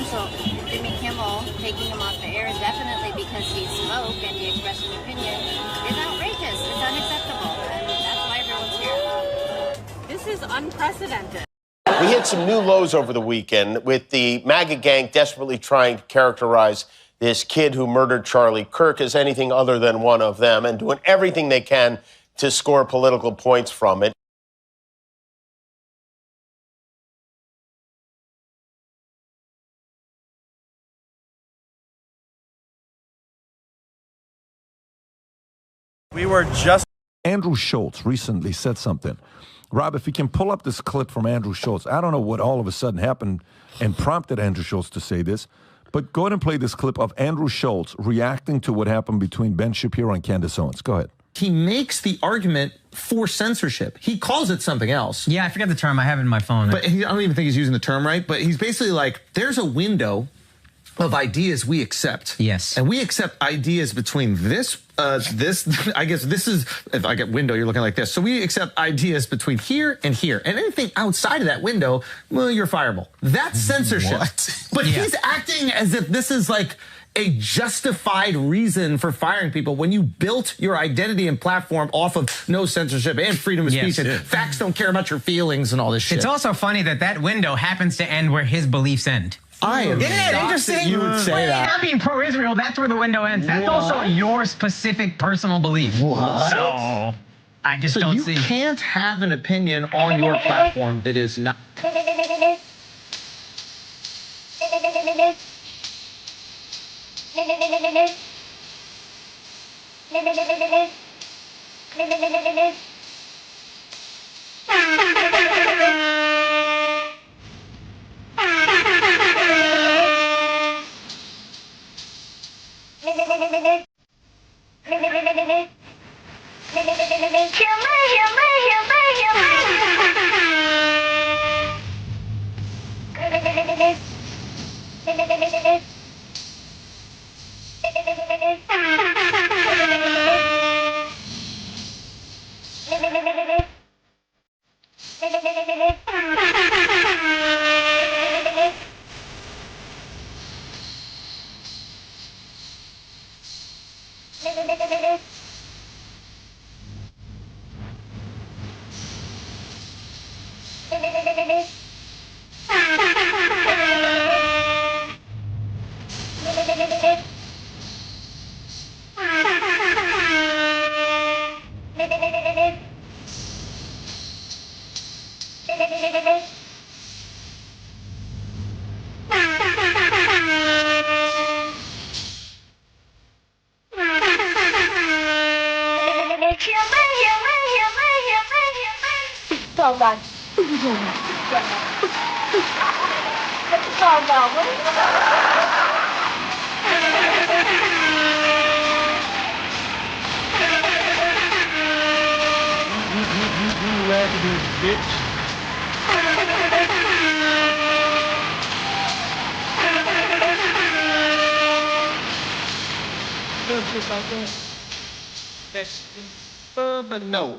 cancel Jimmy Kimmel, taking him off the air, definitely because he spoke and he expressed an opinion, is outrageous. It's unacceptable, and that's why everyone's here. This is unprecedented. We hit some new lows over the weekend with the MAGA gang desperately trying to characterize this kid who murdered Charlie Kirk as anything other than one of them and doing everything they can to score political points from it. We were just... Andrew Schultz recently said something. Rob, if you can pull up this clip from Andrew Schultz. I don't know what all of a sudden happened and prompted Andrew Schultz to say this, but go ahead and play this clip of Andrew Schultz reacting to what happened between Ben Shapiro and Candace Owens. Go ahead. He makes the argument for censorship. He calls it something else. Yeah, I forgot the term. I have it in my phone. But I don't even think he's using the term right. But he's basically like, there's a window of ideas we accept. Yes. And we accept ideas between this, I guess this is, if I get window, you're looking like this. So we accept ideas between here and here. And anything outside of that window, well, you're fireable. That's censorship. What? But Yeah. he's acting as if this is like a justified reason for firing people when you built your identity and platform off of no censorship and freedom of speech and facts don't care about your feelings and all this shit. It's also funny that that window happens to end where his beliefs end. Isn't it interesting? You would say that. Not being pro-Israel, that's where the window ends. That's also your specific personal belief. What? So, I just So don't you see. can't have an opinion on your platform that is not. No.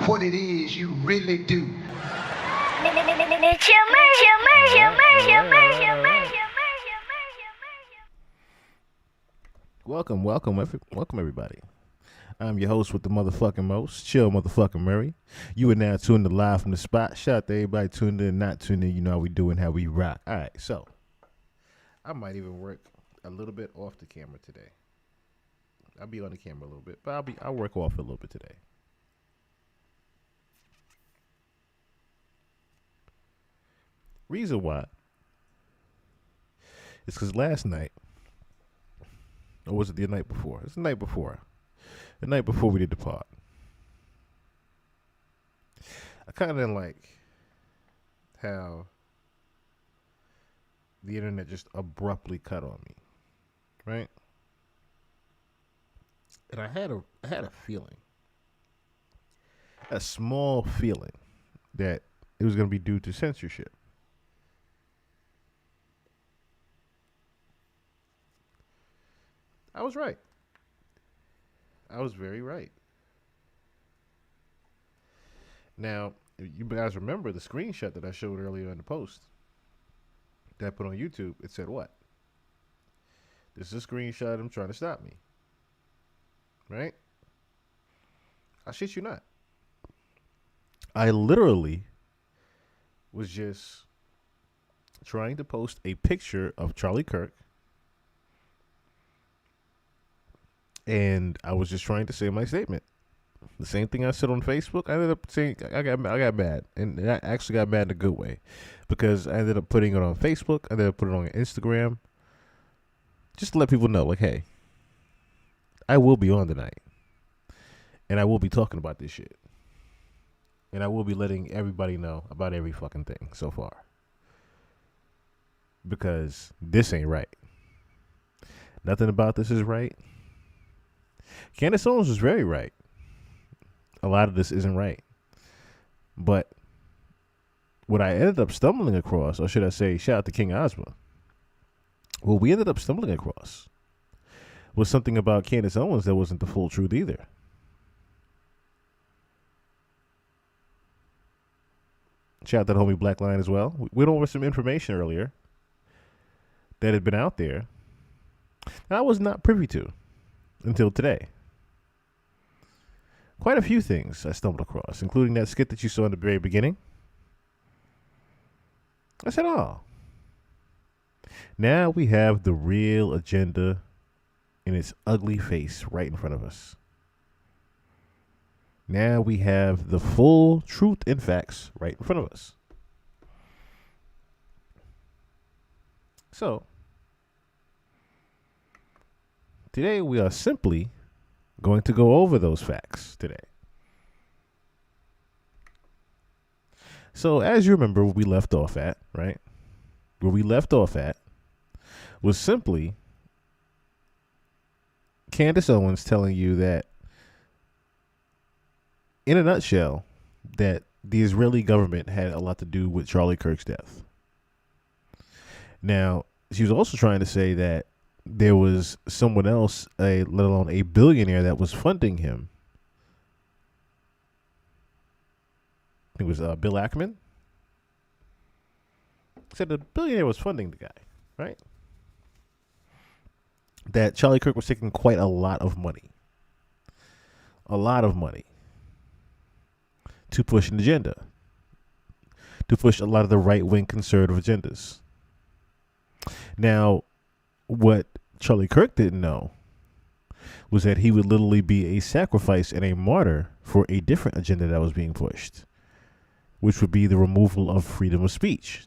What it is you really do. Welcome everybody. I'm your host with the motherfucking most, Chill Motherfucking Murray. You are now tuned to Live from the Spot. Shout out to everybody tuned in, not tuned in. You know how we do and how we rock. All right, so I might even work a little bit off the camera today. I'll be on the camera a little bit, but I'll work off a little bit today. Reason why is because last night, or was it the night before? It's the night before. The night before we did the pod. I kind of didn't like how the internet just abruptly cut on me, right? And I had a feeling, a small feeling, that it was going to be due to censorship. I was right. I was very right. Now, you guys remember the screenshot that I showed earlier in the post that I put on YouTube? It said what? This is a screenshot of them trying to stop me. Right? I shit you not. I literally was just trying to post a picture of Charlie Kirk, and I was just trying to say my statement. The same thing I said on Facebook. I ended up saying I got mad, and I actually got mad in a good way, because I ended up putting it on Facebook. I ended up putting it on Instagram, just to let people know, like, hey, I will be on tonight, and I will be talking about this shit, and I will be letting everybody know about every fucking thing so far, because this ain't right. Nothing about this is right. Candace Owens was very right. A lot of this isn't right. But what I ended up stumbling across, or should I say, shout out to King Ozma, what we ended up stumbling across was something about Candace Owens that wasn't the full truth either. Shout out to the homie Black Lion as well. We went over some information earlier that had been out there that I was not privy to until today. Quite a few things I stumbled across, including that skit that you saw in the very beginning. I said, oh, now we have the real agenda in its ugly face right in front of us. Now we have the full truth and facts right in front of us. So, today we are simply going to go over those facts today. So, as you remember where we left off at, right? Where we left off at was simply Candace Owens telling you that, in a nutshell, that the Israeli government had a lot to do with Charlie Kirk's death. Now, she was also trying to say that there was someone else, let alone a billionaire, that was funding him. I think it was Bill Ackman. Said the billionaire was funding the guy, right? That Charlie Kirk was taking quite a lot of money. A lot of money. To push an agenda. To push a lot of the right-wing conservative agendas. Now, what Charlie Kirk didn't know was that he would literally be a sacrifice and a martyr for a different agenda that was being pushed, which would be the removal of freedom of speech,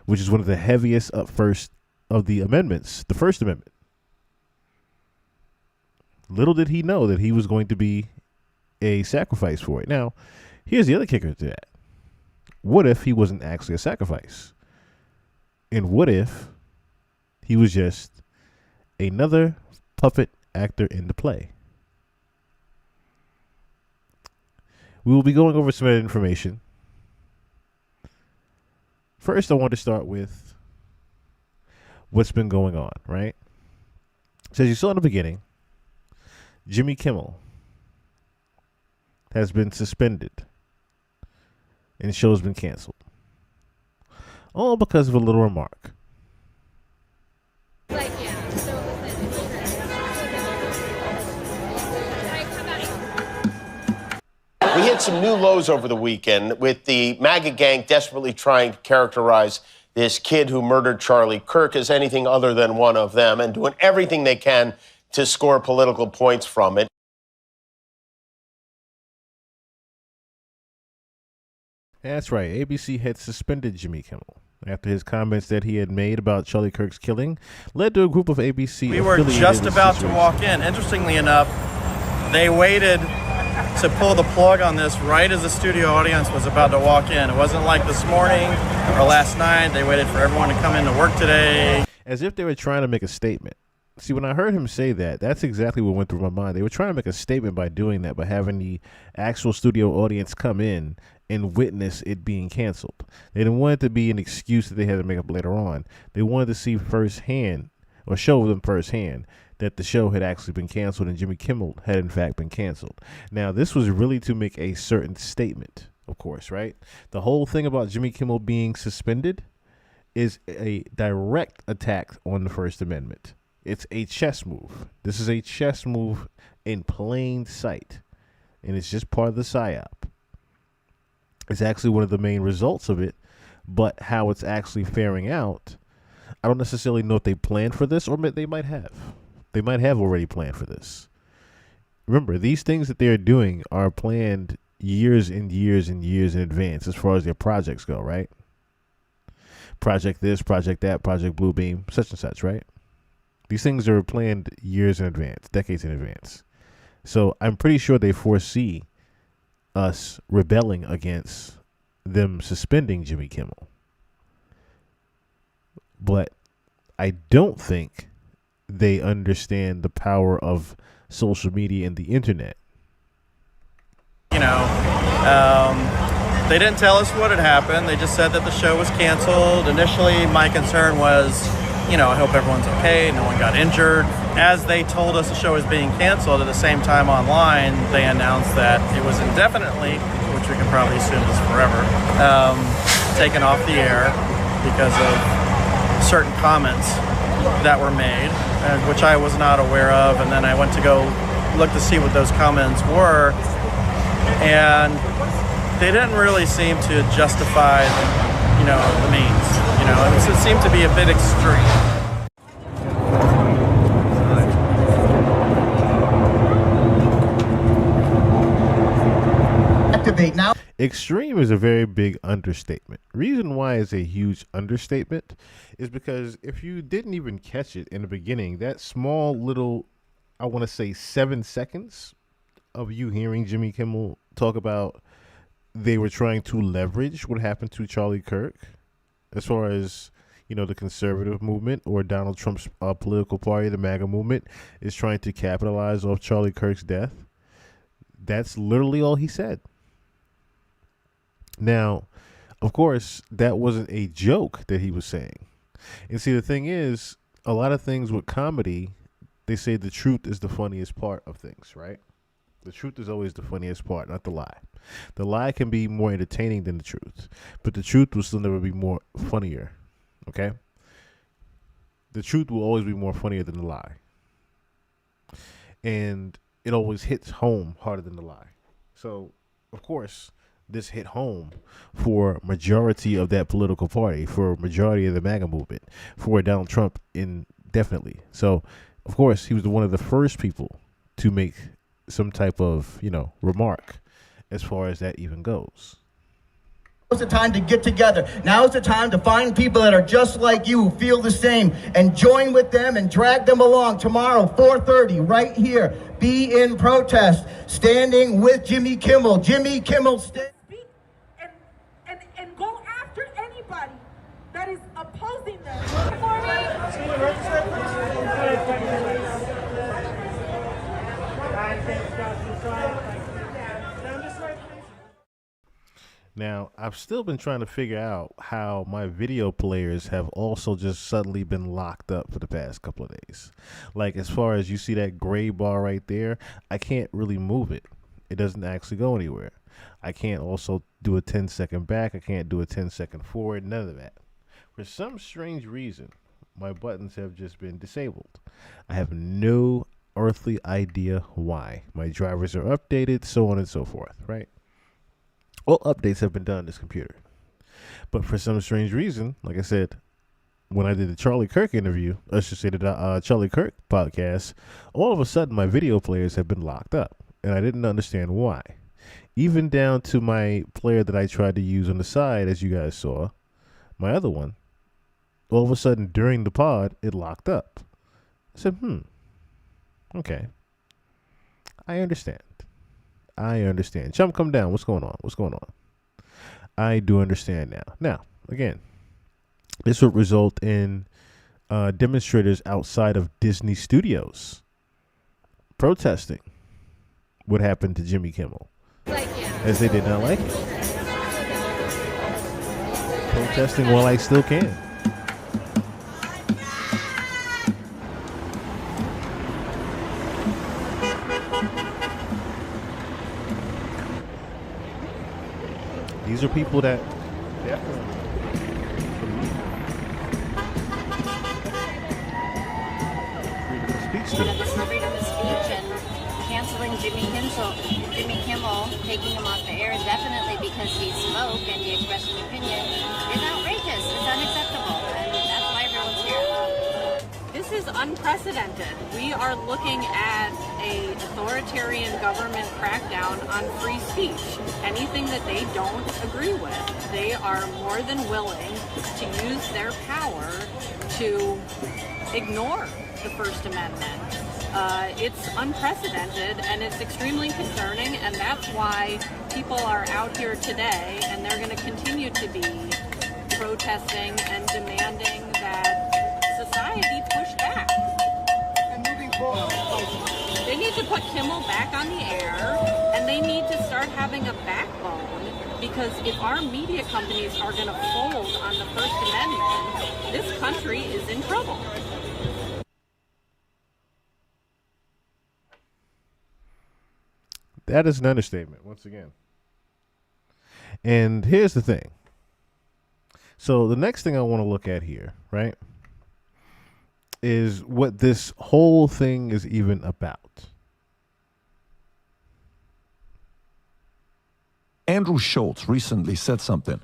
which is one of the heaviest up first of the amendments, the First Amendment. Little did he know that he was going to be a sacrifice for it. Now, here's the other kicker to that. What if he wasn't actually a sacrifice? And what if he was just another puppet actor in the play? We will be going over some of that information. First, I want to start with what's been going on, right? So as you saw in the beginning, Jimmy Kimmel has been suspended and the show's been canceled. All because of a little remark. We hit some new lows over the weekend with the MAGA gang desperately trying to characterize this kid who murdered Charlie Kirk as anything other than one of them and doing everything they can to score political points from it. That's right. ABC had suspended Jimmy Kimmel after his comments that he had made about Charlie Kirk's killing led to a group of ABC. We were just about to walk in. Interestingly enough, they waited to pull the plug on this right as the studio audience was about to walk in. It wasn't like this morning or last night. They waited for everyone to come in to work today. As if they were trying to make a statement. See, when I heard him say that, that's exactly what went through my mind. They were trying to make a statement by doing that, by having the actual studio audience come in and witness it being canceled. They didn't want it to be an excuse that they had to make up later on. They wanted to see firsthand, or show them firsthand, that the show had actually been canceled and Jimmy Kimmel had in fact been canceled. Now, this was really to make a certain statement. of course, right? The whole thing about Jimmy Kimmel being suspended is a direct attack on the First Amendment. It's a chess move. This is a chess move in plain sight, and it's just part of the psyop. It's actually one of the main results of it, but how it's actually faring out, I don't necessarily know if they planned for this, or they might have. They might have already planned for this. Remember, these things that they're doing are planned years and years and years in advance as far as their projects go, right? Project this, project that, project Bluebeam, such and such, right? These things are planned years in advance, decades in advance. So I'm pretty sure they foresee us rebelling against them suspending Jimmy Kimmel. But I don't think they understand the power of social media and the internet. You know, they didn't tell us what had happened. They just said that the show was canceled. Initially, my concern was, you know, I hope everyone's okay, no one got injured. As they told us the show was being canceled, at the same time online, they announced that it was indefinitely, which we can probably assume is forever, taken off the air because of certain comments that were made, which I was not aware of. And then I went to go look to see what those comments were, and they didn't really seem to justify, you know, the means. You know, it seemed to be a bit extreme. Activate now. Extreme is a very big understatement. Reason why it's a huge understatement is because if you didn't even catch it in the beginning, that small little, I want to say 7 seconds of you hearing Jimmy Kimmel talk about they were trying to leverage what happened to Charlie Kirk as far as, you know, the conservative movement or Donald Trump's political party, the MAGA movement, is trying to capitalize off Charlie Kirk's death. That's literally all he said. Now, of course, that wasn't a joke that he was saying. And see, the thing is, a lot of things with comedy, they say the truth is the funniest part of things, right? The truth is always the funniest part, not the lie. The lie can be more entertaining than the truth, but the truth will still never be more funnier, okay? The truth will always be more funnier than the lie. And it always hits home harder than the lie. So, of course, this hit home for majority of that political party, for majority of the MAGA movement, for Donald Trump indefinitely. So, of course, he was one of the first people to make some type of, you know, remark as far as that even goes. Now's the time to get together. Now's the time to find people that are just like you, who feel the same, and join with them and drag them along tomorrow, 4:30, right here. Be in protest, standing with Jimmy Kimmel. Jimmy Kimmel, speak and go after anybody that is opposing them. Now, I've still been trying to figure out how my video players have also just suddenly been locked up for the past couple of days. Like, as far as you see that gray bar right there, I can't really move it. It doesn't actually go anywhere. I can't also do a 10-second back. I can't do a 10-second forward. None of that. For some strange reason, my buttons have just been disabled. I have no earthly idea why. My drivers are updated, so on and so forth, right? All updates have been done on this computer. But for some strange reason, like I said, when I did the Charlie Kirk interview, I should say the Charlie Kirk podcast, all of a sudden my video players have been locked up. And I didn't understand why. Even down to my player that I tried to use on the side, as you guys saw, my other one, all of a sudden during the pod, it locked up. I said, okay. I understand. Chum, come down. What's going on? I do understand now. Now, again, this would result in demonstrators outside of Disney Studios protesting what happened to Jimmy Kimmel, as they did not like it. Protesting while I still can. these are people that freedom of speech to. This is freedom of speech, and canceling Jimmy Kimmel, taking him off the air definitely because he spoke and he expressed an opinion is outrageous. It's unacceptable, and that's why everyone's here. This is unprecedented. We are looking at an authoritarian government crackdown on free speech. Anything that they don't agree with, they are more than willing to use their power to ignore the First Amendment. It's unprecedented and it's extremely concerning, and that's why people are out here today, and they're going to continue to be protesting and demanding that society push back. And moving forward, they need to put Kimmel back on the air, and they need to start having a backbone, because if our media companies are going to fold on the First Amendment, this country is in trouble. That is an understatement, once again. And here's the thing. So the next thing I want to look at here, right, is what this whole thing is even about. Andrew Schultz recently said something.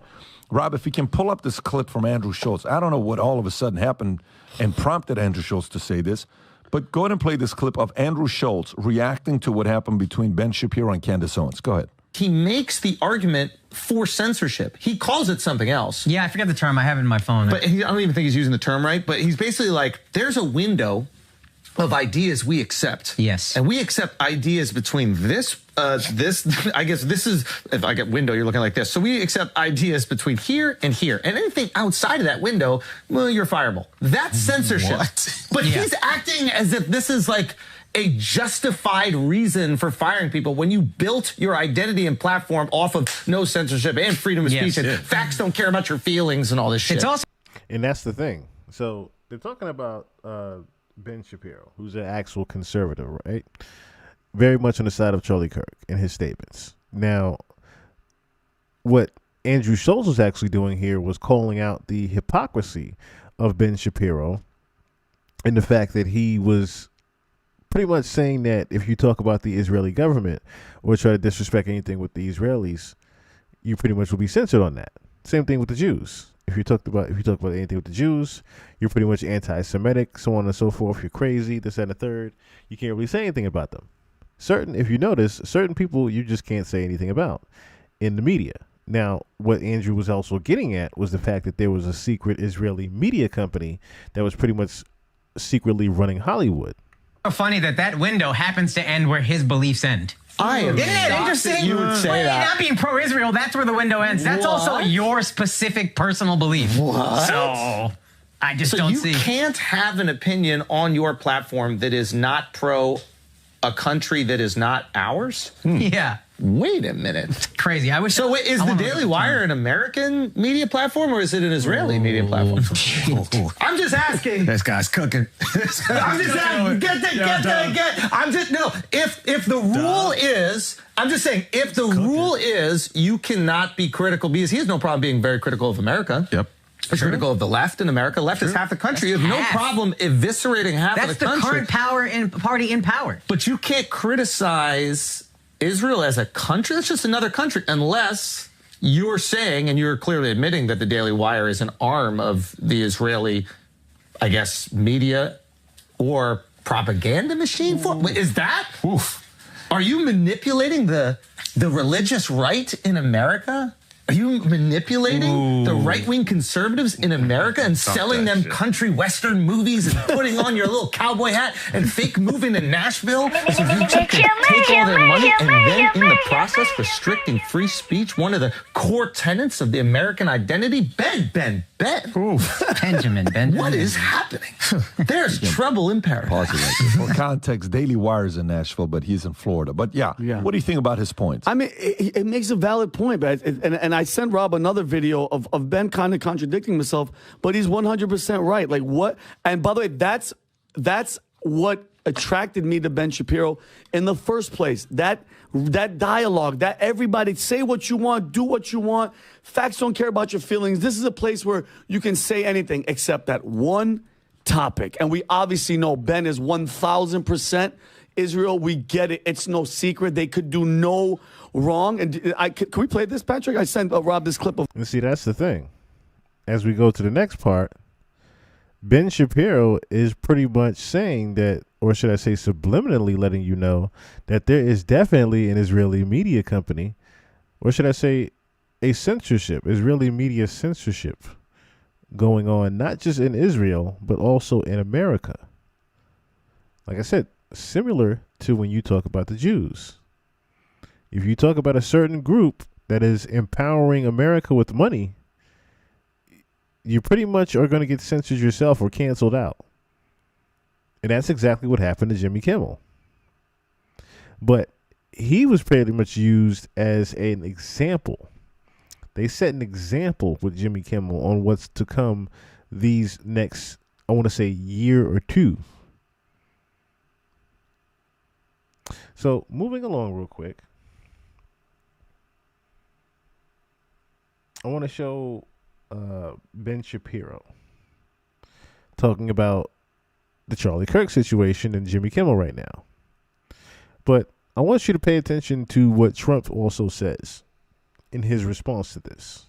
Rob, if we can pull up this clip from Andrew Schultz. I don't know what all of a sudden happened and prompted Andrew Schultz to say this, but go ahead and play this clip of Andrew Schultz reacting to what happened between Ben Shapiro and Candace Owens. Go ahead. He makes the argument for censorship. He calls it something else. Yeah, I forget the term. I have it in my phone. But I don't even think he's using the term right. But he's basically like, there's a window of ideas we accept. Yes. And we accept ideas between this, I guess this is, if I get window, you're looking like this. So we accept ideas between here and here. And anything outside of that window, well, you're fireable. That's censorship. What? But Yeah. he's acting as if this is like a justified reason for firing people when you built your identity and platform off of no censorship and freedom of speech and facts don't care about your feelings and all this shit. It's also, And that's the thing. So they're talking about Ben Shapiro, who's an actual conservative, right? Very much on the side of Charlie Kirk in his statements. Now, what Andrew Schultz was actually doing here was calling out the hypocrisy of Ben Shapiro and the fact that he was pretty much saying that if you talk about the Israeli government or try to disrespect anything with the Israelis, you pretty much will be censored on that. Same thing with the Jews. If you talk about anything with the Jews, you're pretty much anti-Semitic, so on and so forth. You're crazy, this and the third. You can't really say anything about them. If you notice, certain people you just can't say anything about in the media. Now, what Andrew was also getting at was the fact that there was a secret Israeli media company that was pretty much secretly running Hollywood. so funny that window happens to end where his beliefs end. Isn't it interesting? You would say that. Not being pro-Israel, that's where the window ends. That's also your specific personal belief. What? So I just don't see. You can't have an opinion on your platform that is not pro a country that is not ours? Yeah. Wait a minute. It's crazy. I wish. So wait, is the Daily Wire an American media platform or is it an Israeli media platform? I'm just asking. This guy's cooking. I'm just asking. If the rule is, I'm just saying, if the rule is you cannot be critical, because he has no problem being very critical of America. Yep. He's critical of the left in America. Left is half the country. You have no problem eviscerating half of the country. That's the current party in power. But you can't criticize Israel as a country. That's just another country, unless you're saying, and you're clearly admitting, that the Daily Wire is an arm of the Israeli, I guess, media or propaganda machine. Is that? Oof. Are you manipulating the religious right in America? Are you manipulating the right-wing conservatives in America and selling them country western movies and putting on your little cowboy hat and fake moving to Nashville so you can take all their money and then in the process restricting free speech, one of the core tenets of the American identity? Ben. Benjamin. What is happening? There's trouble in paradise. For context, Daily Wire is in Nashville, but he's in Florida. But yeah, what do you think about his points? I mean, it makes a valid point, but and I sent Rob another video of Ben kind of contradicting himself, but he's 100% right. Like what? And by the way, that's what attracted me to Ben Shapiro in the first place. That dialogue, that everybody say what you want, do what you want. Facts don't care about your feelings. This is a place where you can say anything except that one topic. And we obviously know Ben is 1,000% Israel. We get it. It's no secret. They could do no wrong. And can we play this, Patrick? I sent Rob this clip of. And see, that's the thing. As we go to the next part, Ben Shapiro is pretty much saying that, or should I say subliminally letting you know that there is definitely an Israeli media company, or should I say a censorship, Israeli media censorship going on, not just in Israel, but also in America. Like I said, similar to when you talk about the Jews. If you talk about a certain group that is empowering America with money, you pretty much are going to get censored yourself or canceled out. And that's exactly what happened to Jimmy Kimmel. But he was pretty much used as an example. They set an example with Jimmy Kimmel on what's to come these next, I want to say, year or two. So moving along real quick, I want to show Ben Shapiro talking about the Charlie Kirk situation and Jimmy Kimmel right now. But I want you to pay attention to what Trump also says in his response to this.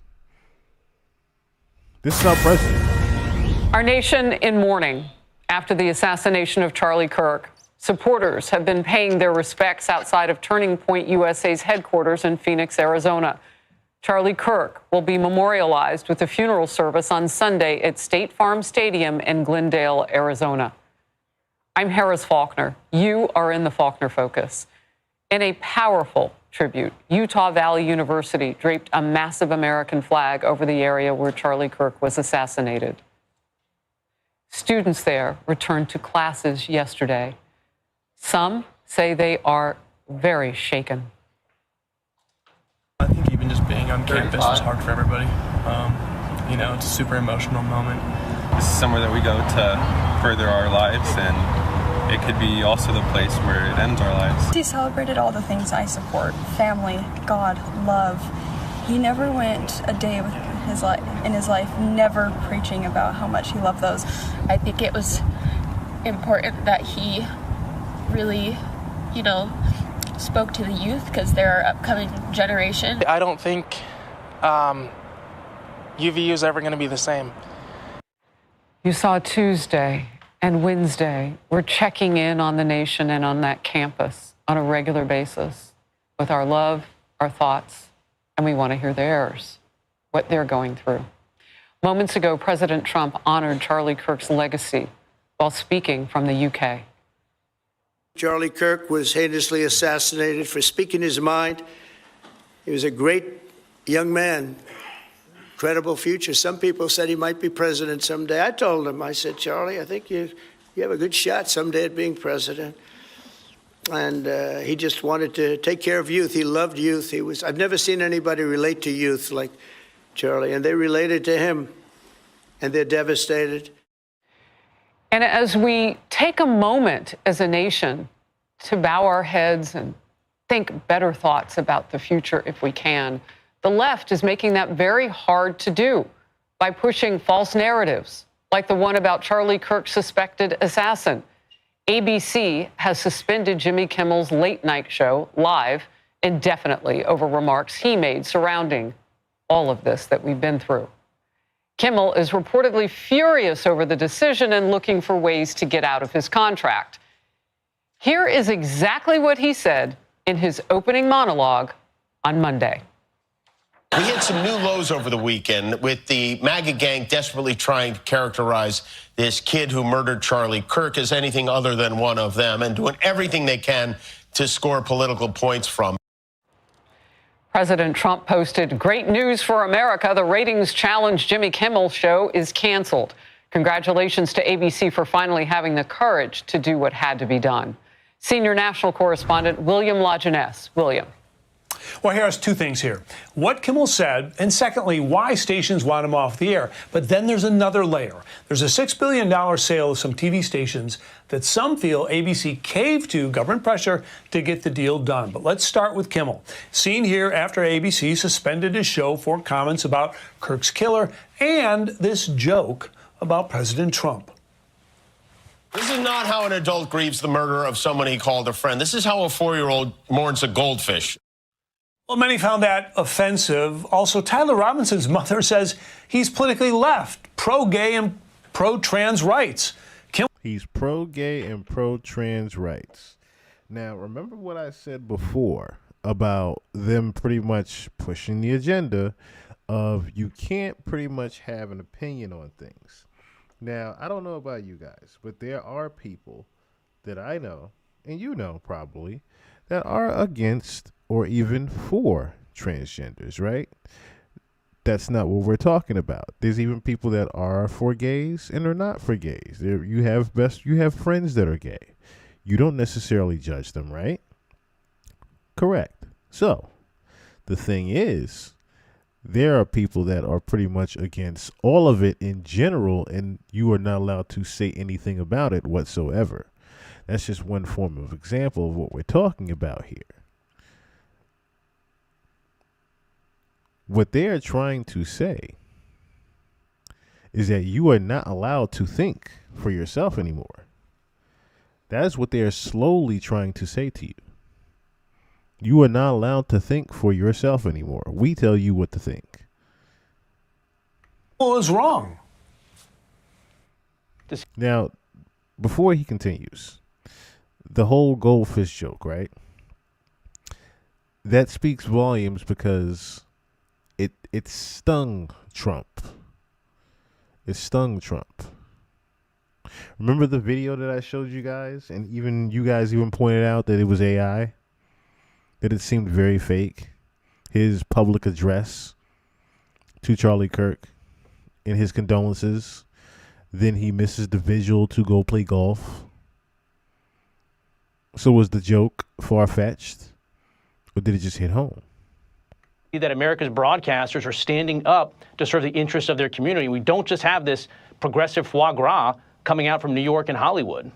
This is our president. Our nation in mourning after the assassination of Charlie Kirk. Supporters have been paying their respects outside of Turning Point USA's headquarters in Phoenix, Arizona. Charlie Kirk will be memorialized with a funeral service on Sunday at State Farm Stadium in Glendale, Arizona. I'm Harris Faulkner. You are in the Faulkner Focus. In a powerful tribute, Utah Valley University draped a massive American flag over the area where Charlie Kirk was assassinated. Students there returned to classes yesterday. Some say they are very shaken. I think even just being on campus is hard for everybody. It's a super emotional moment. This is somewhere that we go to further our lives, and it could be also the place where it ends our lives. He celebrated all the things I support: family, God, love. He never went a day with in his life never preaching about how much he loved those. I think it was important that he really, spoke to the youth, because they're our upcoming generation. I don't think UVU is ever going to be the same. You saw Tuesday and Wednesday. We're checking in on the nation and on that campus on a regular basis with our love, our thoughts, and we want to hear theirs, what they're going through. Moments ago, President Trump honored Charlie Kirk's legacy while speaking from the UK. Charlie Kirk was heinously assassinated for speaking his mind. He was a great young man, incredible future. Some people said he might be president someday. I told him, I said, Charlie, I think you have a good shot someday at being president. And he just wanted to take care of youth. He loved youth. I've never seen anybody relate to youth like Charlie, and they related to him, and they're devastated. And as we take a moment as a nation to bow our heads and think better thoughts about the future if we can, the left is making that very hard to do by pushing false narratives, like the one about Charlie Kirk's suspected assassin. ABC has suspended Jimmy Kimmel's late-night show live indefinitely over remarks he made surrounding all of this that we've been through. Kimmel is reportedly furious over the decision and looking for ways to get out of his contract. Here is exactly what he said in his opening monologue on Monday. We hit some new lows over the weekend with the MAGA gang desperately trying to characterize this kid who murdered Charlie Kirk as anything other than one of them and doing everything they can to score political points from. President Trump posted, "Great news for America. The ratings challenge Jimmy Kimmel show is canceled. Congratulations to ABC for finally having the courage to do what had to be done." Senior national correspondent William Lajeunesse. William. Well, Harris, two things here. What Kimmel said, and secondly, why stations want him off the air. But then there's another layer. There's a $6 billion sale of some TV stations that some feel ABC caved to government pressure to get the deal done. But let's start with Kimmel. Seen here after ABC suspended his show for comments about Kirk's killer and this joke about President Trump. This is not how an adult grieves the murder of someone he called a friend. This is how a 4-year-old mourns a goldfish. Well, many found that offensive. Also, Tyler Robinson's mother says he's politically left, pro-gay and pro-trans rights. He's pro-gay and pro-trans rights. Now, remember what I said before about them pretty much pushing the agenda of you can't pretty much have an opinion on things. Now, I don't know about you guys, but there are people that I know, and you know probably, that are against or even for transgenders, right? That's not what we're talking about. There's even people that are for gays and are not for gays. You have friends that are gay. You don't necessarily judge them, right? Correct. So, the thing is, there are people that are pretty much against all of it in general, and you are not allowed to say anything about it whatsoever. That's just one form of example of what we're talking about here. What they are trying to say is that you are not allowed to think for yourself anymore. That is what they are slowly trying to say to you. You are not allowed to think for yourself anymore. We tell you what to think. Well, it's wrong. Now, before he continues, the whole goldfish joke, right? That speaks volumes because it stung Trump. It stung Trump. Remember the video that I showed you guys? And even you guys even pointed out that it was AI? That it seemed very fake. His public address to Charlie Kirk and his condolences. Then he misses the visual to go play golf. So was the joke far-fetched? Or did it just hit home? That America's broadcasters are standing up to serve the interests of their community. We don't just have this progressive foie gras coming out from New York and Hollywood.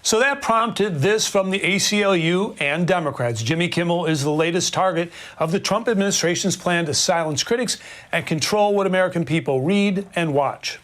So that prompted this from the ACLU and Democrats. Jimmy Kimmel is the latest target of the Trump administration's plan to silence critics and control what American people read and watch.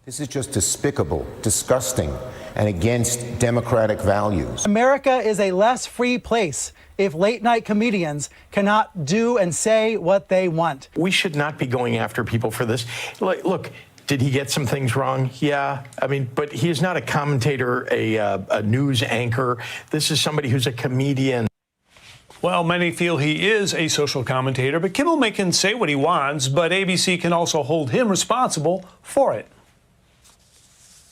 This is just despicable, disgusting, and against democratic values. America is a less free place if late-night comedians cannot do and say what they want. We should not be going after people for this. Look, did he get some things wrong? Yeah. I mean, but he is not a commentator, a news anchor. This is somebody who's a comedian. Well, many feel he is a social commentator, but Kimmel can say what he wants, but ABC can also hold him responsible for it.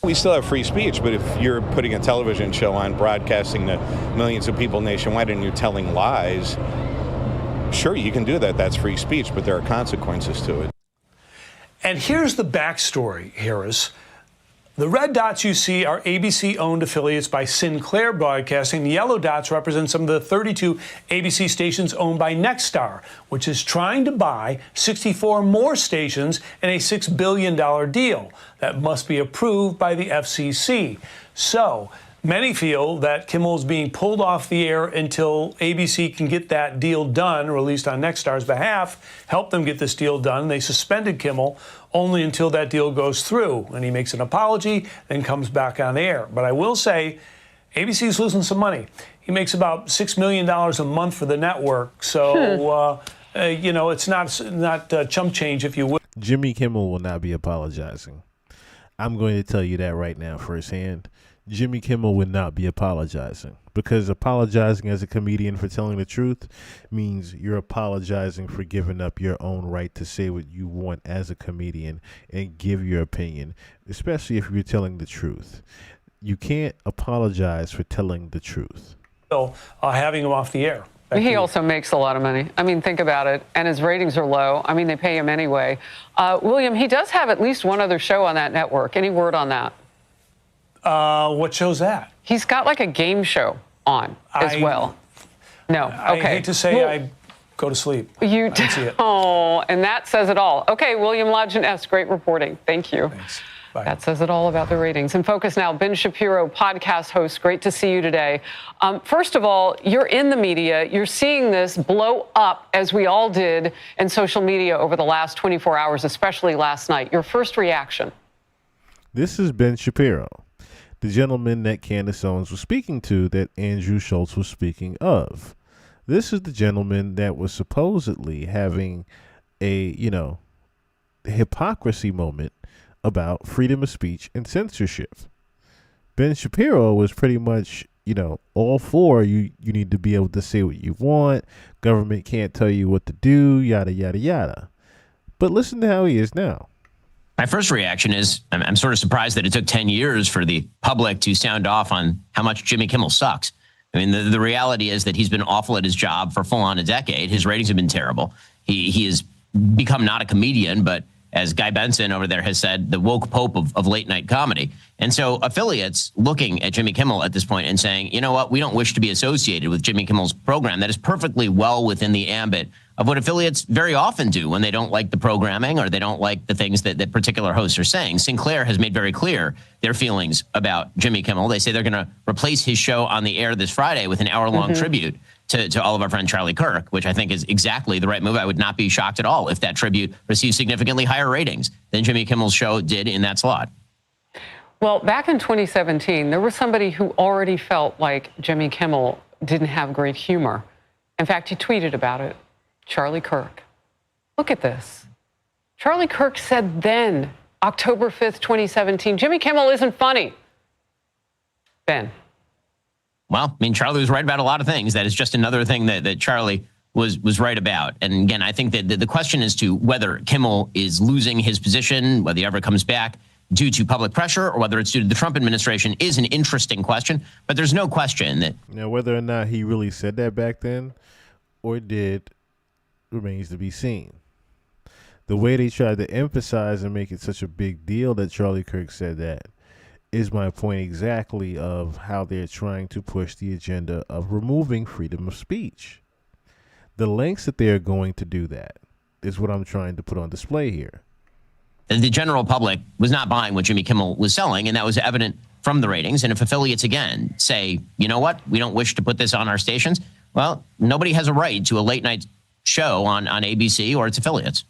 We still have free speech, but if you're putting a television show on, broadcasting to millions of people nationwide, and you're telling lies, sure, you can do that. That's free speech, but there are consequences to it. And here's the backstory, Harris. The red dots you see are ABC-owned affiliates by Sinclair Broadcasting. The yellow dots represent some of the 32 ABC stations owned by Nexstar, which is trying to buy 64 more stations in a $6 billion deal that must be approved by the FCC. So many feel that Kimmel is being pulled off the air until ABC can get that deal done, or at least on Nexstar's behalf, help them get this deal done. They suspended Kimmel only until that deal goes through, and he makes an apology, then comes back on air. But I will say, ABC's losing some money. He makes about $6 million a month for the network, so you know, it's not chump change, if you will. Jimmy Kimmel will not be apologizing. I'm going to tell you that right now firsthand. Jimmy Kimmel would not be apologizing, because apologizing as a comedian for telling the truth means you're apologizing for giving up your own right to say what you want as a comedian and give your opinion, especially if you're telling the truth. You can't apologize for telling the truth. Having him off the air. He also makes a lot of money. I mean, think about it. And his ratings are low. I mean, they pay him anyway. William, he does have at least one other show on that network. Any word on that? What show's that? He's got like a game show on as well. No. I Okay. hate to say I go to sleep. You I didn't see it. Oh, and that says it all. Okay, William Lodgen S., great reporting. Thank you. Thanks. Bye. That says it all about the ratings. In focus now, Ben Shapiro, podcast host. Great to see you today. First of all, you're in the media. You're seeing this blow up, as we all did, in social media over the last 24 hours, especially last night. Your first reaction? This is Ben Shapiro, the gentleman that Candace Owens was speaking to, that Andrew Schultz was speaking of. This is the gentleman that was supposedly having a, hypocrisy moment about freedom of speech and censorship. Ben Shapiro was pretty much, all for you need to be able to say what you want. Government can't tell you what to do, yada, yada, yada. But listen to how he is now. My first reaction is I'm sort of surprised that it took 10 years for the public to sound off on how much Jimmy Kimmel sucks. I mean, the reality is that he's been awful at his job for full on a decade. His ratings have been terrible. He has become not a comedian, but as Guy Benson over there has said, the woke pope of late night comedy. And so affiliates looking at Jimmy Kimmel at this point and saying, you know what, we don't wish to be associated with Jimmy Kimmel's program. That is perfectly well within the ambit of what affiliates very often do when they don't like the programming or they don't like the things that particular hosts are saying. Sinclair has made very clear their feelings about Jimmy Kimmel. They say they're going to replace his show on the air this Friday with an hour-long tribute to all of our friend Charlie Kirk, which I think is exactly the right move. I would not be shocked at all if that tribute received significantly higher ratings than Jimmy Kimmel's show did in that slot. Well, back in 2017, there was somebody who already felt like Jimmy Kimmel didn't have great humor. In fact, he tweeted about it. Charlie Kirk. Look at this. Charlie Kirk said then, October 5th, 2017, Jimmy Kimmel isn't funny. Ben. Well, I mean, Charlie was right about a lot of things. That is just another thing that Charlie was right about. And again, I think that the question as to whether Kimmel is losing his position, whether he ever comes back due to public pressure or whether it's due to the Trump administration is an interesting question. But there's no question that... Now, whether or not he really said that back then or did remains to be seen. The way they tried to emphasize and make it such a big deal that Charlie Kirk said that is my point exactly of how they're trying to push the agenda of removing freedom of speech. The lengths that they're going to do that is what I'm trying to put on display here. The general public was not buying what Jimmy Kimmel was selling, and that was evident from the ratings. And if affiliates, again, say, you know what, we don't wish to put this on our stations, well, nobody has a right to a late-night show on ABC or its affiliates.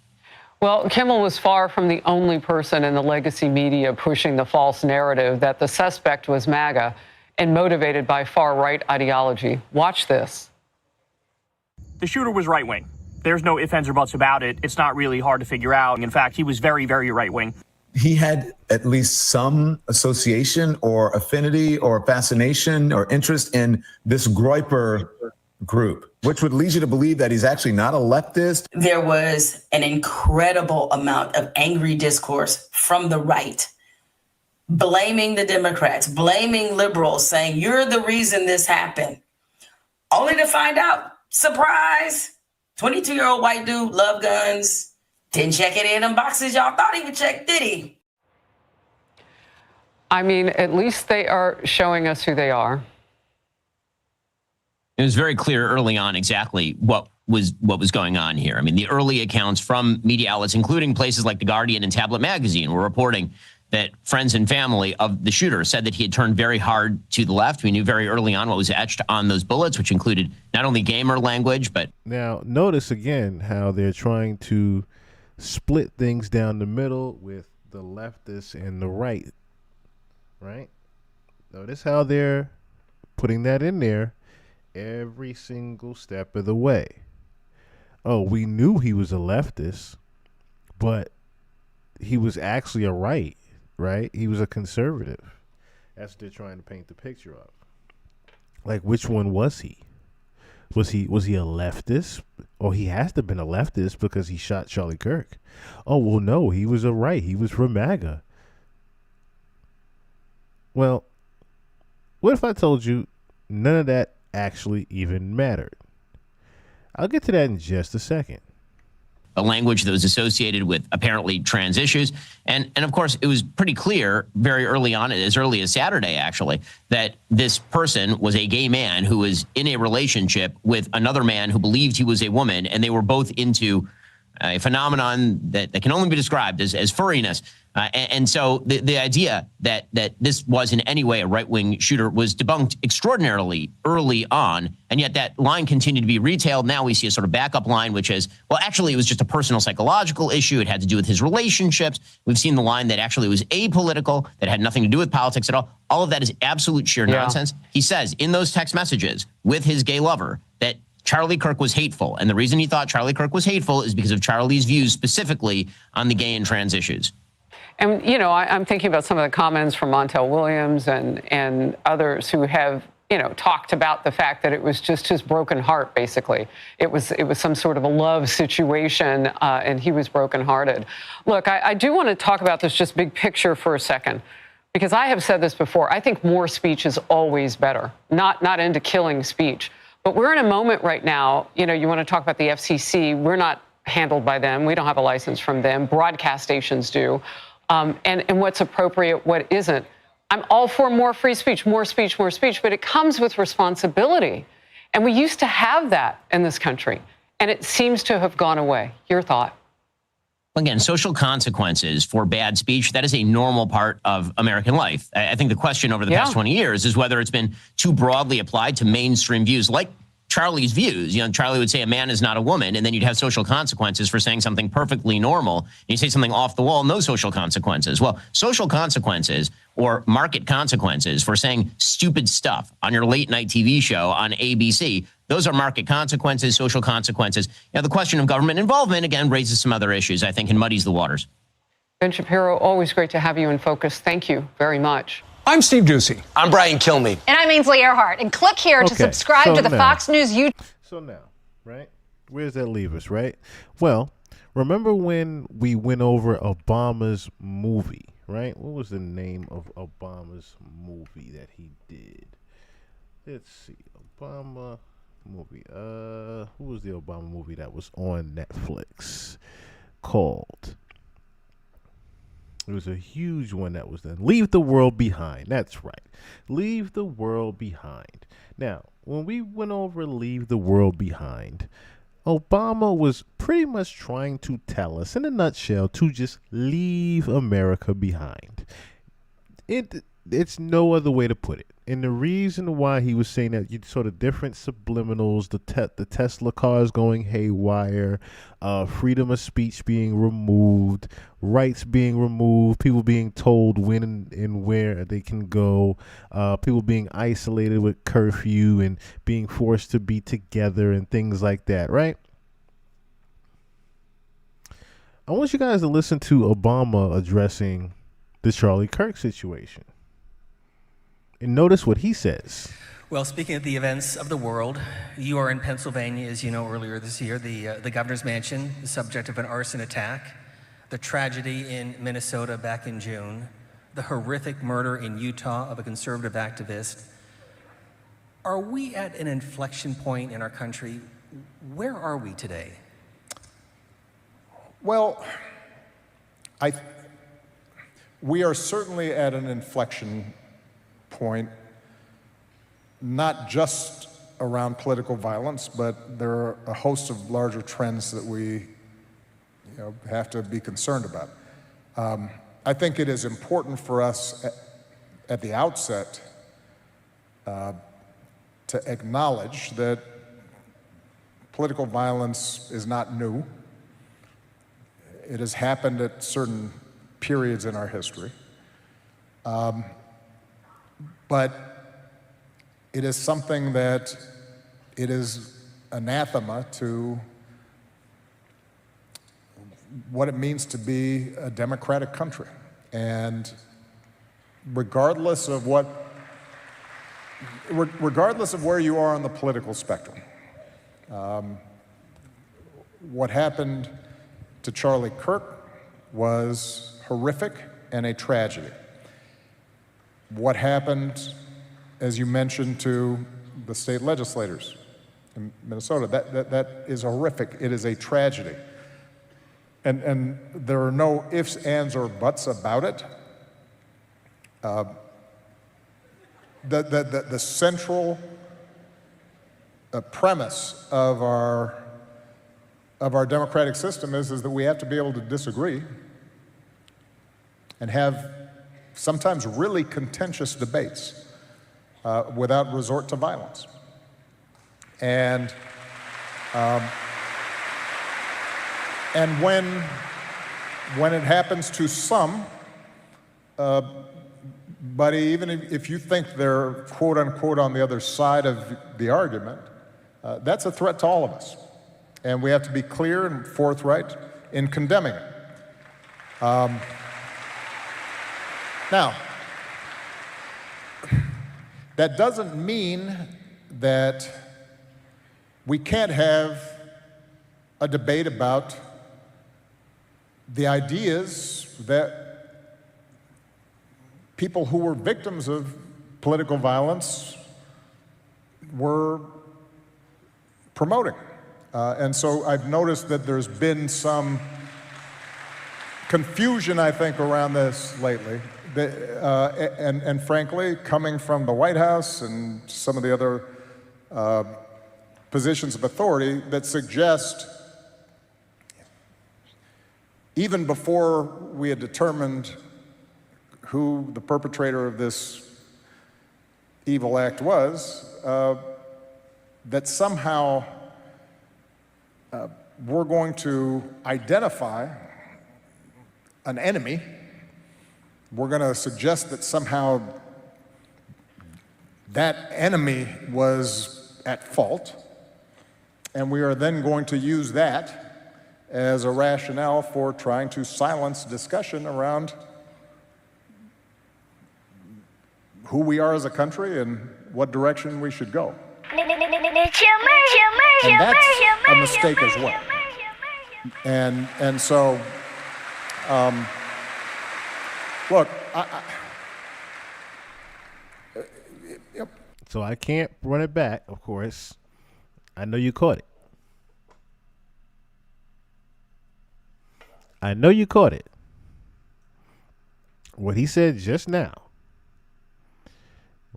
Well, Kimmel was far from the only person in the legacy media pushing the false narrative that the suspect was MAGA and motivated by far-right ideology. Watch this. The shooter was right-wing. There's no ifs, ands, or buts about it. It's not really hard to figure out. In fact, he was very, very right-wing. He had at least some association or affinity or fascination or interest in this Groyper group, which would lead you to believe that he's actually not a leftist. There was an incredible amount of angry discourse from the right, blaming the Democrats, blaming liberals, saying, you're the reason this happened. Only to find out, surprise, 22-year-old white dude, love guns, didn't check it in them boxes y'all thought he would check, did he? I mean, at least they are showing us who they are. It was very clear early on exactly what was going on here. I mean, the early accounts from media outlets, including places like The Guardian and Tablet Magazine, were reporting that friends and family of the shooter said that he had turned very hard to the left. We knew very early on what was etched on those bullets, which included not only gamer language, but... Now, notice again how they're trying to split things down the middle with the leftists and the right, right? Notice how they're putting that in there every single step of the way. Oh, we knew he was a leftist, but he was actually a right? He was a conservative. That's what they're trying to paint the picture of. Like, which one was he? Was he a leftist? Oh, he has to have been a leftist because he shot Charlie Kirk. Oh, well, no, he was a right. He was from MAGA. Well, what if I told you none of that actually even mattered? I'll get to that in just a second. language that was associated with apparently trans issues. And of course, it was pretty clear very early on, as early as Saturday, actually, that this person was a gay man who was in a relationship with another man who believed he was a woman, and they were both into a phenomenon that can only be described as furriness. And so the idea that this was in any way a right-wing shooter was debunked extraordinarily early on, and yet that line continued to be retailed. Now we see a sort of backup line, which is, well, actually, it was just a personal psychological issue. It had to do with his relationships. We've seen the line that actually was apolitical, that had nothing to do with politics at all. All of that is absolute sheer nonsense. He says in those text messages with his gay lover that Charlie Kirk was hateful. And the reason he thought Charlie Kirk was hateful is because of Charlie's views specifically on the gay and trans issues. And, you know, I'm thinking about some of the comments from Montel Williams and others who have, you know, talked about the fact that it was just his broken heart, basically. It was some sort of a love situation, and he was brokenhearted. Look, I do want to talk about this just big picture for a second, because I have said this before. I think more speech is always better, not into killing speech. But we're in a moment right now, you know, you want to talk about the FCC. We're not handled by them. We don't have a license from them. Broadcast stations do. And what's appropriate, what isn't. I'm all for more free speech, more speech, but it comes with responsibility. And we used to have that in this country, and it seems to have gone away. Your thought? Again, social consequences for bad speech, that is a normal part of American life. I think the question over the past 20 years is whether it's been too broadly applied to mainstream views like Charlie's views. You know, Charlie would say a man is not a woman, and then you'd have social consequences for saying something perfectly normal. And you say something off the wall, no social consequences. Well, social consequences or market consequences for saying stupid stuff on your late night TV show on ABC, those are market consequences, social consequences. You know, the question of government involvement, again, raises some other issues, I think, and muddies the waters. Ben Shapiro, always great to have you in focus. Thank you very much. I'm Steve Ducey. I'm Brian Kilmeade. And I'm Ainsley Earhart. And click here to subscribe to the Fox News YouTube. So now, right? Where does that leave us, right? Well, remember when we went over Obama's movie, right? What was the name of Obama's movie that he did? Let's see. Obama movie. What was the Obama movie that was on Netflix called? It was a huge one that was done. Leave the World Behind. That's right. Leave the World Behind. Now, when we went over Leave the World Behind, Obama was pretty much trying to tell us, in a nutshell, to just leave America behind. It's no other way to put it. And the reason why he was saying that, you sort of different subliminals, the Tesla cars going haywire, freedom of speech being removed, rights being removed, people being told when and where they can go, people being isolated with curfew and being forced to be together and things like that, right? I want you guys to listen to Obama addressing the Charlie Kirk situation. And notice what he says. Well, speaking of the events of the world, you are in Pennsylvania, as you know, earlier this year, the governor's mansion, the subject of an arson attack, the tragedy in Minnesota back in June, the horrific murder in Utah of a conservative activist. Are we at an inflection point in our country? Where are we today? Well, we are certainly at an inflection point, not just around political violence, but there are a host of larger trends that we have to be concerned about. I think it is important for us at the outset to acknowledge that political violence is not new. It has happened at certain periods in our history. But it is something that it is anathema to what it means to be a democratic country. And regardless of where you are on the political spectrum, what happened to Charlie Kirk was horrific and a tragedy. What happened, as you mentioned, to the state legislators in Minnesota, that is horrific. It is a tragedy. and there are no ifs, ands, or buts about it. The central premise of our democratic system is that we have to be able to disagree and have sometimes really contentious debates without resort to violence. And when it happens to some, but even if you think they're quote unquote on the other side of the argument, that's a threat to all of us. And we have to be clear and forthright in condemning it. Now, that doesn't mean that we can't have a debate about the ideas that people who were victims of political violence were promoting. And so I've noticed that there's been some confusion, I think, around this lately. And frankly, coming from the White House and some of the other positions of authority that suggest, even before we had determined who the perpetrator of this evil act was, that somehow we're going to identify an enemy. We're going to suggest that somehow that enemy was at fault, and we are then going to use that as a rationale for trying to silence discussion around who we are as a country and what direction we should go. And that's a mistake as well. And so, look, yep. So I can't run it back, of course. I know you caught it. I know you caught it. What he said just now.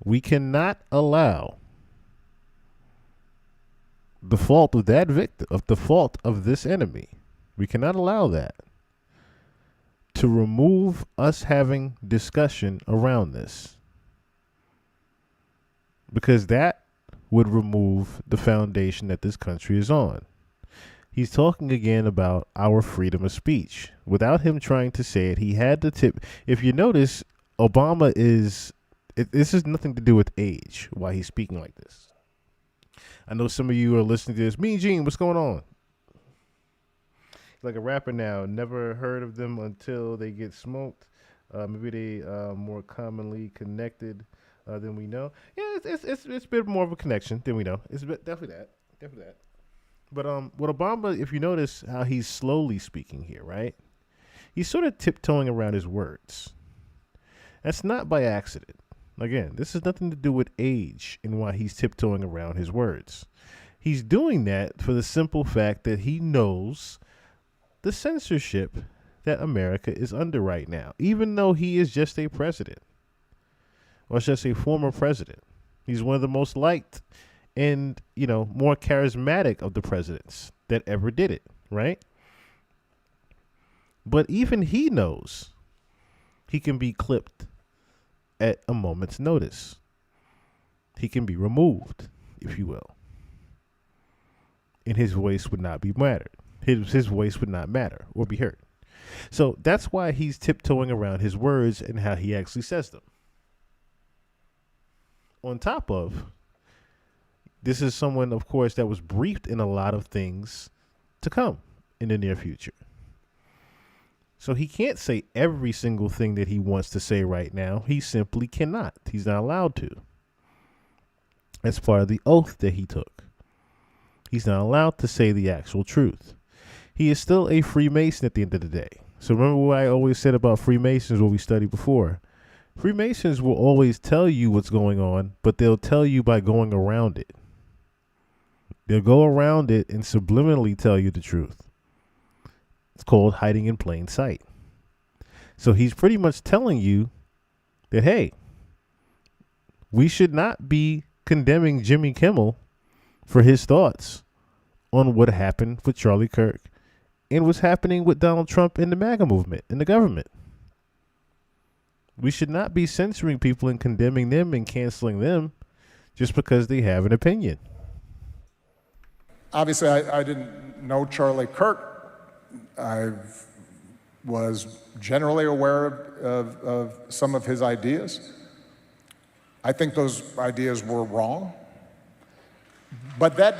We cannot allow the fault of that victim, of the fault of this enemy. We cannot allow that to remove us having discussion around this, because that would remove the foundation that this country is on. He's talking again about our freedom of speech. Without him trying to say it, he had to tip. If you notice, Obama is, this has nothing to do with age, why he's speaking like this. I know some of you are listening to this. Mean Gene, what's going on? He's like a rapper now. Never heard of them until they get smoked. Maybe they more commonly connected than we know. Yeah, it's a bit more of a connection than we know. It's definitely that. But with Obama, if you notice how he's slowly speaking here, right? He's sort of tiptoeing around his words. That's not by accident. Again, this has nothing to do with age and why he's tiptoeing around his words. He's doing that for the simple fact that he knows the censorship that America is under right now, even though he is just a president, or just a former president. He's one of the most liked and, more charismatic of the presidents that ever did it, right? But even he knows he can be clipped at a moment's notice. He can be removed, if you will. And his voice would not be mattered. His voice would not matter or be heard. So that's why he's tiptoeing around his words and how he actually says them. On top of, this is someone, of course, that was briefed in a lot of things to come in the near future. So he can't say every single thing that he wants to say right now. He simply cannot. He's not allowed to. That's part of the oath that he took. He's not allowed to say the actual truth. He is still a Freemason at the end of the day. So remember what I always said about Freemasons, what we studied before. Freemasons will always tell you what's going on, but they'll tell you by going around it. They'll go around it and subliminally tell you the truth. It's called hiding in plain sight. So he's pretty much telling you that, hey, we should not be condemning Jimmy Kimmel for his thoughts on what happened with Charlie Kirk and what's happening with Donald Trump and the MAGA movement and the government. We should not be censoring people and condemning them and canceling them just because they have an opinion. Obviously, I didn't know Charlie Kirk. I was generally aware of some of his ideas. I think those ideas were wrong. But that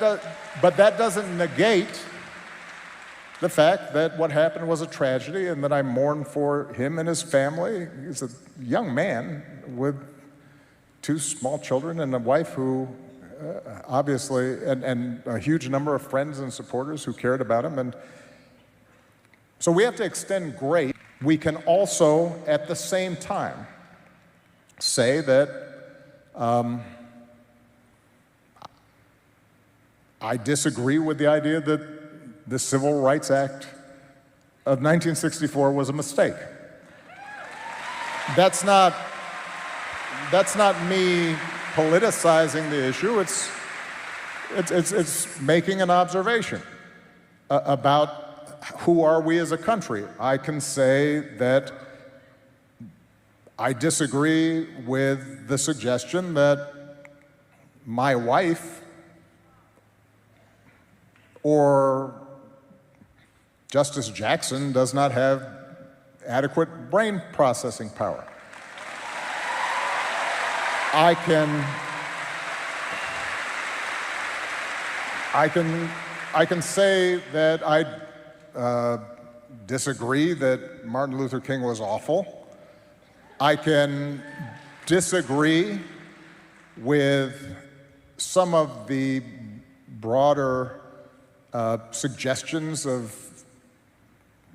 doesn't negate the fact that what happened was a tragedy and that I mourn for him and his family. He's a young man with 2 small children and a wife who obviously, and a huge number of friends and supporters who cared about him. And so we have to extend grace. We can also, at the same time, say that I disagree with the idea that the Civil Rights Act of 1964 was a mistake. That's not me politicizing the issue. It's making an observation about who are we as a country. I can say that I disagree with the suggestion that my wife or Justice Jackson does not have adequate brain processing power. I can say that I disagree that Martin Luther King was awful. I can disagree with some of the broader suggestions of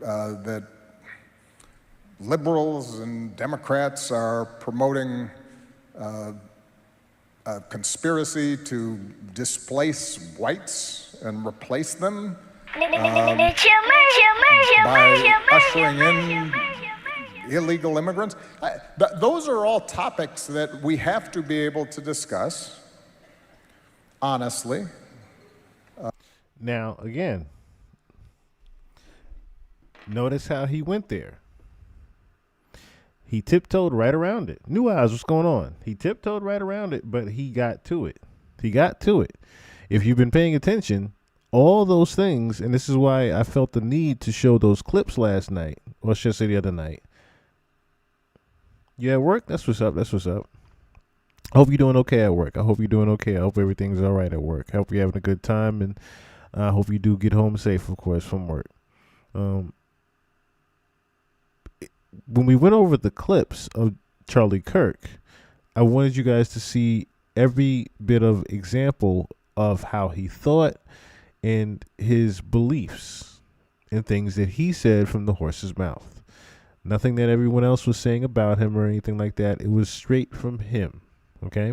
that liberals and Democrats are promoting a conspiracy to displace whites and replace them by ushering in illegal immigrants. Those are all topics that we have to be able to discuss honestly. Now, again, notice how he went there. He tiptoed right around it. New Eyes, what's going on? He tiptoed right around it, but he got to it. He got to it. If you've been paying attention, all those things, and this is why I felt the need to show those clips last night, or should I say the other night. You at work? That's what's up. That's what's up. I hope you're doing okay at work. I hope you're doing okay. I hope everything's all right at work. I hope you're having a good time, and I hope you do get home safe, of course, from work. When we went over the clips of Charlie Kirk, I wanted you guys to see every bit of example of how he thought and his beliefs and things that he said from the horse's mouth. Nothing that everyone else was saying about him or anything like that. It was straight from him. Okay?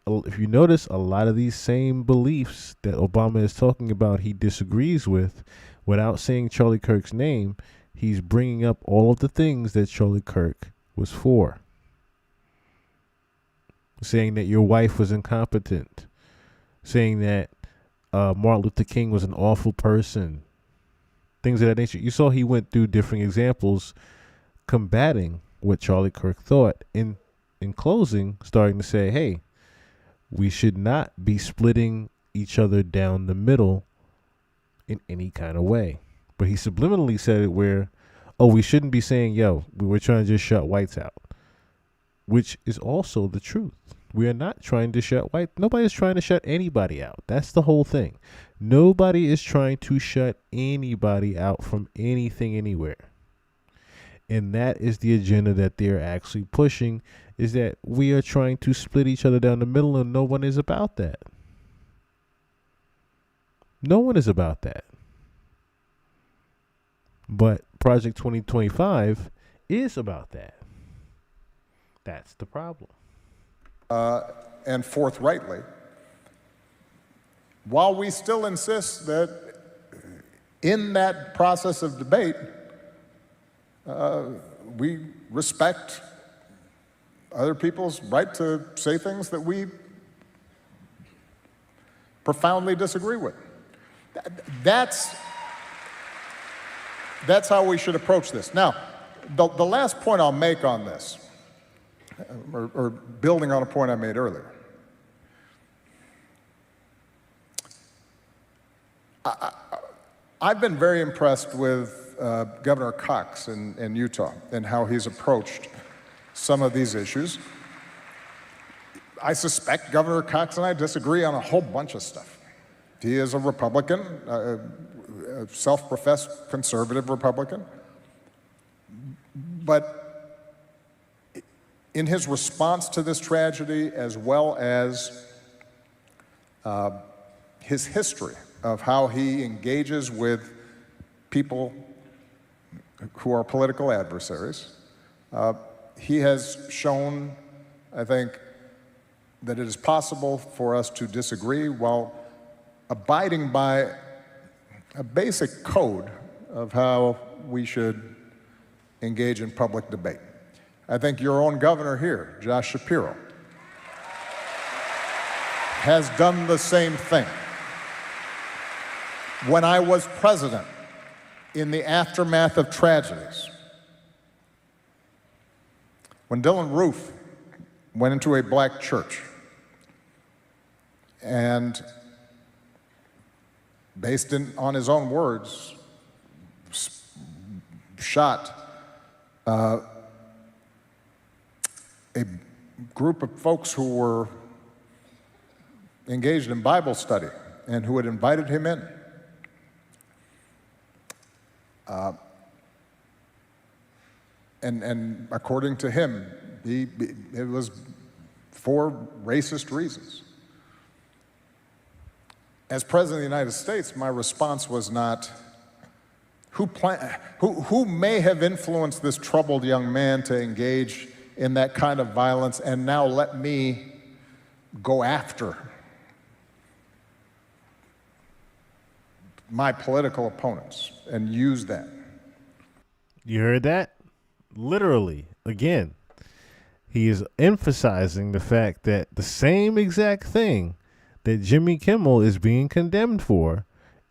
If you notice, a lot of these same beliefs that Obama is talking about he disagrees with, without saying Charlie Kirk's name, he's bringing up all of the things that Charlie Kirk was for. Saying that your wife was incompetent. Saying that Martin Luther King was an awful person. Things of that nature. You saw he went through different examples combating what Charlie Kirk thought. In closing, starting to say, hey, we should not be splitting each other down the middle in any kind of way. But he subliminally said it where, oh, we shouldn't be saying, yo, we were trying to just shut whites out, which is also the truth. We are not trying to shut white. Nobody's trying to shut anybody out. That's the whole thing. Nobody is trying to shut anybody out from anything, anywhere. And that is the agenda that they're actually pushing, is that we are trying to split each other down the middle, and no one is about that. No one is about that. But Project 2025 is about that. That's the problem. And forthrightly, while we still insist that in that process of debate, we respect other people's right to say things that we profoundly disagree with. That's how we should approach this. Now, the last point I'll make on this, or building on a point I made earlier, I've been very impressed with Governor Cox in Utah and how he's approached some of these issues. I suspect Governor Cox and I disagree on a whole bunch of stuff. He is a Republican, a self-professed conservative Republican. But in his response to this tragedy, as well as his history of how he engages with people who are political adversaries, he has shown, I think, that it is possible for us to disagree while abiding by a basic code of how we should engage in public debate. I think your own governor here, Josh Shapiro, has done the same thing. When I was president, in the aftermath of tragedies, when Dylan Roof went into a black church and, based on his own words, shot a group of folks who were engaged in Bible study and who had invited him in. And according to him, it was for racist reasons. As President of the United States, my response was not, who may have influenced this troubled young man to engage in that kind of violence, and now let me go after my political opponents and use that. You heard that? Literally, again, he is emphasizing the fact that the same exact thing that Jimmy Kimmel is being condemned for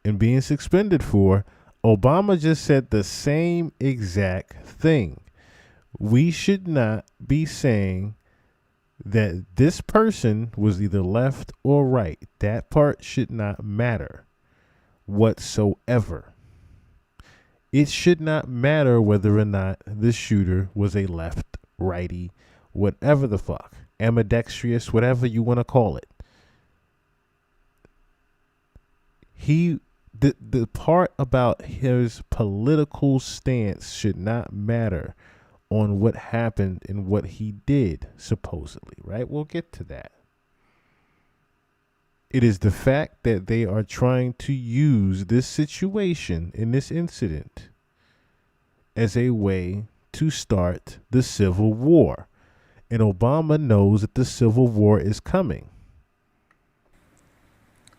and being suspended for, Obama just said the same exact thing. We should not be saying that this person was either left or right. That part should not matter whatsoever. It should not matter whether or not the shooter was a left, righty, whatever the fuck, ambidextrous, whatever you want to call it. The part about his political stance should not matter on what happened and what he did, supposedly, right? We'll get to that. It is the fact that they are trying to use this situation in this incident as a way to start the Civil War. And Obama knows that the Civil War is coming.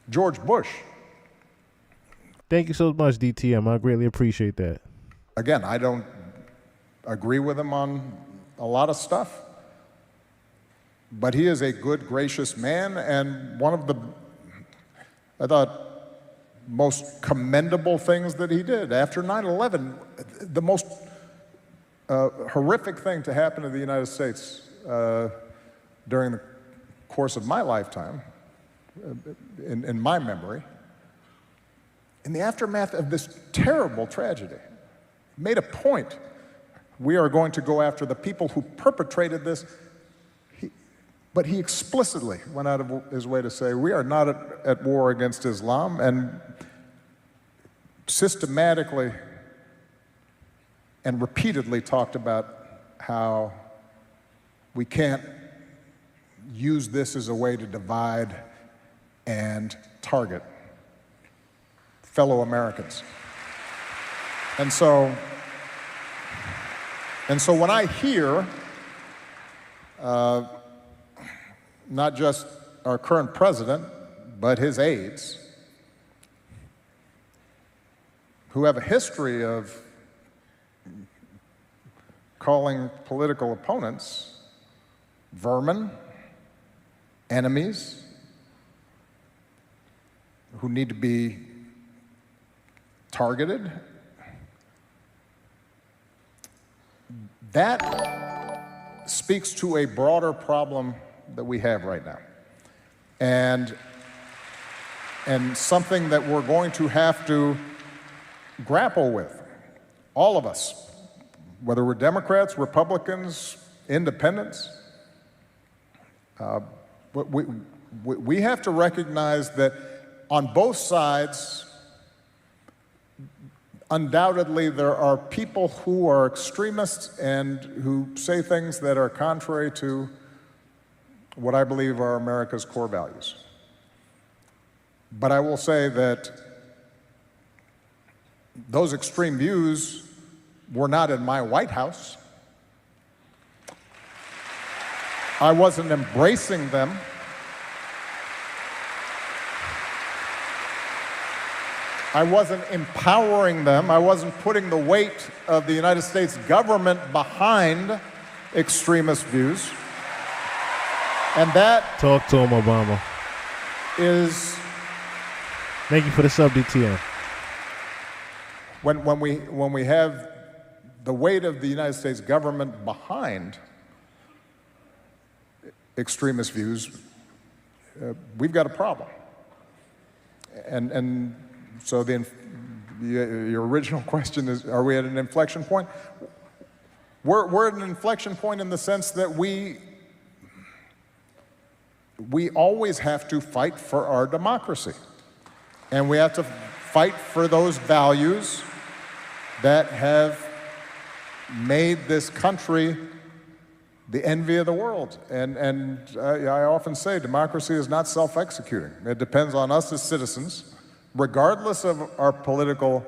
George Bush. Thank you so much, DTM. I greatly appreciate that. Again, I don't agree with him on a lot of stuff, but he is a good, gracious man, and one of the, I thought, most commendable things that he did after 9/11, the most horrific thing to happen to the United States during the course of my lifetime, in my memory, in the aftermath of this terrible tragedy, made a point. We are going to go after the people who perpetrated this. But he explicitly went out of his way to say, we are not at war against Islam, and systematically and repeatedly talked about how we can't use this as a way to divide and target fellow Americans. And so when I hear not just our current president, but his aides who have a history of calling political opponents vermin, enemies, who need to be targeted. That speaks to a broader problem that we have right now. And something that we're going to have to grapple with, all of us, whether we're Democrats, Republicans, independents. We have to recognize that on both sides, undoubtedly there are people who are extremists and who say things that are contrary to what I believe are America's core values. But I will say that those extreme views were not in my White House. I wasn't embracing them. I wasn't empowering them. I wasn't putting the weight of the United States government behind extremist views. And that... Talk to him, Obama. ...is... Thank you for the sub, DTN. When we have the weight of the United States government behind extremist views, we've got a problem. And so your original question is, are we at an inflection point? We're at an inflection point in the sense that we always have to fight for our democracy. And we have to fight for those values that have made this country the envy of the world. And I often say democracy is not self-executing. It depends on us as citizens, regardless of our political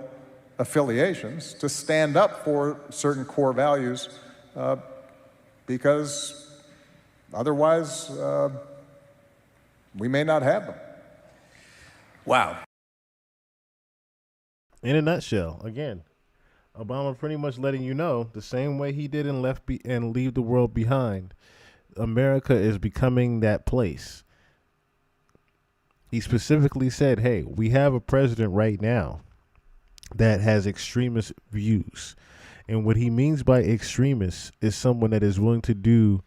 affiliations, to stand up for certain core values, because otherwise we may not have them. Wow. In a nutshell, again, Obama pretty much letting you know the same way he did and leave the world behind. America is becoming that place. He specifically said, hey, we have a president right now that has extremist views. And what he means by extremist is someone that is willing to do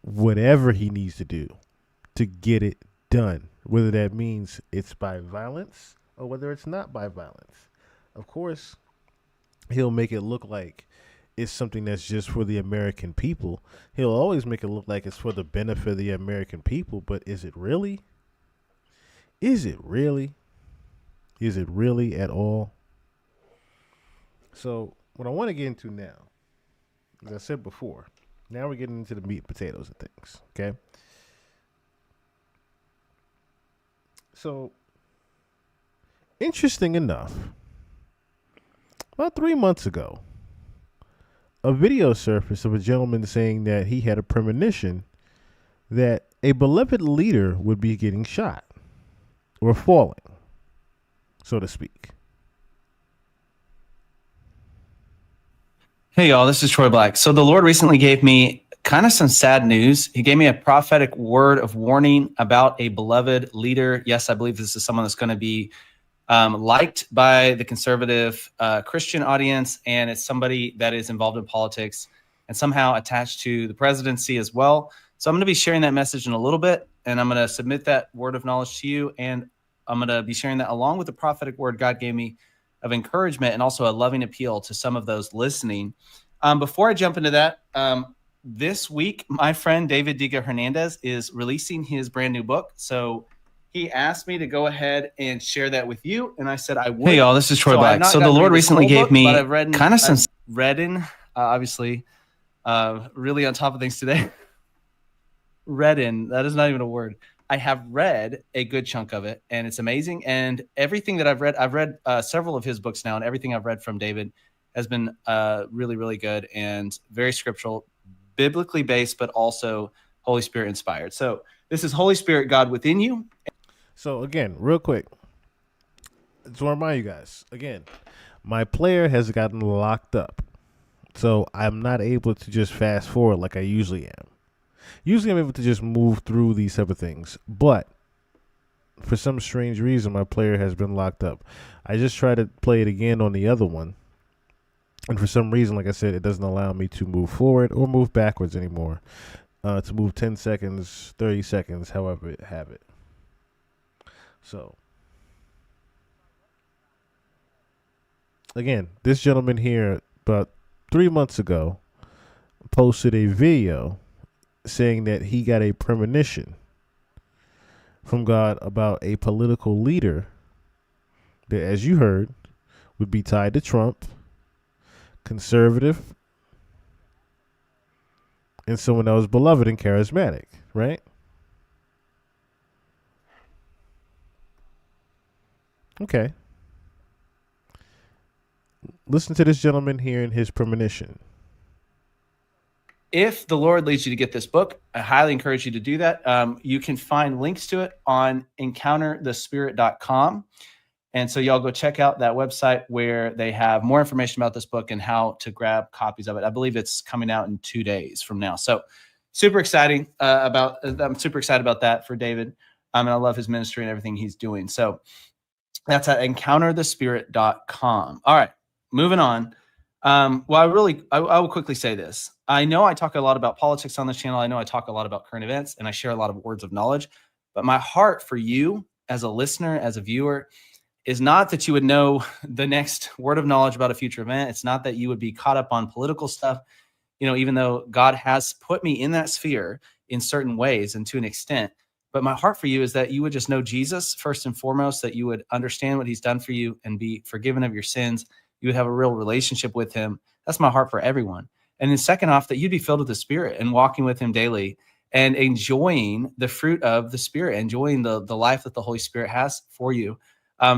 whatever he needs to do to get it done, whether that means it's by violence or whether it's not by violence. Of course, he'll make it look like it's something that's just for the American people. He'll always make it look like it's for the benefit of the American people, but is it really? Is it really? Is it really at all? So what I want to get into now, as I said before, now we're getting into the meat and potatoes of things, okay? So, interesting enough, about 3 months ago, a video surfaced of a gentleman saying that he had a premonition that a beloved leader would be getting shot or falling, so to speak. Hey, y'all, this is Troy Black. So the Lord recently gave me kind of some sad news. He gave me a prophetic word of warning about a beloved leader. Yes, I believe this is someone that's going to be liked by the conservative Christian audience, and it's somebody that is involved in politics and somehow attached to the presidency as well. So I'm going to be sharing that message in a little bit, and I'm going to submit that word of knowledge to you, and I'm going to be sharing that along with the prophetic word God gave me of encouragement and also a loving appeal to some of those listening. Before I jump into that, this week, my friend David Diga Hernandez is releasing his brand new book. So he asked me to go ahead and share that with you, and I said I would. Hey, y'all, this is Troy Black. So the Lord recently gave me kind of some reading, obviously, really on top of things today. Reading, that is not even a word. I have read a good chunk of it, and it's amazing. And everything that I've read several of his books now, and everything I've read from David has been really, really good and very scriptural, biblically based, but also Holy Spirit inspired. So this is Holy Spirit, God within you. So again, real quick, to remind you guys, again, my player has gotten locked up. So I'm not able to just fast forward like I usually am. Usually I'm able to just move through these type of things. But for some strange reason, my player has been locked up. I just tried to play it again on the other one. And for some reason, like I said, it doesn't allow me to move forward or move backwards anymore. To move 10 seconds, 30 seconds, however it have it. So, again, this gentleman here, about 3 months ago, posted a video saying that he got a premonition from God about a political leader that, as you heard, would be tied to Trump, conservative, and someone that was beloved and charismatic, right? Okay. Listen to this gentleman here in his premonition. If the Lord leads you to get this book, I highly encourage you to do that. You can find links to it on encounterthespirit.com. And so y'all go check out that website where they have more information about this book and how to grab copies of it. I believe it's coming out in 2 days from now. So super exciting I'm super excited about that for David. And I love his ministry and everything he's doing. So that's at encounterthespirit.com. All right, moving on. Well, I will quickly say this. I know I talk a lot about politics on this channel. I know I talk a lot about current events, and I share a lot of words of knowledge. But my heart for you as a listener, as a viewer, is not that you would know the next word of knowledge about a future event. It's not that you would be caught up on political stuff, even though God has put me in that sphere in certain ways and to an extent. But my heart for you is that you would just know Jesus first and foremost, that you would understand what he's done for you and be forgiven of your sins. You would have a real relationship with him. That's my heart for everyone. And then second off, that you'd be filled with the Spirit and walking with him daily and enjoying the fruit of the Spirit, enjoying the life that the Holy Spirit has for you.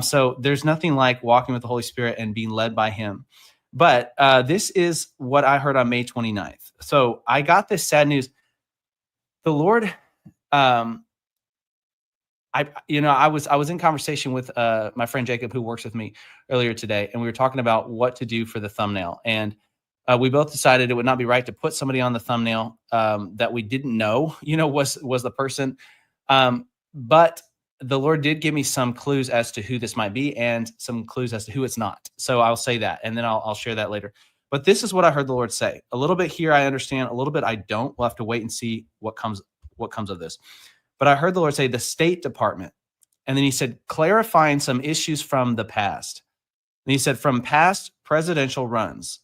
So there's nothing like walking with the Holy Spirit and being led by him. But this is what I heard on May 29th. So I got this sad news. The Lord, I was in conversation with my friend Jacob, who works with me earlier today, and we were talking about what to do for the thumbnail. And we both decided it would not be right to put somebody on the thumbnail that we didn't know, was the person. But the Lord did give me some clues as to who this might be and some clues as to who it's not. So I'll say that, and then I'll share that later. But this is what I heard the Lord say. A little bit here I understand, a little bit I don't. We'll have to wait and see what comes of this. But I heard the Lord say the State Department. And then he said, clarifying some issues from the past. And he said, from past presidential runs.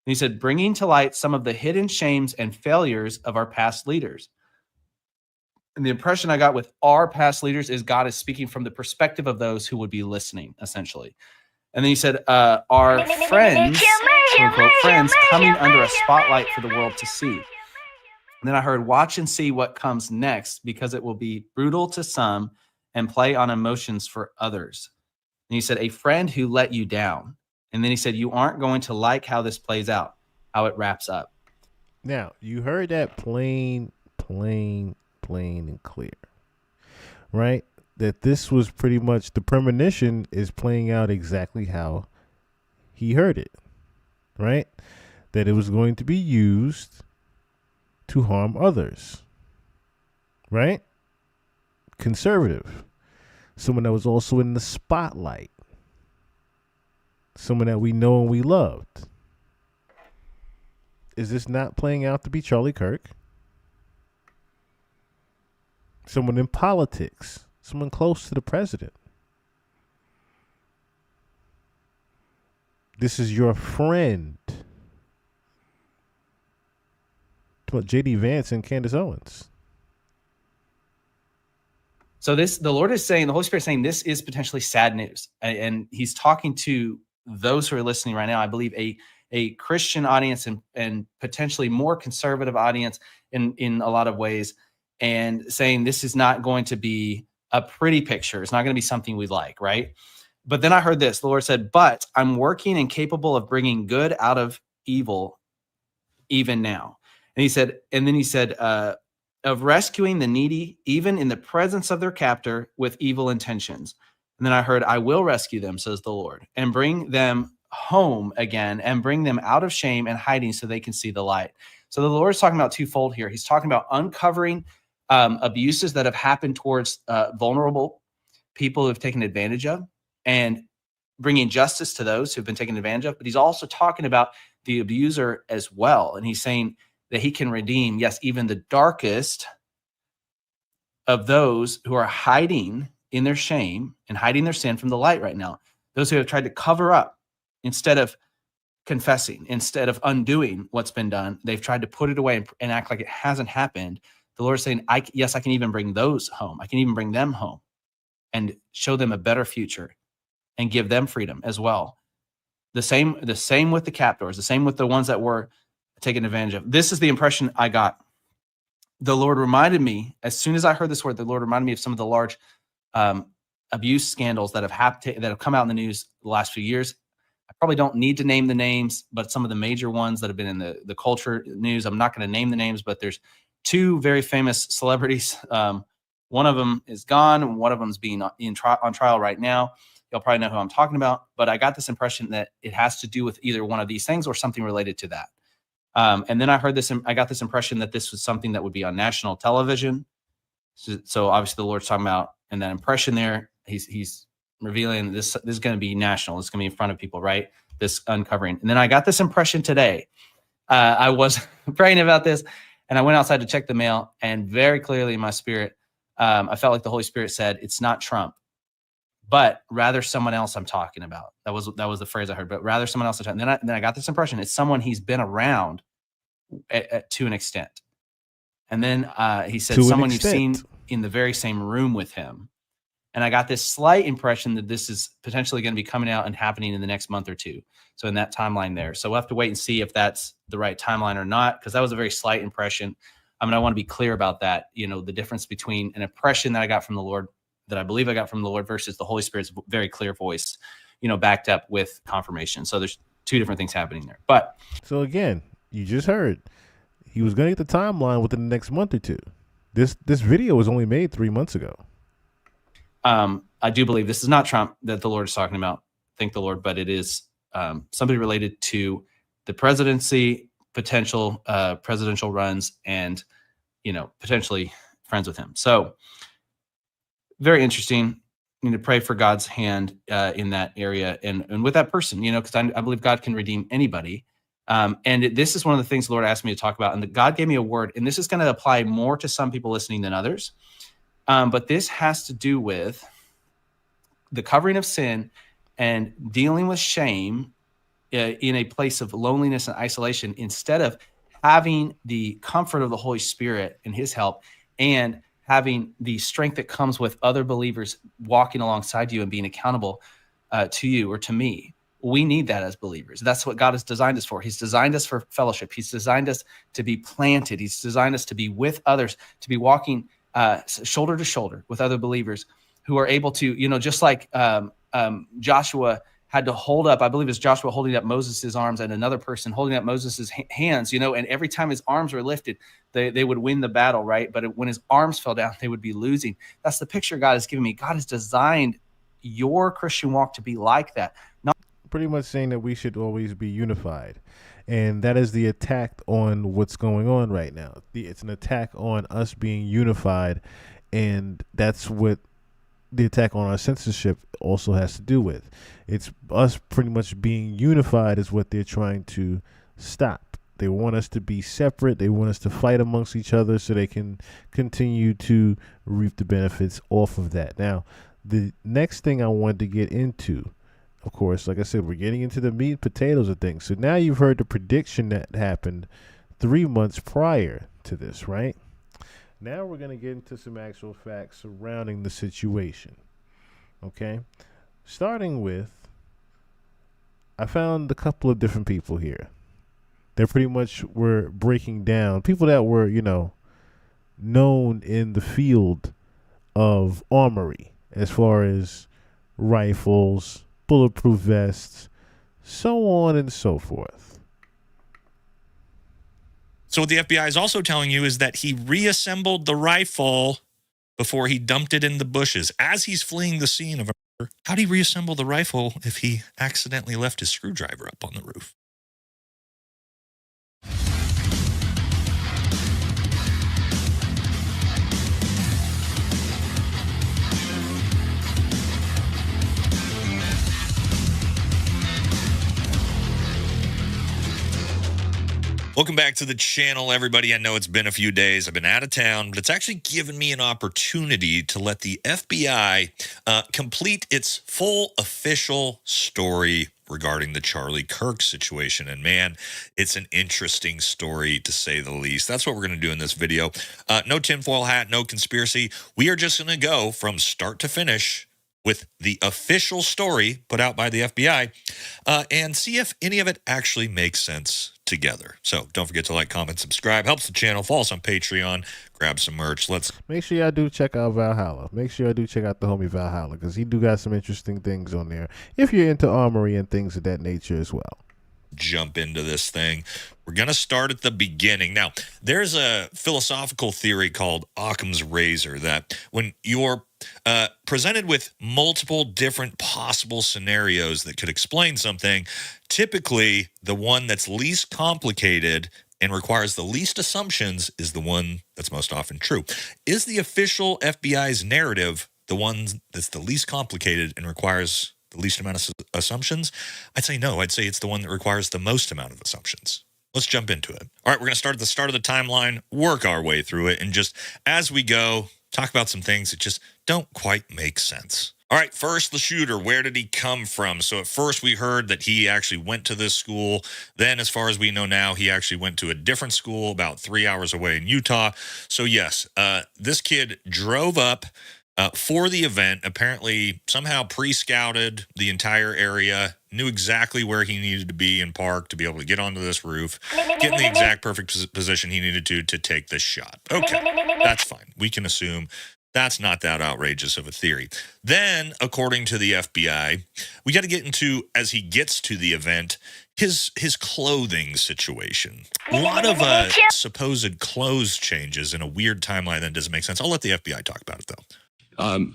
And he said, bringing to light some of the hidden shames and failures of our past leaders. And the impression I got with our past leaders is God is speaking from the perspective of those who would be listening, essentially. And then he said, our friends, quote unquote, friends coming under a spotlight for the world to see. And then I heard, watch and see what comes next, because it will be brutal to some and play on emotions for others. And he said, a friend who let you down. And then he said, you aren't going to like how this plays out, how it wraps up. Now, you heard that plain and clear, right? That this was pretty much, the premonition is playing out exactly how he heard it, right? That it was going to be used to harm others, right? Conservative. Someone that was also in the spotlight. Someone that we know and we loved. Is this not playing out to be Charlie Kirk? Someone in politics. Someone close to the president. This is your friend. What, J.D. Vance and Candace Owens. So the Lord is saying, the Holy Spirit is saying, this is potentially sad news. And he's talking to those who are listening right now. I believe a Christian audience and potentially more conservative audience in a lot of ways, and saying this is not going to be a pretty picture. It's not going to be something we like, right? But then I heard this. The Lord said, but I'm working and capable of bringing good out of evil even now. And then he said, of rescuing the needy, even in the presence of their captor with evil intentions. And then I heard, I will rescue them, says the Lord, and bring them home again and bring them out of shame and hiding so they can see the light. So the Lord is talking about twofold here. He's talking about uncovering abuses that have happened towards vulnerable people who have taken advantage of and bringing justice to those who have been taken advantage of. But he's also talking about the abuser as well. And he's saying that he can redeem, yes, even the darkest of those who are hiding in their shame and hiding their sin from the light right now. Those who have tried to cover up instead of confessing, instead of undoing what's been done, they've tried to put it away and act like it hasn't happened. The Lord is saying, yes, I can even bring those home. I can even bring them home and show them a better future and give them freedom as well. The same with the captors, the same with the ones that were taken advantage of. This is the impression I got. The Lord reminded me, as soon as I heard this word, the Lord reminded me of some of the large abuse scandals that have come out in the news the last few years. I probably don't need to name the names, but some of the major ones that have been in the culture news, I'm not going to name the names, but there's two very famous celebrities. One of them is gone, and one of them is being on trial right now. You'll probably know who I'm talking about, but I got this impression that it has to do with either one of these things or something related to that. And then I got this impression that this was something that would be on national television. So obviously the Lord's talking about, and that impression there, he's revealing this is going to be national. It's going to be in front of people, right? This uncovering. And then I got this impression today. I was praying about this, and I went outside to check the mail, and very clearly in my spirit, I felt like the Holy Spirit said, it's not Trump, but rather someone else I'm talking about. That was the phrase I heard, but rather someone else. And then I got this impression it's someone he's been around to an extent. And then he said someone you've seen in the very same room with him. And I got this slight impression that this is potentially going to be coming out and happening in the next month or two. So in that timeline there. So we'll have to wait and see if that's the right timeline or not, because that was a very slight impression. I mean, I want to be clear about that. You know, the difference between an impression that I got from the Lord, that I believe I got from the Lord, versus the Holy Spirit's very clear voice, you know, backed up with confirmation. So there's two different things happening there. But so again, you just heard he was going to get the timeline within the next month or two. This video was only made 3 months ago. I do believe this is not Trump that the Lord is talking about. Thank the Lord, but it is somebody related to the presidency, potential presidential runs, and potentially friends with him. So very interesting. You need to pray for God's hand in that area and with that person, because I believe God can redeem anybody. And this is one of the things the Lord asked me to talk about. And God gave me a word, and this is going to apply more to some people listening than others. But this has to do with the covering of sin and dealing with shame in a place of loneliness and isolation, instead of having the comfort of the Holy Spirit and his help, and having the strength that comes with other believers walking alongside you and being accountable to you or to me. We need that as believers. That's what God has designed us for. He's designed us for fellowship. He's designed us to be planted. He's designed us to be with others, to be walking shoulder to shoulder with other believers who are able to, just like Joshua had to hold up, I believe it's Joshua holding up Moses' arms and another person holding up Moses' hands, and every time his arms were lifted, they would win the battle, right? But when his arms fell down, they would be losing. That's the picture God has given me. God has designed your Christian walk to be like that. Pretty much saying that we should always be unified. And that is the attack on what's going on right now. It's an attack on us being unified. And that's what the attack on our censorship also has to do with. It's us pretty much being unified is what they're trying to stop. They want us to be separate. They want us to fight amongst each other so they can continue to reap the benefits off of that. Now, the next thing I wanted to get into, of course, like I said, we're getting into the meat and potatoes of things. So now you've heard the prediction that happened 3 months prior to this, right? Now we're going to get into some actual facts surrounding the situation. Okay? Starting with, I found a couple of different people here. They pretty much were breaking down people that were, known in the field of armory, as far as rifles, bulletproof vests, so on and so forth. So what the FBI is also telling you is that he reassembled the rifle before he dumped it in the bushes as he's fleeing the scene of a How'd he reassemble the rifle if he accidentally left his screwdriver up on the roof? Welcome back to the channel, everybody. I know it's been a few days. I've been out of town, but it's actually given me an opportunity to let the FBI complete its full official story regarding the Charlie Kirk situation. And man, it's an interesting story to say the least. That's what we're going to do in this video. No tinfoil hat, no conspiracy. We are just going to go from start to finish with the official story put out by the FBI and see if any of it actually makes sense together. So don't forget to like, comment, subscribe. Helps the channel. Follow us on Patreon. Grab some merch. Let's make sure y'all do check out Valhalla. Make sure y'all do check out the homie Valhalla, because he do got some interesting things on there if you're into armory and things of that nature as well. Jump into this thing. We're going to start at the beginning. Now, there's a philosophical theory called Occam's razor that when you're presented with multiple different possible scenarios that could explain something, typically the one that's least complicated and requires the least assumptions is the one that's most often true. Is the official FBI's narrative the one that's the least complicated and requires the least amount of assumptions? I'd say no. I'd say it's the one that requires the most amount of assumptions. Let's jump into it. All right, we're going to start at the start of the timeline, work our way through it, and just as we go, talk about some things that just don't quite make sense. All right, first, the shooter. Where did he come from? So at first we heard that he actually went to this school. Then, as far as we know now, he actually went to a different school about 3 hours away in Utah. So yes, this kid drove up for the event, apparently somehow pre-scouted the entire area, knew exactly where he needed to be and park to be able to get onto this roof, get in the exact perfect position he needed to take this shot. Okay, that's fine. We can assume that's not that outrageous of a theory. Then, according to the FBI, we got to get into, as he gets to the event, his clothing situation. A lot of supposed clothes changes in a weird timeline that doesn't make sense. I'll let the FBI talk about it, though.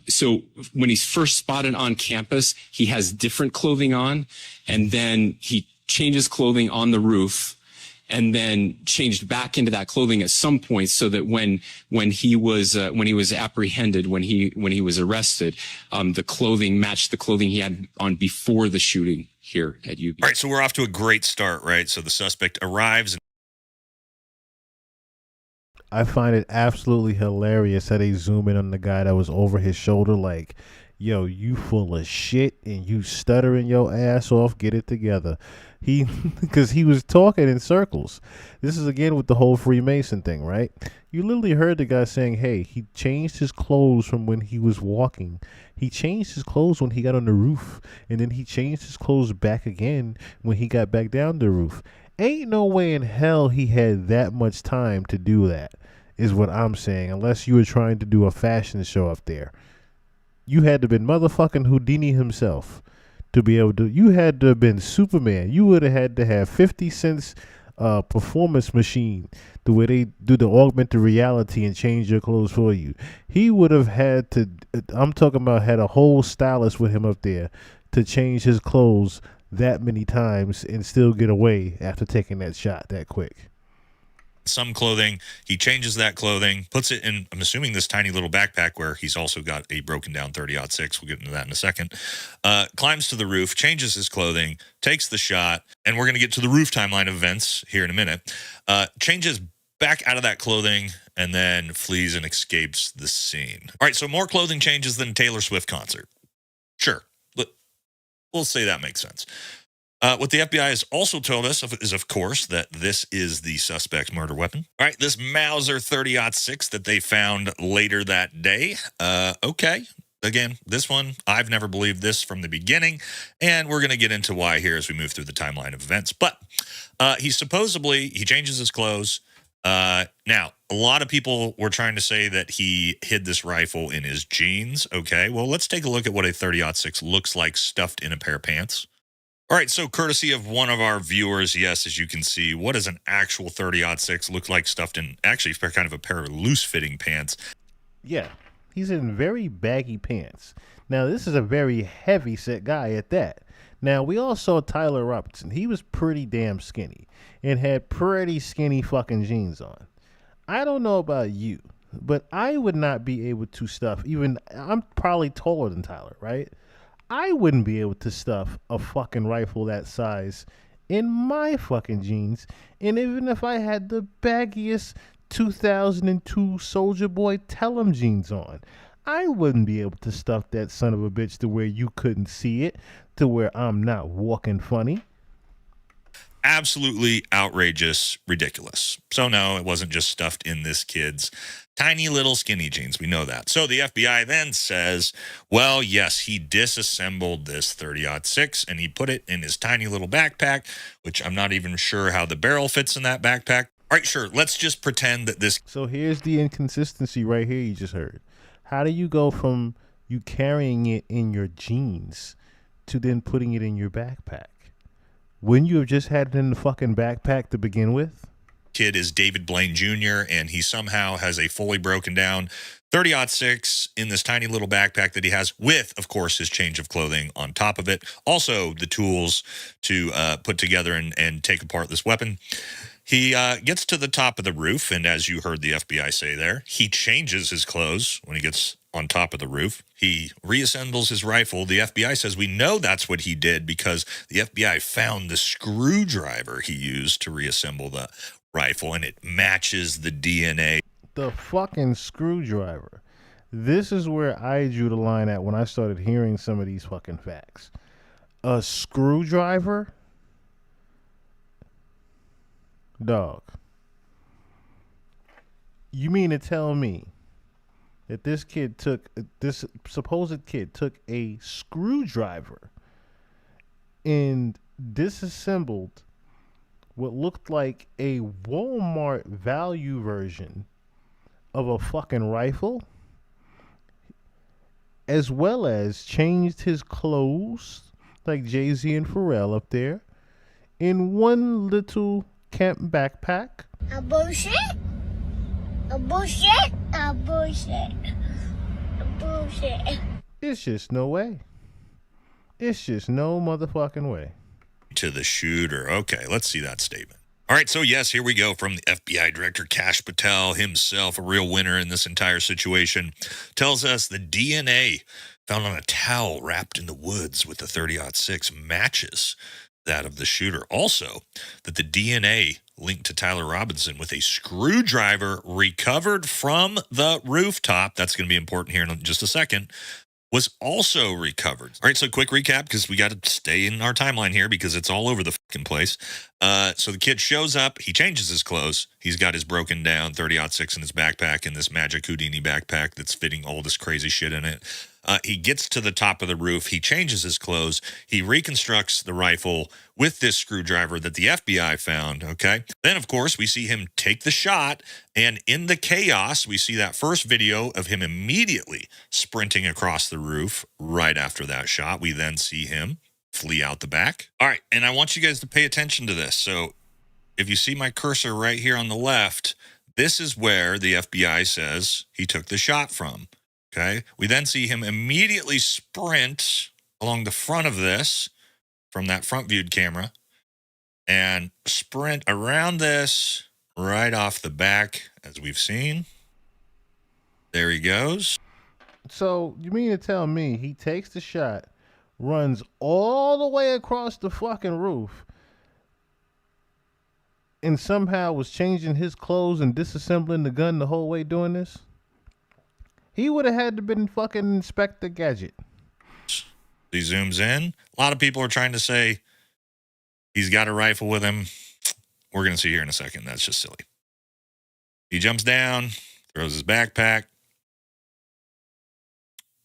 So when he's first spotted on campus, he has different clothing on, and then he changes clothing on the roof, and then changed back into that clothing at some point, so that when he was apprehended, when he was arrested, the clothing matched the clothing he had on before the shooting here at UB. All right, so we're off to a great start, right? So the suspect arrives. I find it absolutely hilarious how they zoom in on the guy that was over his shoulder like, yo, you full of shit and you stuttering your ass off, get it together. Because he was talking in circles. This is again with the whole Freemason thing, right? You literally heard the guy saying, hey, he changed his clothes from when he was walking. He changed his clothes when he got on the roof. And then he changed his clothes back again when he got back down the roof. Ain't no way in hell he had that much time to do that, is what I'm saying, unless you were trying to do a fashion show up there. You had to have been motherfucking Houdini himself to be able to. You had to have been Superman. You would have had to have 50 Cent's performance machine, the way they do the augmented reality and change your clothes for you. He would have had to, I'm talking about, had a whole stylist with him up there to change his clothes that many times and still get away after taking that shot that quick. Some clothing, he changes that clothing, puts it in, I'm assuming, this tiny little backpack where he's also got a broken down 30-06. We'll get into that in a second. Climbs to the roof, changes his clothing, takes the shot, and we're going to get to the roof timeline of events here in a minute. Changes back out of that clothing and then flees and escapes the scene. All right, so more clothing changes than a Taylor Swift concert. Sure, we'll say that makes sense. What the FBI has also told us is, of course, that this is the suspect's murder weapon. All right, this Mauser 30-06 that they found later that day. Okay, again, this one, I've never believed this from the beginning, and we're going to get into why here as we move through the timeline of events. But he changes his clothes. Now, a lot of people were trying to say that he hid this rifle in his jeans. Okay, well, let's take a look at what a 30-06 looks like stuffed in a pair of pants. All right, so courtesy of one of our viewers, yes, as you can see, what does an actual 30-06 look like stuffed in actually kind of a pair of loose-fitting pants? Yeah, He's in very baggy pants. Now, this is a very heavy set guy at that. Now, we all saw Tyler Robertson. He was pretty damn skinny and had pretty skinny fucking jeans on. I don't know about you, but I would not be able to stuff even, I'm probably taller than Tyler, right? I wouldn't be able to stuff a fucking rifle that size in my fucking jeans. And even if I had the baggiest 2002 Soldier Boy Tellem jeans on, I wouldn't be able to stuff that son of a bitch to where you couldn't see it, to where I'm not walking funny. Absolutely outrageous, ridiculous. So no, it wasn't just stuffed in this kid's tiny little skinny jeans. We know that. So the FBI then says, well, yes, he disassembled this 30-06 and he put it in his tiny little backpack, which I'm not even sure how the barrel fits in that backpack. All right, sure. Let's just pretend that this. So here's the inconsistency right here you just heard. How do you go from you carrying it in your jeans to then putting it in your backpack? Wouldn't you have just had it in the fucking backpack to begin with? Kid is David Blaine Jr., and he somehow has a fully broken down 30-06 in this tiny little backpack that he has with, of course, his change of clothing on top of it. Also, the tools to put together and take apart this weapon. He gets to the top of the roof, and as you heard the FBI say there, he changes his clothes when he gets on top of the roof. He reassembles his rifle. The FBI says we know that's what he did because the FBI found the screwdriver he used to reassemble the rifle, and it matches the DNA. The fucking screwdriver. This is where I drew the line at when I started hearing some of these fucking facts. A screwdriver? Dog. You mean to tell me that this supposed kid took a screwdriver and disassembled what looked like a Walmart value version of a fucking rifle, as well as changed his clothes like Jay-Z and Pharrell up there in one little camp backpack? A bullshit? A bullshit? A bullshit? A bullshit? It's just no way. It's just no motherfucking way. To the shooter. Okay, let's see that statement. All right, so yes, here we go from the FBI Director Kash Patel himself, a real winner in this entire situation, tells us the DNA found on a towel wrapped in the woods with the 30-06 matches that of the shooter. Also, that the DNA linked to Tyler Robinson with a screwdriver recovered from the rooftop, that's going to be important here in just a second, was also recovered. All right, so quick recap, because we got to stay in our timeline here because it's all over the fucking place. So the kid shows up, he changes his clothes. He's got his broken down 30-06 in his backpack and this Magic Houdini backpack that's fitting all this crazy shit in it. He gets to the top of the roof. He changes his clothes. He reconstructs the rifle with this screwdriver that the FBI found, okay? Then, of course, we see him take the shot, and in the chaos, we see that first video of him immediately sprinting across the roof right after that shot. We then see him flee out the back. All right, and I want you guys to pay attention to this. So if you see my cursor right here on the left, this is where the FBI says he took the shot from. Okay, we then see him immediately sprint along the front of this from that front viewed camera and sprint around this right off the back, as we've seen. There he goes. So you mean to tell me he takes the shot, runs all the way across the fucking roof, and somehow was changing his clothes and disassembling the gun the whole way doing this? He would have had to been fucking Inspector Gadget. He zooms in. A lot of people are trying to say he's got a rifle with him. We're going to see here in a second. That's just silly. He jumps down, throws his backpack,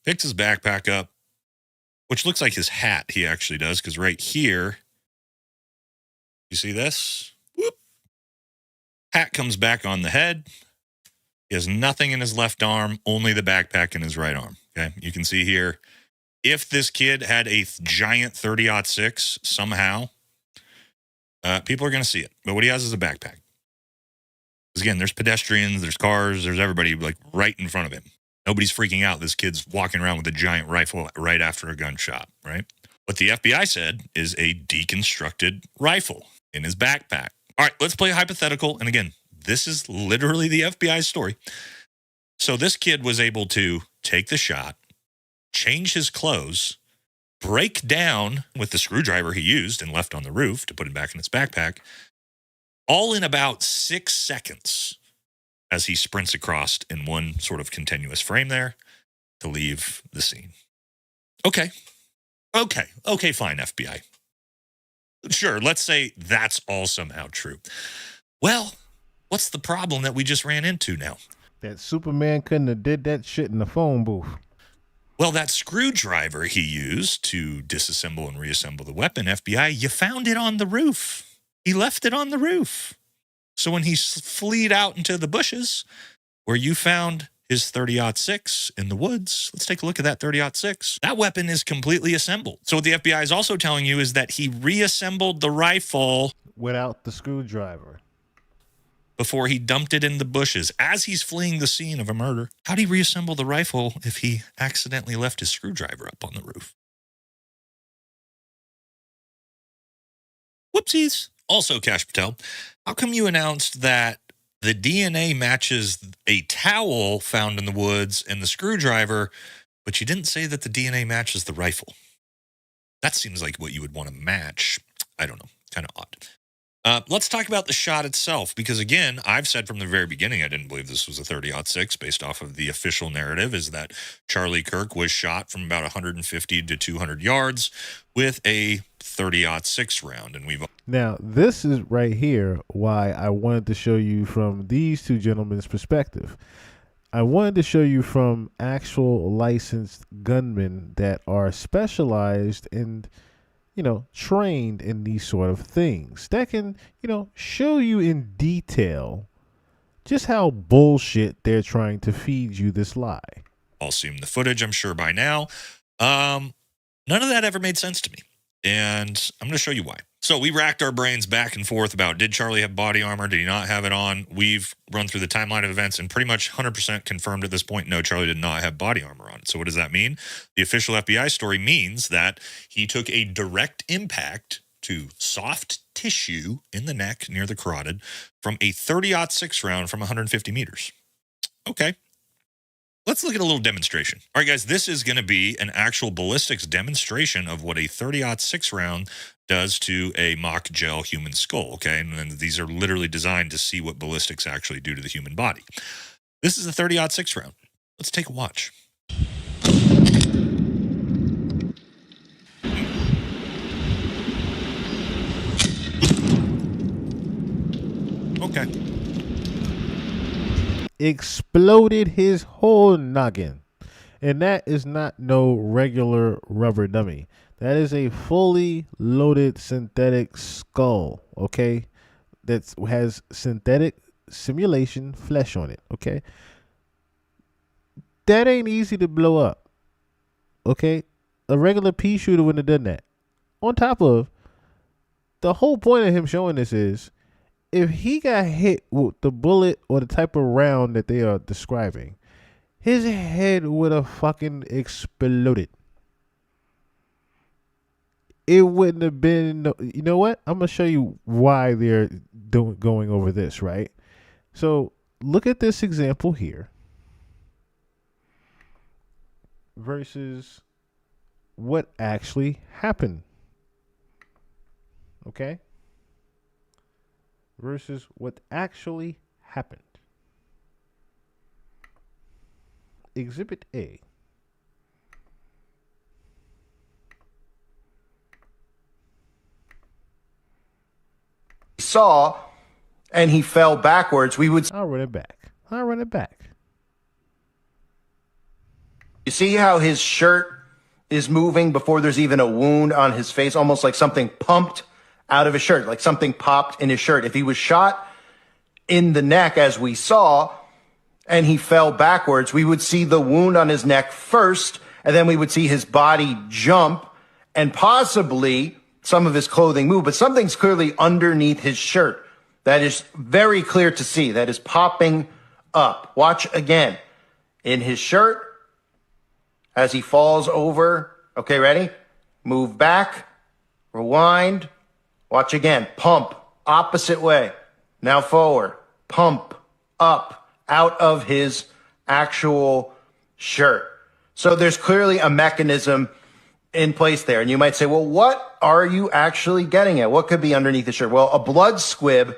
picks his backpack up, which looks like his hat, he actually does, because right here, you see this? Whoop. Hat comes back on the head. He has nothing in his left arm, only the backpack in his right arm. Okay, you can see here, if this kid had a giant 30-06 somehow, people are going to see it. But what he has is a backpack. Because again, there's pedestrians, there's cars, there's everybody like right in front of him. Nobody's freaking out. This kid's walking around with a giant rifle right after a gunshot, right? What the FBI said is a deconstructed rifle in his backpack. All right, let's play a hypothetical. And again, this is literally the FBI's story. So this kid was able to take the shot, change his clothes, break down with the screwdriver he used and left on the roof to put it back in his backpack, all in about 6 seconds as he sprints across in one sort of continuous frame there to leave the scene. Okay, fine, FBI. Sure, let's say that's all somehow true. Well, what's the problem that we just ran into now? That Superman couldn't have did that shit in the phone booth. Well, that screwdriver he used to disassemble and reassemble the weapon, FBI, you found it on the roof. He left it on the roof. So when he fled out into the bushes where you found his 30-06 in the woods, let's take a look at that 30-06. That weapon is completely assembled. So what the FBI is also telling you is that he reassembled the rifle without the screwdriver before he dumped it in the bushes as he's fleeing the scene of a murder. How'd he reassemble the rifle if he accidentally left his screwdriver up on the roof? Whoopsies. Also, Kash Patel, how come you announced that the DNA matches a towel found in the woods and the screwdriver, but you didn't say that the DNA matches the rifle? That seems like what you would want to match. I don't know. Kind of odd. Let's talk about the shot itself, because again, I've said from the very beginning I didn't believe this was a 30-06 based off of the official narrative is that Charlie Kirk was shot from about 150 to 200 yards with a 30-06 round. And Now, this is right here why I wanted to show you from these two gentlemen's perspective. I wanted to show you from actual licensed gunmen that are specialized in, trained in these sort of things that can, show you in detail just how bullshit they're trying to feed you this lie. All seen the footage, I'm sure by now. None of that ever made sense to me. And I'm going to show you why. So we racked our brains back and forth about, did Charlie have body armor? Did he not have it on? We've run through the timeline of events and pretty much 100% confirmed at this point, no, Charlie did not have body armor on. So what does that mean? The official FBI story means that he took a direct impact to soft tissue in the neck near the carotid from a 30-06 round from 150 meters. Okay. Let's look at a little demonstration. All right, guys, this is going to be an actual ballistics demonstration of what a 30-06 round does to a mock gel human skull, okay? And then these are literally designed to see what ballistics actually do to the human body. This is a 30-06 round. Let's take a watch. Okay. Exploded his whole noggin. And that is not no regular rubber dummy. That is a fully loaded synthetic skull, okay? That has synthetic simulation flesh on it, okay? That ain't easy to blow up, okay? A regular pea shooter wouldn't have done that. On top of, the whole point of him showing this is, if he got hit with the bullet or the type of round that they are describing, his head would have fucking exploded. It wouldn't have been, you know what? I'm going to show you why they're going over this, right? So look at this example here versus what actually happened. Okay? Versus what actually happened. Exhibit A. Saw and he fell backwards, we would... I'll run it back. You see how his shirt is moving before there's even a wound on his face, almost like something pumped out of his shirt, like something popped in his shirt. If he was shot in the neck, as we saw, and he fell backwards, we would see the wound on his neck first, and then we would see his body jump, and possibly some of his clothing move, but something's clearly underneath his shirt. That is very clear to see. That is popping up. Watch again. in his shirt as he falls over. Okay, ready? Move back, rewind, watch again. Pump, opposite way. Now forward, pump, up, out of his actual shirt. So there's clearly a mechanism in place there. And you might say, well, what are you actually getting at? What could be underneath the shirt? Well, a blood squib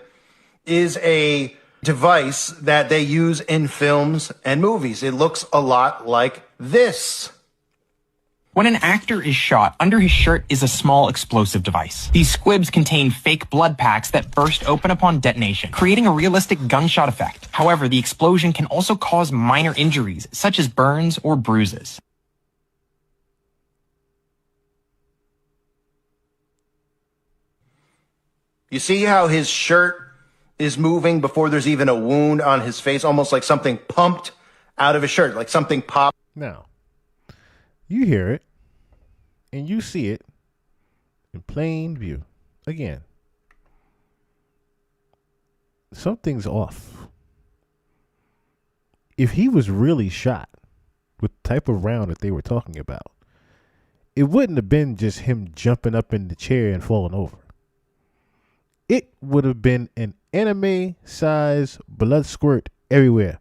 is a device that they use in films and movies. It looks a lot like this. When an actor is shot, under his shirt is a small explosive device. These squibs contain fake blood packs that burst open upon detonation, creating a realistic gunshot effect. However, the explosion can also cause minor injuries, such as burns or bruises. You see how his shirt is moving before there's even a wound on his face, almost like something pumped out of his shirt, like something popped. Now, you hear it and you see it in plain view. Again, something's off. If he was really shot with the type of round that they were talking about, it wouldn't have been just him jumping up in the chair and falling over. It would have been an anime-size blood squirt everywhere.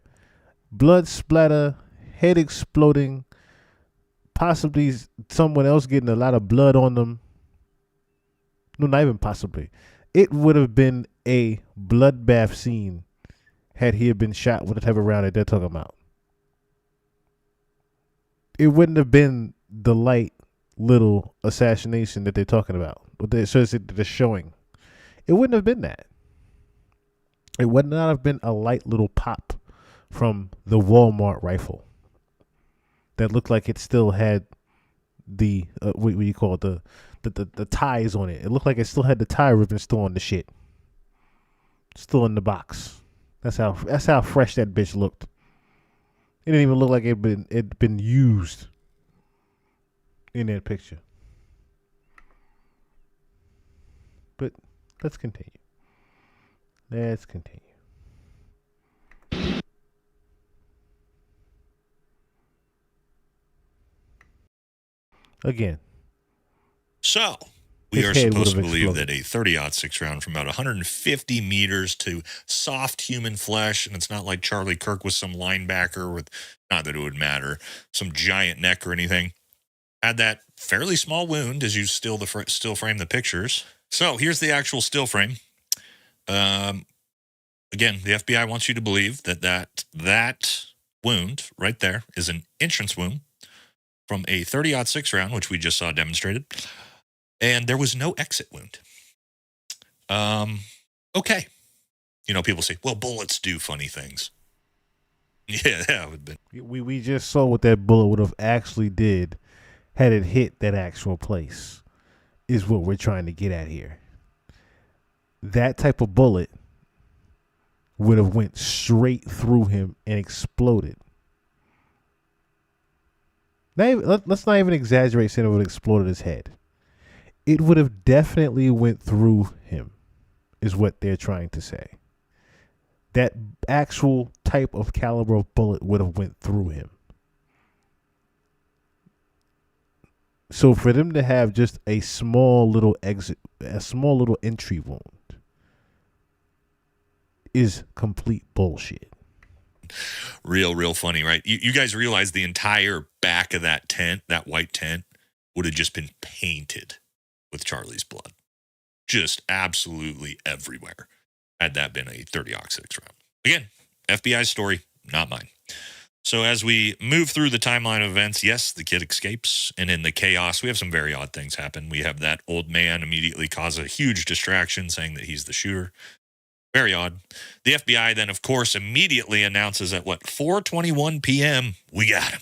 Blood splatter, head exploding, possibly someone else getting a lot of blood on them. No, not even possibly. It would have been a bloodbath scene had he been shot with the type of round that they're talking about. It wouldn't have been the light little assassination that they're talking about. They're showing. It wouldn't have been that. It would not have been a light little pop from the Walmart rifle that looked like it still had the what do you call it, the ties on it. It looked like it still had the tie ribbon still on the shit, still in the box. That's how fresh that bitch looked. It didn't even look like it'd been used in that picture. But let's continue. Again. So, we are supposed to believe that a 30-06 round from about 150 meters to soft human flesh, and it's not like Charlie Kirk was some linebacker with, not that it would matter, some giant neck or anything, had that fairly small wound as you still frame the pictures. So, here's the actual still frame. Again, the FBI wants you to believe that wound right there is an entrance wound from a 30-06 round, which we just saw demonstrated. And there was no exit wound. Okay. You know, people say, well, bullets do funny things. Yeah, that would be. We just saw what that bullet would have actually did had it hit that actual place, is what we're trying to get at here. That type of bullet would have went straight through him and exploded. Let's not even exaggerate saying it would have exploded his head. It would have definitely went through him, is what they're trying to say. That actual type of caliber of bullet would have went through him. So for them to have just a small little entry wound is complete bullshit. Real funny, right? You guys realize the entire back of that tent, that white tent, would have just been painted with Charlie's blood. Just absolutely everywhere. Had that been a 30-06 round. Again, FBI's story, not mine. So as we move through the timeline of events, yes, the kid escapes. And in the chaos, we have some very odd things happen. We have that old man immediately cause a huge distraction, saying that he's the shooter. Very odd. The FBI then, of course, immediately announces at 4:21 p.m., we got him.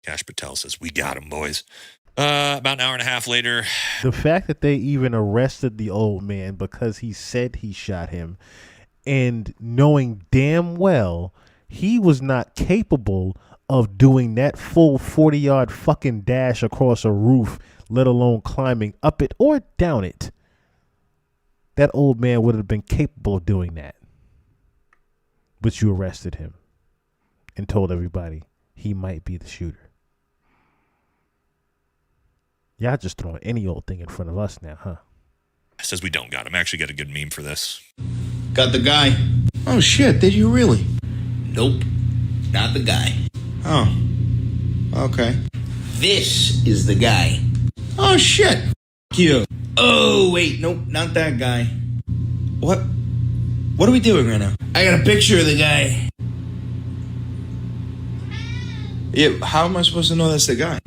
Kash Patel says, we got him, boys. About an hour and a half later. The fact that they even arrested the old man because he said he shot him, and knowing damn well he was not capable of doing that full 40-yard fucking dash across a roof, let alone climbing up it or down it. That old man would have been capable of doing that. But you arrested him and told everybody he might be the shooter. Y'all just throwing any old thing in front of us now, huh? Says we don't got him. I actually got a good meme for this. Got the guy. Oh shit, did you really? Nope, not the guy. Oh, okay. This is the guy. Oh shit, F you. Oh wait, nope, not that guy. What are we doing right now? I got a picture of the guy. Yeah, how am I supposed to know that's the guy?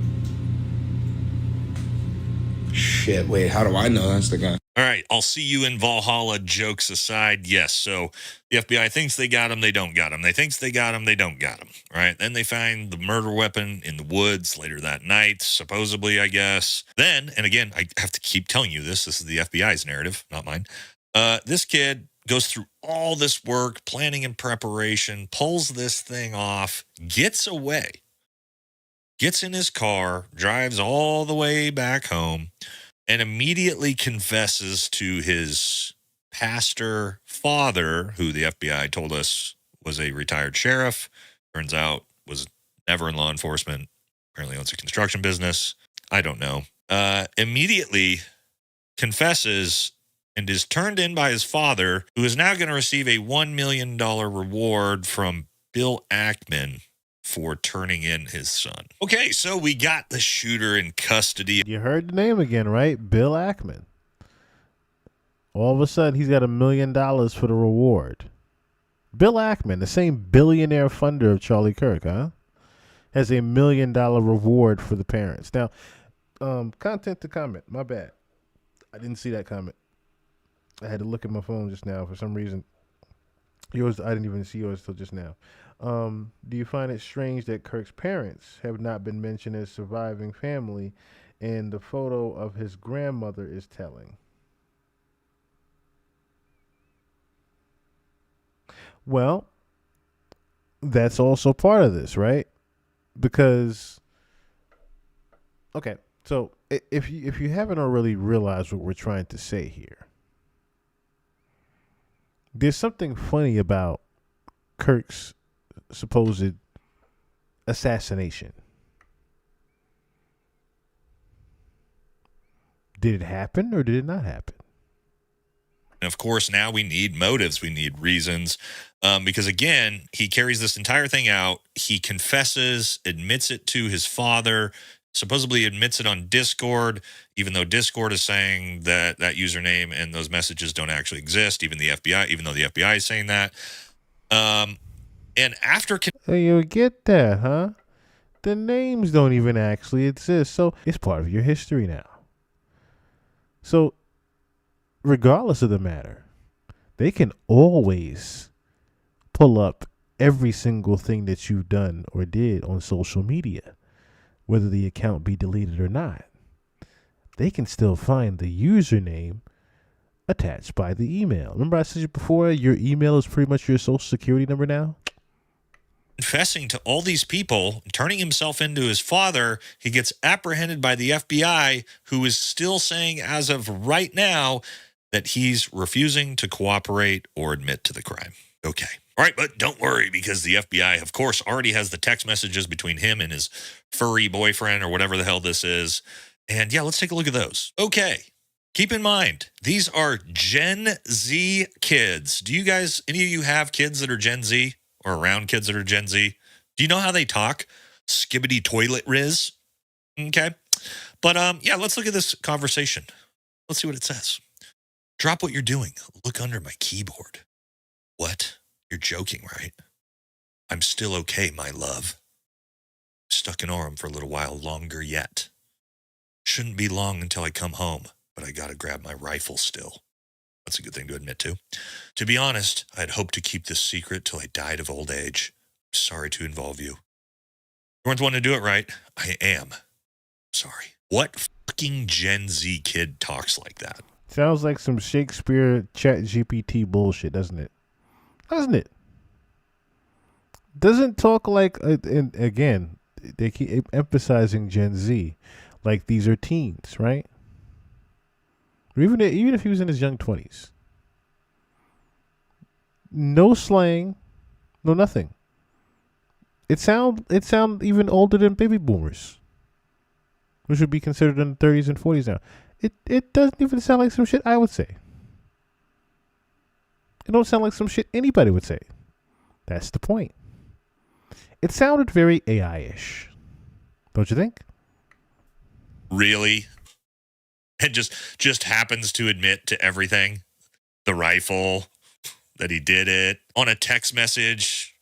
Shit, wait, how do I know that's the guy? All right, I'll see you in Valhalla, jokes aside. Yes, so the FBI thinks they got him, they don't got him. They thinks they got him, they don't got him. All right, then they find the murder weapon in the woods later that night, supposedly, I guess. Then, and again, I have to keep telling you this is the FBI's narrative, not mine. This kid goes through all this work, planning and preparation, pulls this thing off, gets away, gets in his car, drives all the way back home, and immediately confesses to his pastor father, who the FBI told us was a retired sheriff, turns out was never in law enforcement, apparently owns a construction business. I don't know. Immediately confesses and is turned in by his father, who is now going to receive a $1 million reward from Bill Ackman for turning in his son. Okay, so we got the shooter in custody. You heard the name again, right? Bill Ackman. All of a sudden, he's got $1 million for the reward. Bill Ackman, the same billionaire funder of Charlie Kirk, huh? Has $1 million reward for the parents. Now, content to comment. My bad. I didn't see that comment. I had to look at my phone just now for some reason. Yours, I didn't even see yours till just now. Do you find it strange that Kirk's parents have not been mentioned as surviving family, and the photo of his grandmother is telling? Well, that's also part of this, right? Because, okay, so if you haven't already realized what we're trying to say here, there's something funny about Kirk's supposed assassination. Did it happen or did it not happen? And of course, now we need motives. We need reasons. Because again, he carries this entire thing out. He confesses, admits it to his father, supposedly admits it on Discord, even though Discord is saying that that username and those messages don't actually exist, even though the FBI is saying that. And after... You get that, huh? The names don't even actually exist. So it's part of your history now. So regardless of the matter, they can always pull up every single thing that you've done or did on social media, whether the account be deleted or not. They can still find the username attached by the email. Remember I said before, your email is pretty much your social security number now? Confessing to all these people, turning himself into his father, he gets apprehended by the FBI, who is still saying as of right now that he's refusing to cooperate or admit to the crime. Okay. All right, but don't worry, because the FBI, of course, already has the text messages between him and his furry boyfriend or whatever the hell this is. And yeah, let's take a look at those. Okay. Keep in mind, these are Gen Z kids. Do you guys, any of you have kids that are Gen Z or around kids that are Gen Z? Do you know how they talk? Skibbity toilet riz. Okay. But yeah, let's look at this conversation. Let's see what it says. Drop what you're doing. Look under my keyboard. What? You're joking, right? I'm still okay, my love. Stuck in Orem for a little while longer yet. Shouldn't be long until I come home, but I gotta grab my rifle still. That's a good thing to admit to. To be honest, I had hoped to keep this secret till I died of old age. Sorry to involve you. You weren't the one to do it, right? I am. Sorry. What fucking Gen Z kid talks like that? Sounds like some Shakespeare chat GPT bullshit, doesn't it? Doesn't it? Doesn't talk like, and again, they keep emphasizing Gen Z, like these are teens, right? Or even if he was in his young 20s. No slang, no nothing. It sound even older than baby boomers, which would be considered in the 30s and 40s now. It doesn't even sound like some shit I would say. It don't sound like some shit anybody would say. That's the point. It sounded very AI-ish. Don't you think? Really? And just happens to admit to everything. The rifle, that he did it on a text message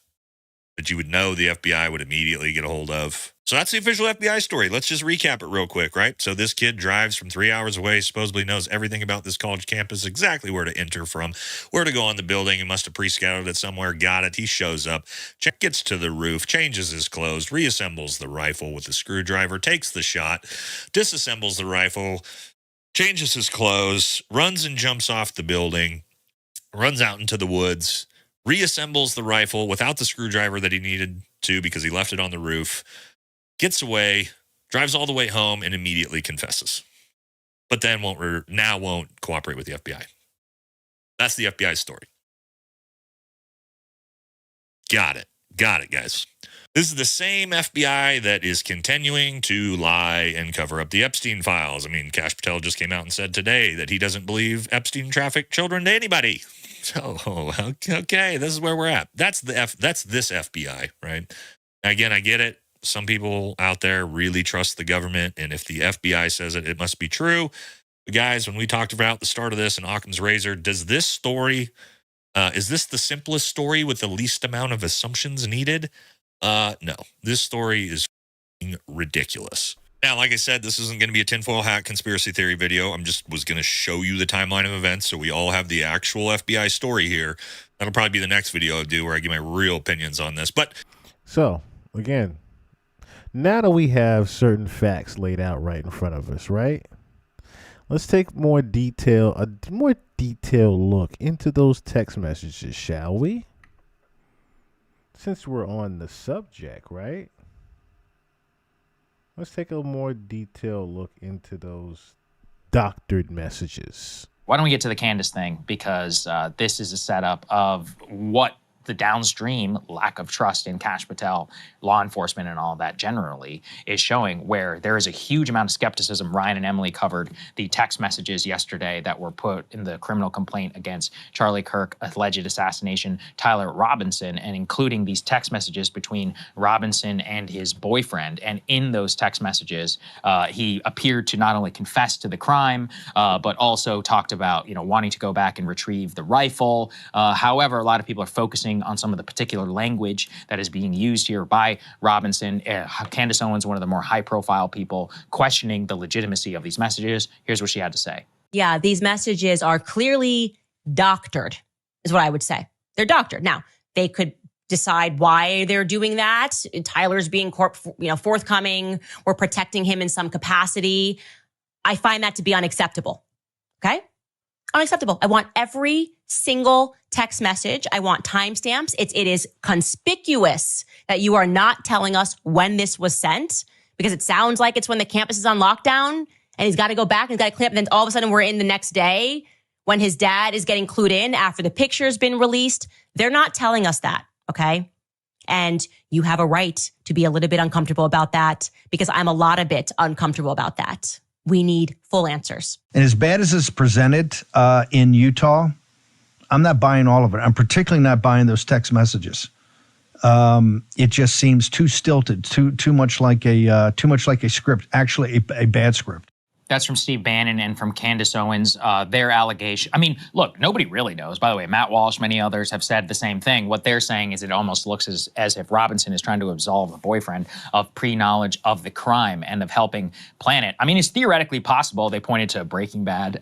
that you would know the FBI would immediately get a hold of. So that's the official FBI story. Let's just recap it real quick, right? So this kid drives from 3 hours away, supposedly knows everything about this college campus, exactly where to enter from, where to go on the building. He must have pre-scouted it somewhere, got it. He shows up, gets to the roof, changes his clothes, reassembles the rifle with the screwdriver, takes the shot, disassembles the rifle, changes his clothes, runs and jumps off the building, runs out into the woods, reassembles the rifle without the screwdriver that he needed to because he left it on the roof, gets away, drives all the way home, and immediately confesses. But then won't cooperate with the FBI. That's the FBI's story. Got it, guys. This is the same FBI that is continuing to lie and cover up the Epstein files. I mean, Kash Patel just came out and said today that he doesn't believe Epstein trafficked children to anybody. So, okay, this is where we're at. That's this FBI, right? Again, I get it. Some people out there really trust the government, and if the FBI says it, it must be true. But guys, when we talked about the start of this and Occam's razor, does this story, is this the simplest story with the least amount of assumptions needed? No, this story is ridiculous. Now, like I said, this isn't going to be a tinfoil hat conspiracy theory video. Was going to show you the timeline of events so we all have the actual FBI story here. That'll probably be the next video I do where I give my real opinions on this. But so, again, now that we have certain facts laid out right in front of us, right? Let's take a more detailed look into those text messages, shall we? Since we're on the subject, right? Let's take a more detailed look into those doctored messages. Why don't we get to the Candace thing? Because this is a setup of what the downstream lack of trust in Kash Patel, law enforcement, and all of that generally is showing, where there is a huge amount of skepticism. Ryan and Emily covered the text messages yesterday that were put in the criminal complaint against Charlie Kirk, alleged assassination, Tyler Robinson, and including these text messages between Robinson and his boyfriend. And in those text messages, he appeared to not only confess to the crime, but also talked about, wanting to go back and retrieve the rifle. However, a lot of people are focusing on some of the particular language that is being used here by Robinson. Candace Owens, one of the more high-profile people, questioning the legitimacy of these messages. Here's what she had to say. Yeah, these messages are clearly doctored, is what I would say. They're doctored. Now, they could decide why they're doing that. Tyler's being forthcoming. We're protecting him in some capacity. I find that to be unacceptable. Okay? Unacceptable. I want every single text message. I want timestamps. It is conspicuous that you are not telling us when this was sent, because it sounds like it's when the campus is on lockdown and he's got to go back and he's got to clean up. And then all of a sudden we're in the next day when his dad is getting clued in after the picture's been released. They're not telling us that. Okay. And you have a right to be a little bit uncomfortable about that, because I'm a lot of bit uncomfortable about that. We need full answers. And as bad as it's presented in Utah, I'm not buying all of it. I'm particularly not buying those text messages. It just seems too stilted, too much like a script, actually a bad script. That's from Steve Bannon and from Candace Owens. Their allegation. I mean, look, nobody really knows. By the way, Matt Walsh, many others have said the same thing. What they're saying is it almost looks as if Robinson is trying to absolve the boyfriend of pre-knowledge of the crime and of helping plan it. I mean, it's theoretically possible. They pointed to Breaking Bad,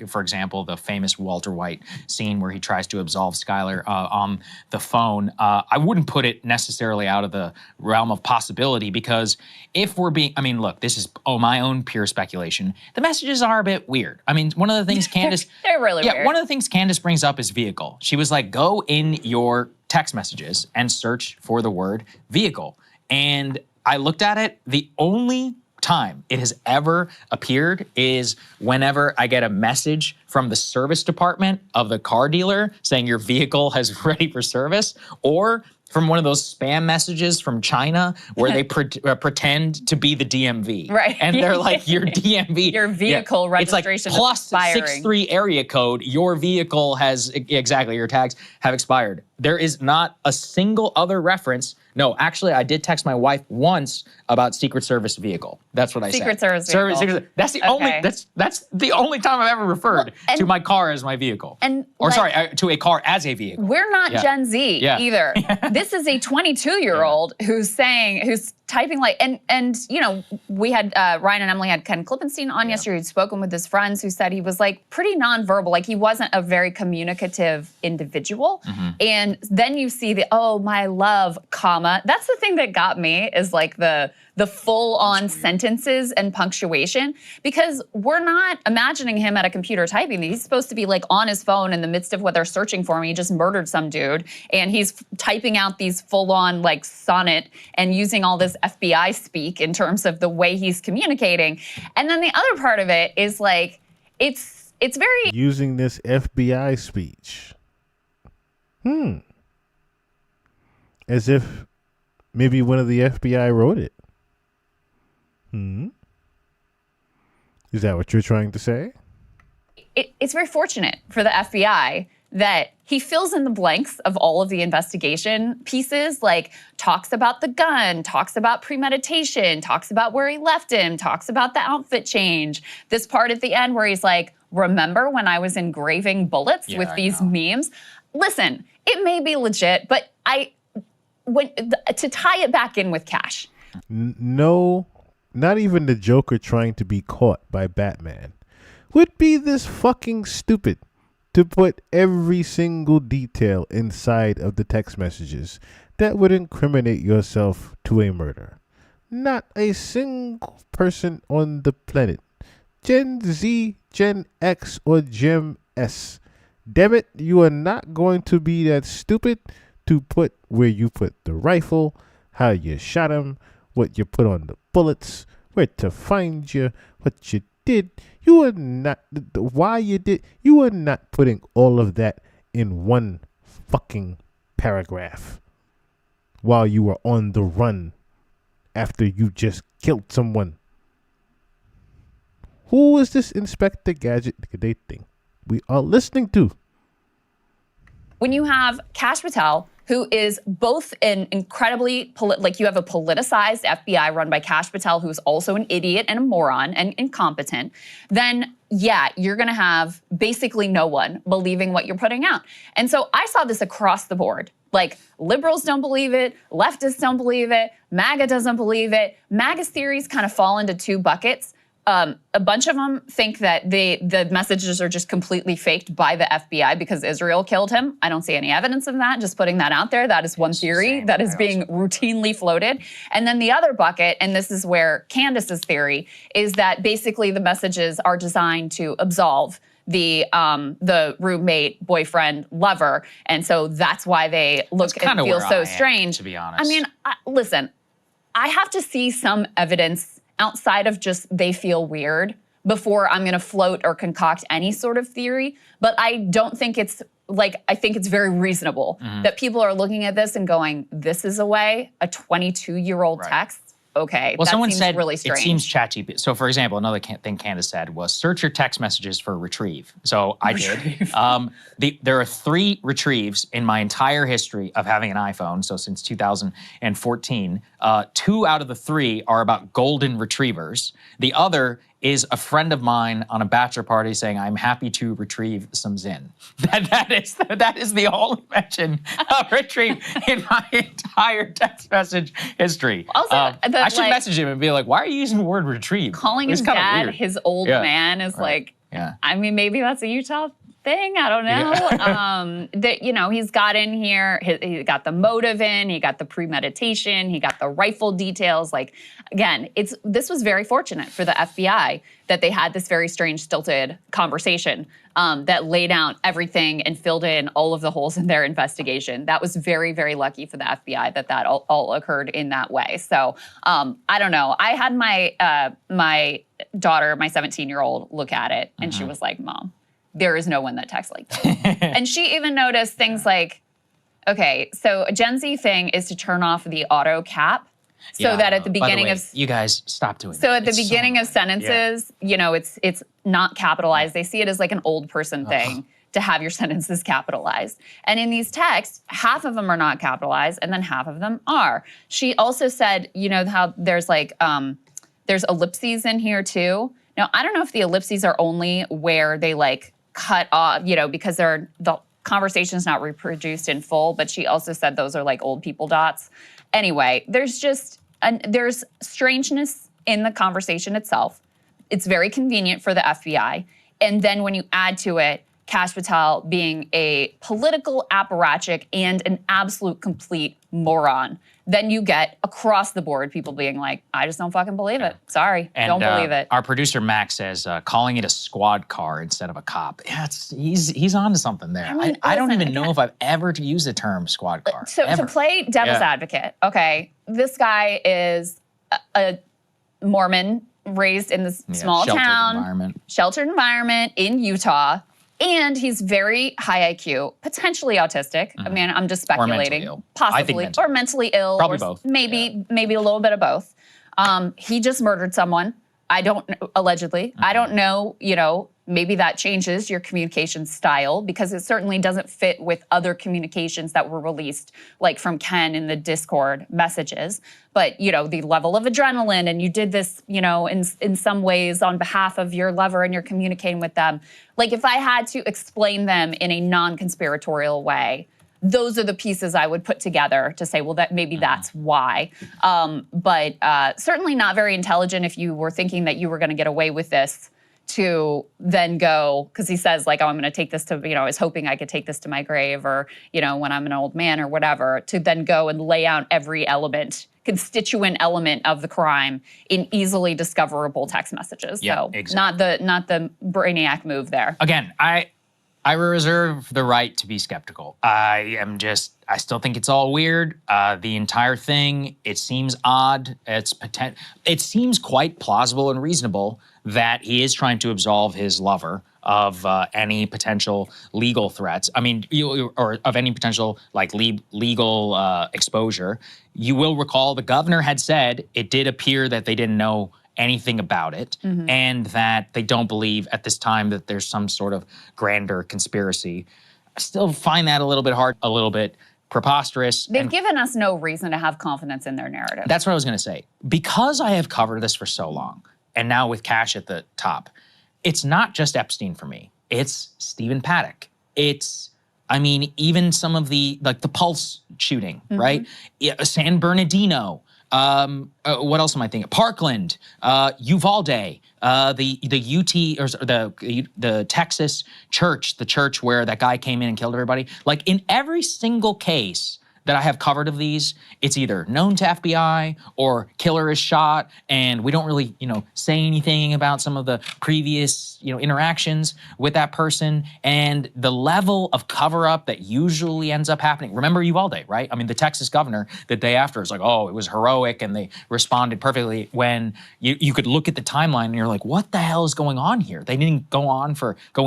for example, the famous Walter White scene where he tries to absolve Skyler on the phone. I wouldn't put it necessarily out of the realm of possibility, because if we're being, I mean, look, this is my own pure speculation. The messages are a bit weird. I mean, one of the things Candace... They're really weird. One of the things Candace brings up is vehicle. She was like, go in your text messages and search for the word vehicle. And I looked at it. The only time it has ever appeared is whenever I get a message from the service department of the car dealer saying your vehicle is ready for service, or from one of those spam messages from China where they pretend to be the DMV. Right. And they're like, your DMV. Your vehicle registration it's like plus is expiring. 63 area code. Your vehicle has, exactly, your tags have expired. There is not a single other reference. No, actually, I did text my wife once about Secret Service vehicle. That's what I said. Secret Service vehicle. That's the only. That's the only time I've ever referred to my car as my vehicle. And to a car as a vehicle. We're not Gen Z either. This is a 22-year-old who's typing like, and you know, we had Ryan and Emily had Ken Klippenstein on yesterday. He'd spoken with his friends who said he was like pretty nonverbal, like he wasn't a very communicative individual. And then you see the, oh, my love, comma. That's the thing that got me is like the full-on sentences and punctuation, because we're not imagining him at a computer typing. He's supposed to be like on his phone in the midst of what they're searching for him. He just murdered some dude, and he's typing out these full-on like sonnet and using all this FBI speak in terms of the way he's communicating. And then the other part of it is like, it's very... Using this FBI speech. As if maybe one of the FBI wrote it. Is that what you're trying to say? It's very fortunate for the FBI that he fills in the blanks of all of the investigation pieces, like talks about the gun, talks about premeditation, talks about where he left him, talks about the outfit change. This part at the end where he's like, remember when I was engraving bullets with these memes? Listen, it may be legit, but to tie it back in with cash. No, not even the Joker trying to be caught by Batman would be this fucking stupid to put every single detail inside of the text messages that would incriminate yourself to a murder. Not a single person on the planet, Gen Z, Gen X, or Gen S. Damn it, you are not going to be that stupid to put where you put the rifle, how you shot him, what you put on the bullets, where to find you, what you did. You are not, why you did, you are not putting all of that in one fucking paragraph while you were on the run after you just killed someone. Who is this Inspector Gadget they think we are listening to? When you have Kash Patel, who is both an incredibly, you have a politicized FBI run by Kash Patel, who's also an idiot and a moron and incompetent, then yeah, you're gonna have basically no one believing what you're putting out. And so I saw this across the board. Like, liberals don't believe it, leftists don't believe it, MAGA doesn't believe it. MAGA's theories kind of fall into two buckets. A bunch of them think that the messages are just completely faked by the FBI because Israel killed him. I don't see any evidence of that. Just putting that out there. That is one theory that is being routinely floated. And then the other bucket, and this is where Candace's theory, is that basically the messages are designed to absolve the roommate, boyfriend, lover. And so that's why they look and feel so strange. To be honest. I mean, listen, I have to see some evidence outside of just they feel weird before I'm going to float or concoct any sort of theory. But I don't think it's I think it's very reasonable that people are looking at this and going, this is a 22-year-old text. Okay, well, that someone seems said really strange. It seems ChatGPT. So, for example, another thing Candace said was search your text messages for retrieve. So I did. There are 3 retrieves in my entire history of having an iPhone. So since 2014, 2 out of the 3 are about golden retrievers. The other is a friend of mine on a bachelor party saying, I'm happy to retrieve some Zin. That is the only mention of retrieve in my entire text message history. Also, I should message him and be like, why are you using the word retrieve? Calling his dad his old man is I mean, maybe that's a Utah thing. I don't know. He's got in here, he got the motive in, he got the premeditation, he got the rifle details. Again, this was very fortunate for the FBI that they had this very strange, stilted conversation that laid out everything and filled in all of the holes in their investigation. That was very, very lucky for the FBI that all occurred in that way. So I don't know. I had my daughter, my 17-year-old, look at it, and she was like, Mom, there is no one that texts like this. And she even noticed things like, Okay, so a Gen Z thing is to turn off the auto cap. So that at the beginning of you guys stop doing so that. at the beginning of sentences, you know, it's not capitalized. They see it as like an old person thing to have your sentences capitalized. And in these texts, half of them are not capitalized and then half of them are. She also said, you know, how there's like there's ellipses in here too. Now, I don't know if the ellipses are only where they like cut off, you know, because the conversation's not reproduced in full, but she also said those are like old people dots. Anyway, there's just there's strangeness in the conversation itself. It's very convenient for the FBI. And then when you add to it Kash Patel being a political apparatchik and an absolute complete moron, then you get across the board people being like, I just don't fucking believe it. Sorry, don't believe it. Our producer Max says calling it a squad car instead of a cop. Yeah, he's on to something there. I mean, I don't even know if I've ever used the term squad car. So to play devil's advocate, okay, this guy is a Mormon raised in this small town, sheltered environment in Utah. And he's very high IQ, potentially autistic. I mean, I'm just speculating. Or possibly. Or mentally ill. Probably or both. Maybe a little bit of both. He just murdered someone. I don't, allegedly. I don't know, you know, maybe that changes your communication style because it certainly doesn't fit with other communications that were released, like from Ken in the Discord messages. But, you know, the level of adrenaline, and you did this, you know, in some ways on behalf of your lover and you're communicating with them. Like if I had to explain them in a non-conspiratorial way, those are the pieces I would put together to say, well, that maybe that's why. But certainly not very intelligent if you were thinking that you were going to get away with this to then go, because he says like, oh, I'm going to take this to, you know, I was hoping I could take this to my grave or, you know, when I'm an old man or whatever, to then go and lay out every constituent element of the crime in easily discoverable text messages. Yeah, so exactly. not the brainiac move there. Again, I reserve the right to be skeptical. I still think it's all weird. The entire thing, it seems odd. It seems quite plausible and reasonable that he is trying to absolve his lover of any potential legal threats. I mean, or of any potential like legal exposure. You will recall the governor had said it did appear that they didn't know anything about it, and that they don't believe at this time that there's some sort of grander conspiracy. I still find that a little bit hard, a little bit preposterous. They've given us no reason to have confidence in their narrative. That's what I was going to say. Because I have covered this for so long, and now with Kash at the top, it's not just Epstein for me. It's Stephen Paddock. It's, I mean, even some of the, like the Pulse shooting, right? San Bernardino. What else am I thinking? Parkland, Uvalde, the UT or the Texas church, the church where that guy came in and killed everybody. Like in every single case that I have covered of these, it's either known to FBI or killer is shot, and we don't really, you know, say anything about some of the previous, you know, interactions with that person, and the level of cover-up that usually ends up happening. Remember Uvalde, right? I mean, the Texas governor, the day after, is like, oh, it was heroic, and they responded perfectly, when you could look at the timeline and you're like, what the hell is going on here? They didn't go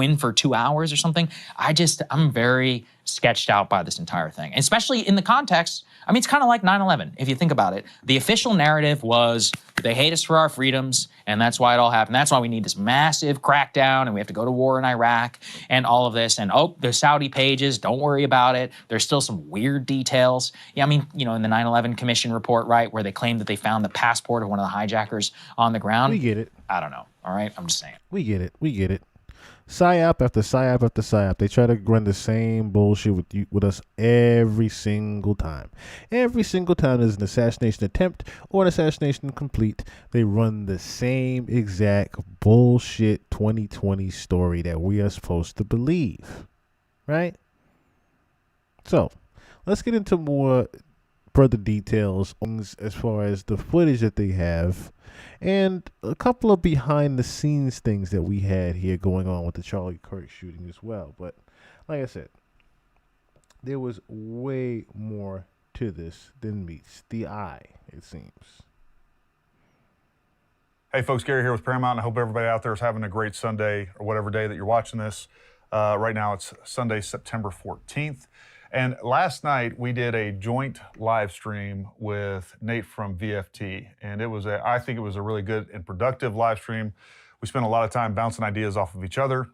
in for 2 hours or something. I'm very sketched out by this entire thing, especially in the context. I mean, it's kind of like 9/11, if you think about it. The official narrative was they hate us for our freedoms, and that's why it all happened. That's why we need this massive crackdown, and we have to go to war in Iraq, and all of this. And oh, the Saudi pages, don't worry about it. There's still some weird details. Yeah, I mean, you know, in the 9/11 Commission report, right, where they claimed that they found the passport of one of the hijackers on the ground. We get it. I don't know. All right, I'm just saying. We get it. PSYOP after PSYOP after PSYOP. They try to run the same bullshit with us every single time. Every single time there's an assassination attempt or an assassination complete, they run the same exact bullshit 2020 story that we are supposed to believe. Right? So, let's get into more further details as far as the footage that they have, and a couple of behind the scenes things that we had here going on with the Charlie Kirk shooting as well. But like I said, there was way more to this than meets the eye, it seems. Hey folks, Gary here with Paramount. I hope everybody out there is having a great Sunday or whatever day that you're watching this. Right now it's Sunday, September 14th. And last night we did a joint live stream with Nate from VFT, and I think it was a really good and productive live stream. We spent a lot of time bouncing ideas off of each other,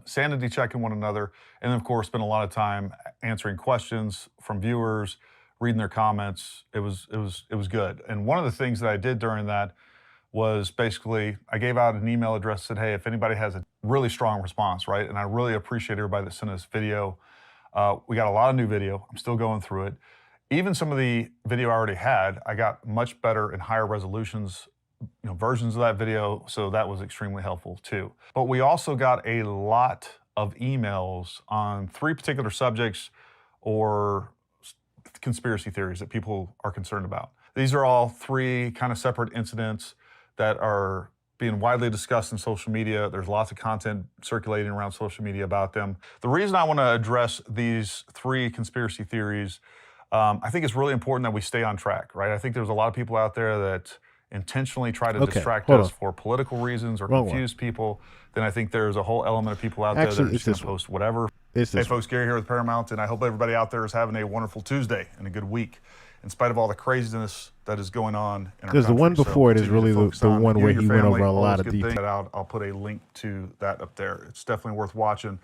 sanity checking one another, and then of course spent a lot of time answering questions from viewers, reading their comments. It was good. And one of the things that I did during that was basically I gave out an email address, said, hey, if anybody has a really strong response, right? And I really appreciate everybody that sent us video. We got a lot of new video. I'm still going through it. Even some of the video I already had, I got much better and higher resolutions, versions of that video. So that was extremely helpful too. But we also got a lot of emails on 3 particular subjects or conspiracy theories that people are concerned about. These are all 3 kind of separate incidents that are being widely discussed in social media. There's lots of content circulating around social media about them. The reason I want to address these 3 conspiracy theories, I think it's really important that we stay on track, right? I think there's a lot of people out there that intentionally try to distract us for political reasons or confuse people. Then I think there's a whole element of people out there that are just going to post whatever. Hey folks, Gary here with Paramount, and I hope everybody out there is having a wonderful Tuesday and a good week, in spite of all the craziness that is going on in our country. Because the one before it is really the one where he went over a lot of detail. I'll put a link to that up there. It's definitely worth watching.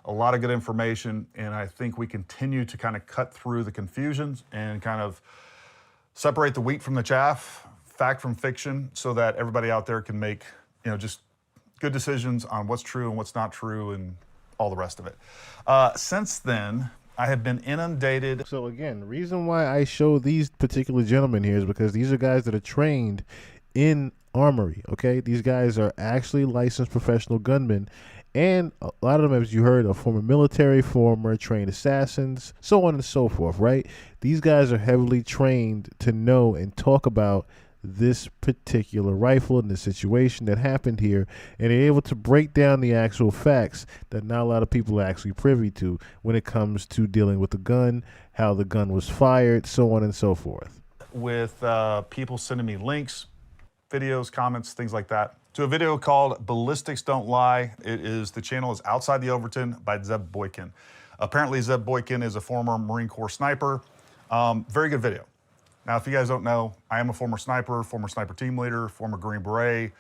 A lot of good information, and I think we continue to kind of cut through the confusions and kind of separate the wheat from the chaff, fact from fiction, so that everybody out there can make, just good decisions on what's true and what's not true and all the rest of it. Since then, I have been inundated. So again, the reason why I show these particular gentlemen here is because these are guys that are trained in armory, okay? These guys are actually licensed professional gunmen, and a lot of them, as you heard, are former military, former trained assassins, so on and so forth, right? These guys are heavily trained to know and talk about this particular rifle and the situation that happened here, and they're able to break down the actual facts that not a lot of people are actually privy to when it comes to dealing with the gun, how the gun was fired, so on and so forth. With people sending me links, videos, comments, things like that, to a video called Ballistics Don't Lie. The channel is Outside the Overton by Zeb Boykin. Apparently Zeb Boykin is a former Marine Corps sniper. Very good video. Now, if you guys don't know, I am a former sniper team leader, former Green Beret,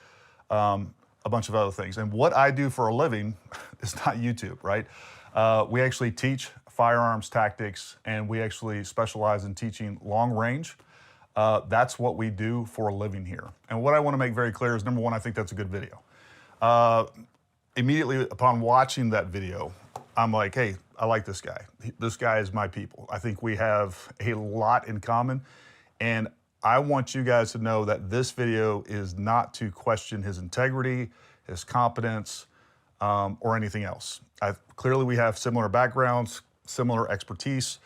a bunch of other things. And what I do for a living is not YouTube, right? We actually teach firearms tactics, and we actually specialize in teaching long range. That's what we do for a living here. And what I want to make very clear is, number one, I think that's a good video. Immediately upon watching that video, I'm like, hey, I like this guy. This guy is my people. I think we have a lot in common. And I want you guys to know that this video is not to question his integrity, his competence, or anything else. Clearly, we have similar backgrounds, similar expertise.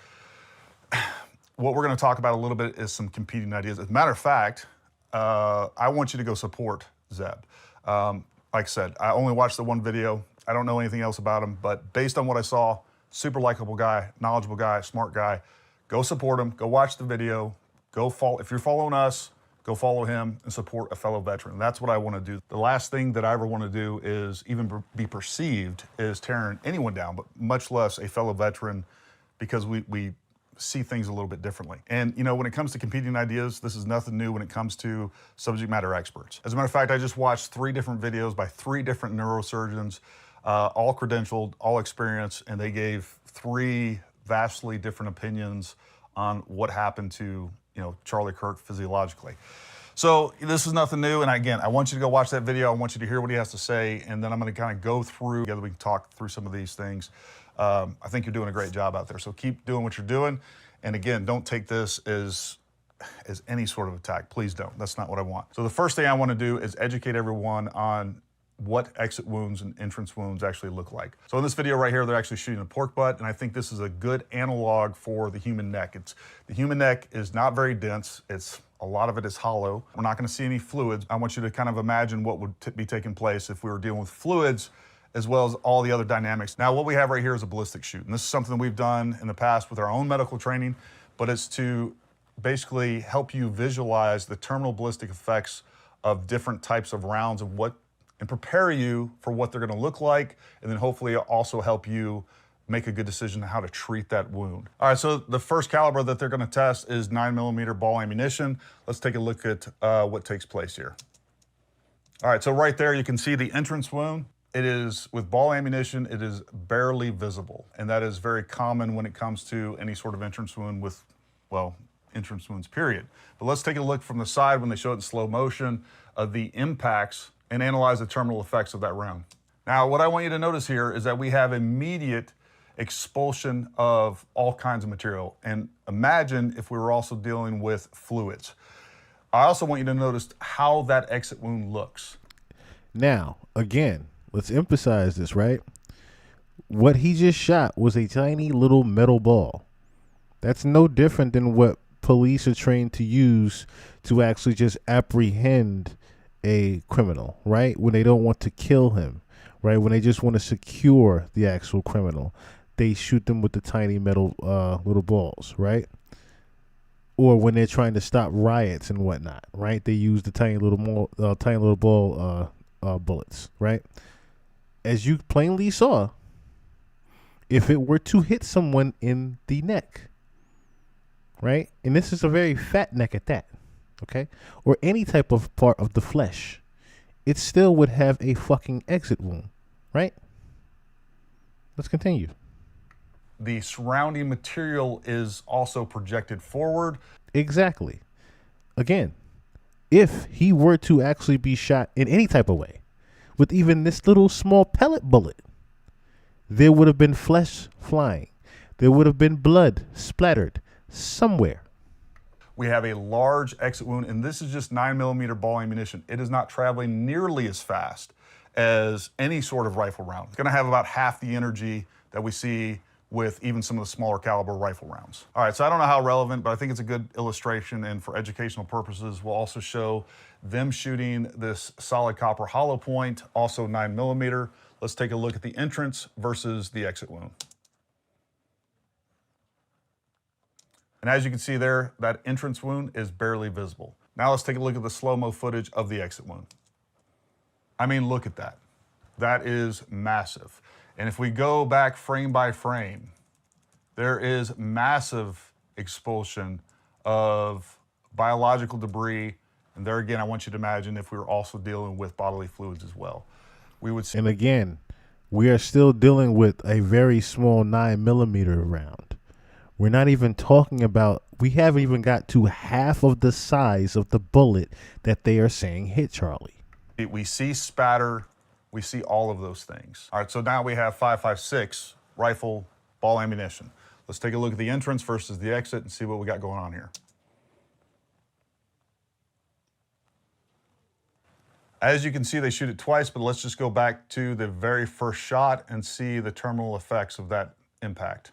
What we're going to talk about a little bit is some competing ideas. As a matter of fact, I want you to go support Zeb. Like I said, I only watched the one video. I don't know anything else about him, but based on what I saw, super likable guy, knowledgeable guy, smart guy. Go support him. Go watch the video. Go follow. If you're following us, go follow him and support a fellow veteran. That's what I want to do. The last thing that I ever want to do is even be perceived as tearing anyone down, but much less a fellow veteran, because we see things a little bit differently. And when it comes to competing ideas, this is nothing new when it comes to subject matter experts. As a matter of fact, I just watched 3 different videos by 3 different neurosurgeons, all credentialed, all experienced, and they gave 3 vastly different opinions on what happened to Charlie Kirk physiologically. So this is nothing new. And again, I want you to go watch that video. I want you to hear what he has to say. And then I'm going to kind of go through, together we can talk through some of these things. I think you're doing a great job out there. So keep doing what you're doing. And again, don't take this as any sort of attack. Please don't. That's not what I want. So the first thing I want to do is educate everyone on what exit wounds and entrance wounds actually look like. So in this video right here, they're actually shooting a pork butt, and I think this is a good analog for the human neck. The human neck is not very dense. A lot of it is hollow. We're not gonna see any fluids. I want you to kind of imagine what would be taking place if we were dealing with fluids, as well as all the other dynamics. Now, what we have right here is a ballistic shoot, and this is something that we've done in the past with our own medical training, but it's to basically help you visualize the terminal ballistic effects of different types of rounds and prepare you for what they're going to look like, and then hopefully also help you make a good decision on how to treat that wound. All right, so the first caliber that they're gonna test is 9mm ball ammunition. Let's take a look at what takes place here. All right, so right there you can see the entrance wound. It is, with ball ammunition, it is barely visible. And that is very common when it comes to any sort of entrance wound with, well, entrance wounds, period. But let's take a look from the side when they show it in slow motion of the impacts and analyze the terminal effects of that round. Now, what I want you to notice here is that we have immediate expulsion of all kinds of material. And imagine if we were also dealing with fluids. I also want you to notice how that exit wound looks. Now, again, let's emphasize this, right? What he just shot was a tiny little metal ball. That's no different than what police are trained to use to actually just apprehend a criminal, right? When they don't want to kill him, right? When they just want to secure the actual criminal, they shoot them with the tiny metal little balls, right? Or when they're trying to stop riots and whatnot, right? They use the tiny little ball bullets, right? As you plainly saw, if it were to hit someone in the neck, right? And this is a very fat neck at that, okay? Or any type of part of the flesh, it still would have a fucking exit wound, right? Let's continue. The surrounding material is also projected forward. Exactly. Again, if he were to actually be shot in any type of way, with even this little small pellet bullet, there would have been flesh flying. There would have been blood splattered somewhere. We have a large exit wound, and this is just 9mm ball ammunition. It is not traveling nearly as fast as any sort of rifle round. It's gonna have about half the energy that we see with even some of the smaller caliber rifle rounds. All right, so I don't know how relevant, but I think it's a good illustration, and for educational purposes, we'll also show them shooting this solid copper hollow point, also 9mm. Let's take a look at the entrance versus the exit wound. And as you can see there, that entrance wound is barely visible. Now let's take a look at the slow-mo footage of the exit wound. I mean, look at that. That is massive. And if we go back frame by frame, there is massive expulsion of biological debris. And there again, I want you to imagine if we were also dealing with bodily fluids as well. We would see. And again, we are still dealing with a very small 9mm round. We're not even talking about, we haven't even got to half of the size of the bullet that they are saying hit Charlie. We see spatter, we see all of those things. All right, so now we have 5.56 rifle ball ammunition. Let's take a look at the entrance versus the exit and see what we got going on here. As you can see, they shoot it twice, but let's just go back to the very first shot and see the terminal effects of that impact.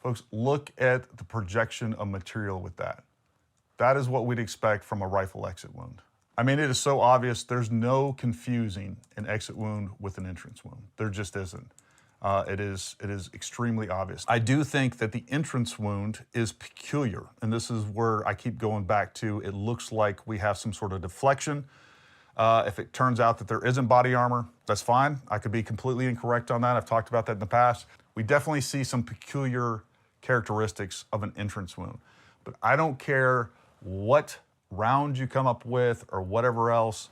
Folks, look at the projection of material with that. That is what we'd expect from a rifle exit wound. I mean, it is so obvious. There's no confusing an exit wound with an entrance wound. There just isn't. It is extremely obvious. I do think that the entrance wound is peculiar, and this is where I keep going back to, it looks like we have some sort of deflection. If it turns out that there isn't body armor, that's fine. I could be completely incorrect on that. I've talked about that in the past. We definitely see some peculiar characteristics of an entrance wound. But I don't care what round you come up with or whatever else,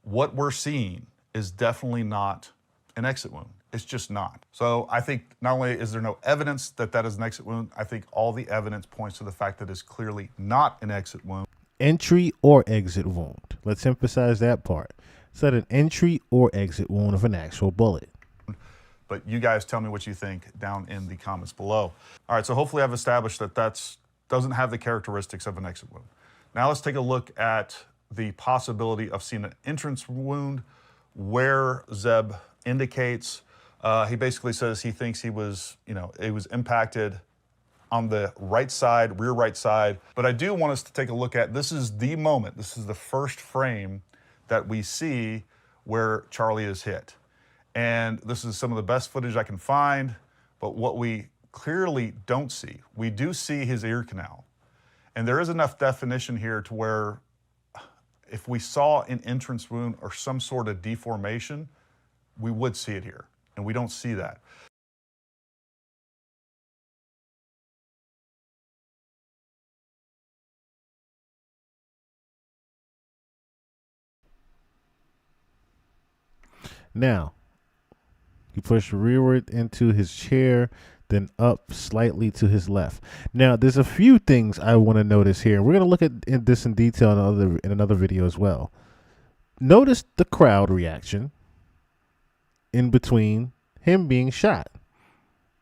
what we're seeing is definitely not an exit wound. It's just not. So I think not only is there no evidence that that is an exit wound, I think all the evidence points to the fact that it's clearly not an exit wound. Entry or exit wound. Let's emphasize that part. It's not an entry or exit wound of an actual bullet. But you guys tell me what you think down in the comments below. All right, so hopefully I've established that doesn't have the characteristics of an exit wound. Now let's take a look at the possibility of seeing an entrance wound where Zeb indicates. He basically says he thinks it was impacted on the right side, rear right side. But I do want us to take a look at, this is the moment, this is the first frame that we see where Charlie is hit. And this is some of the best footage I can find, but what we clearly don't see, we do see his ear canal. And there is enough definition here to where if we saw an entrance wound or some sort of deformation, we would see it here, and we don't see that. Now, he pushed rearward into his chair, then up slightly to his left. Now, there's a few things I want to notice here. We're going to look at this in detail in another video as well. Notice the crowd reaction in between him being shot.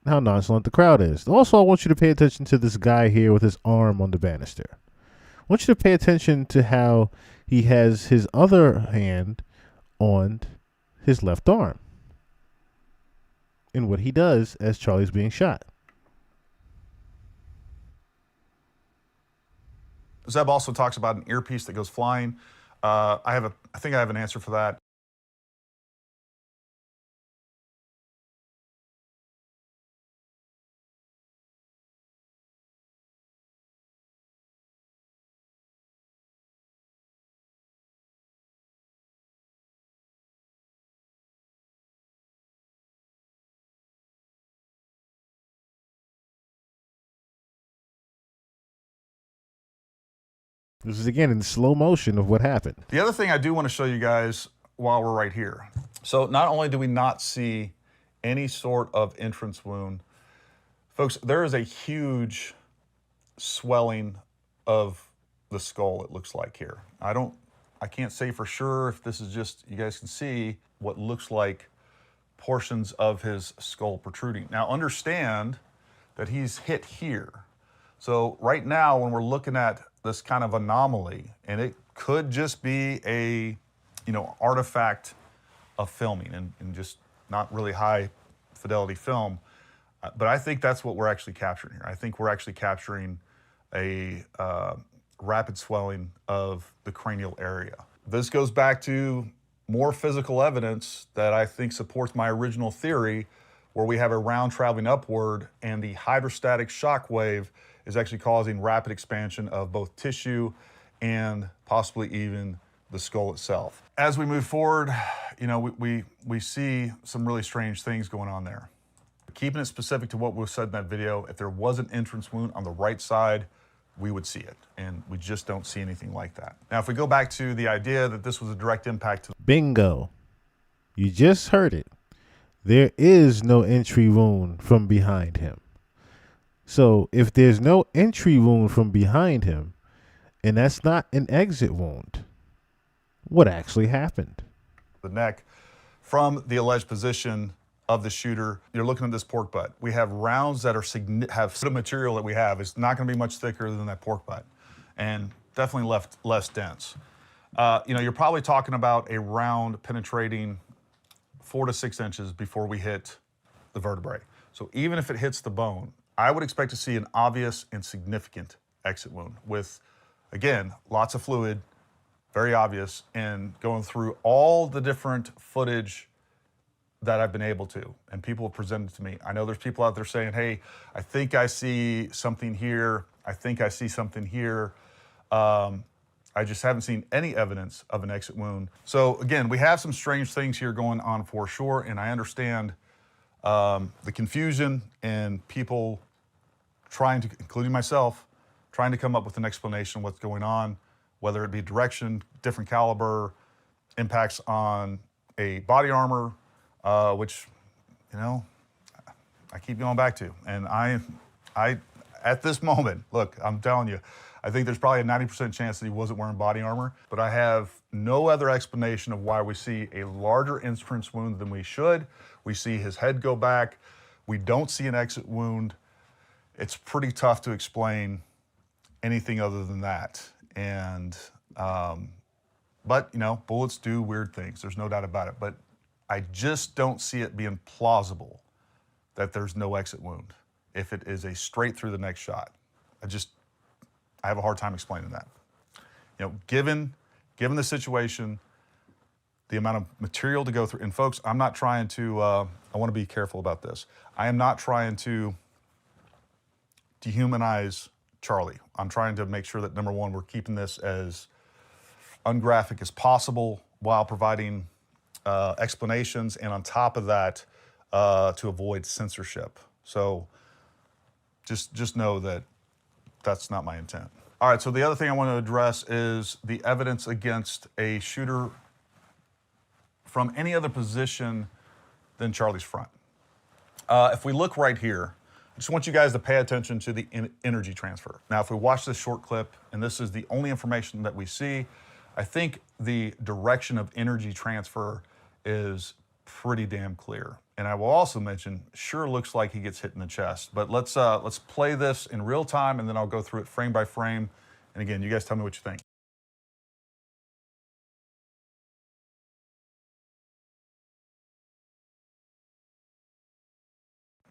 How nonchalant the crowd is. Also, I want you to pay attention to this guy here with his arm on the banister. I want you to pay attention to how he has his other hand on his left arm and what he does as Charlie's being shot. Zeb also talks about an earpiece that goes flying. I think I have an answer for that. This is again in slow motion of what happened. The other thing I do want to show you guys while we're right here. So not only do we not see any sort of entrance wound, folks, there is a huge swelling of the skull, it looks like here. I can't say for sure if this is just, you guys can see what looks like portions of his skull protruding. Now understand that he's hit here. So right now when we're looking at this kind of anomaly, and it could just be a, artifact of filming and just not really high fidelity film. But I think that's what we're actually capturing here. I think we're actually capturing a rapid swelling of the cranial area. This goes back to more physical evidence that I think supports my original theory, where we have a round traveling upward and the hydrostatic shock wave is actually causing rapid expansion of both tissue and possibly even the skull itself. As we move forward, we see some really strange things going on there. Keeping it specific to what was said in that video, if there was an entrance wound on the right side, we would see it, and we just don't see anything like that. Now, if we go back to the idea that this was a direct impact to... Bingo. You just heard it. There is no entry wound from behind him. So if there's no entry wound from behind him, and that's not an exit wound, what actually happened? The neck from the alleged position of the shooter. You're looking at this pork butt. We have rounds that have the material that we have. It's not going to be much thicker than that pork butt, and definitely less dense. You're probably talking about a round penetrating 4 to 6 inches before we hit the vertebrae. So even if it hits the bone, I would expect to see an obvious and significant exit wound with, again, lots of fluid, very obvious, and going through all the different footage that I've been able to, and people have presented to me. I know there's people out there saying, hey, I think I see something here. I think I see something here. I just haven't seen any evidence of an exit wound. So again, we have some strange things here going on for sure, and I understand the confusion and people trying to, including myself, trying to come up with an explanation of what's going on, whether it be direction, different caliber, impacts on a body armor, which, I keep going back to. And I, at this moment, look, I'm telling you, I think there's probably a 90% chance that he wasn't wearing body armor, but I have no other explanation of why we see a larger entrance wound than we should. We see his head go back. We don't see an exit wound. It's pretty tough to explain anything other than that. And, but bullets do weird things. There's no doubt about it. But I just don't see it being plausible that there's no exit wound if it is a straight through the next shot. I have a hard time explaining that. Given the situation, the amount of material to go through, and folks, I'm not trying to, I want to be careful about this. I am not trying to dehumanize Charlie. I'm trying to make sure that, number one, we're keeping this as ungraphic as possible while providing explanations, and on top of that, to avoid censorship. So just know that that's not my intent. All right, so the other thing I want to address is the evidence against a shooter from any other position than Charlie's front. If we look right here, I just want you guys to pay attention to the energy transfer. Now, if we watch this short clip, and this is the only information that we see, I think the direction of energy transfer is pretty damn clear. And I will also mention, sure looks like he gets hit in the chest, but let's play this in real time, and then I'll go through it frame by frame. And again, you guys tell me what you think.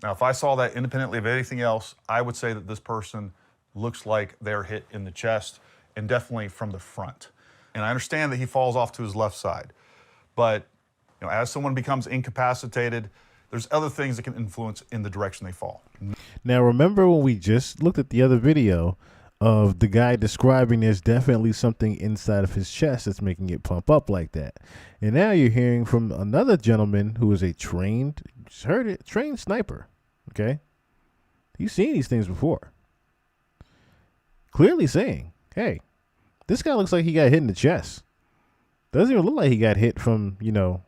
Now, if I saw that independently of anything else, I would say that this person looks like they're hit in the chest, and definitely from the front. And I understand that he falls off to his left side, but as someone becomes incapacitated, there's other things that can influence in the direction they fall. Now, remember when we just looked at the other video of the guy describing there's definitely something inside of his chest that's making it pump up like that. And now you're hearing from another gentleman who is a trained sniper, okay? You've seen these things before. Clearly saying, hey, this guy looks like he got hit in the chest. Doesn't even look like he got hit from,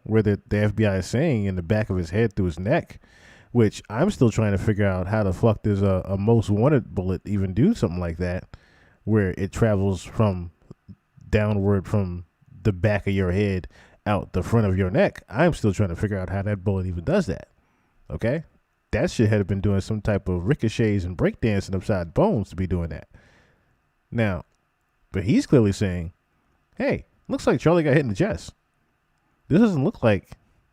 where the FBI is saying in the back of his head through his neck, which I'm still trying to figure out how the fuck does a most wanted bullet even do something like that, where it travels from downward from the back of your head out the front of your neck. I'm still trying to figure out how that bullet even does that. Okay? That shit had been doing some type of ricochets and breakdancing upside bones to be doing that. Now, but he's clearly saying, hey, looks like Charlie got hit in the chest. This doesn't look like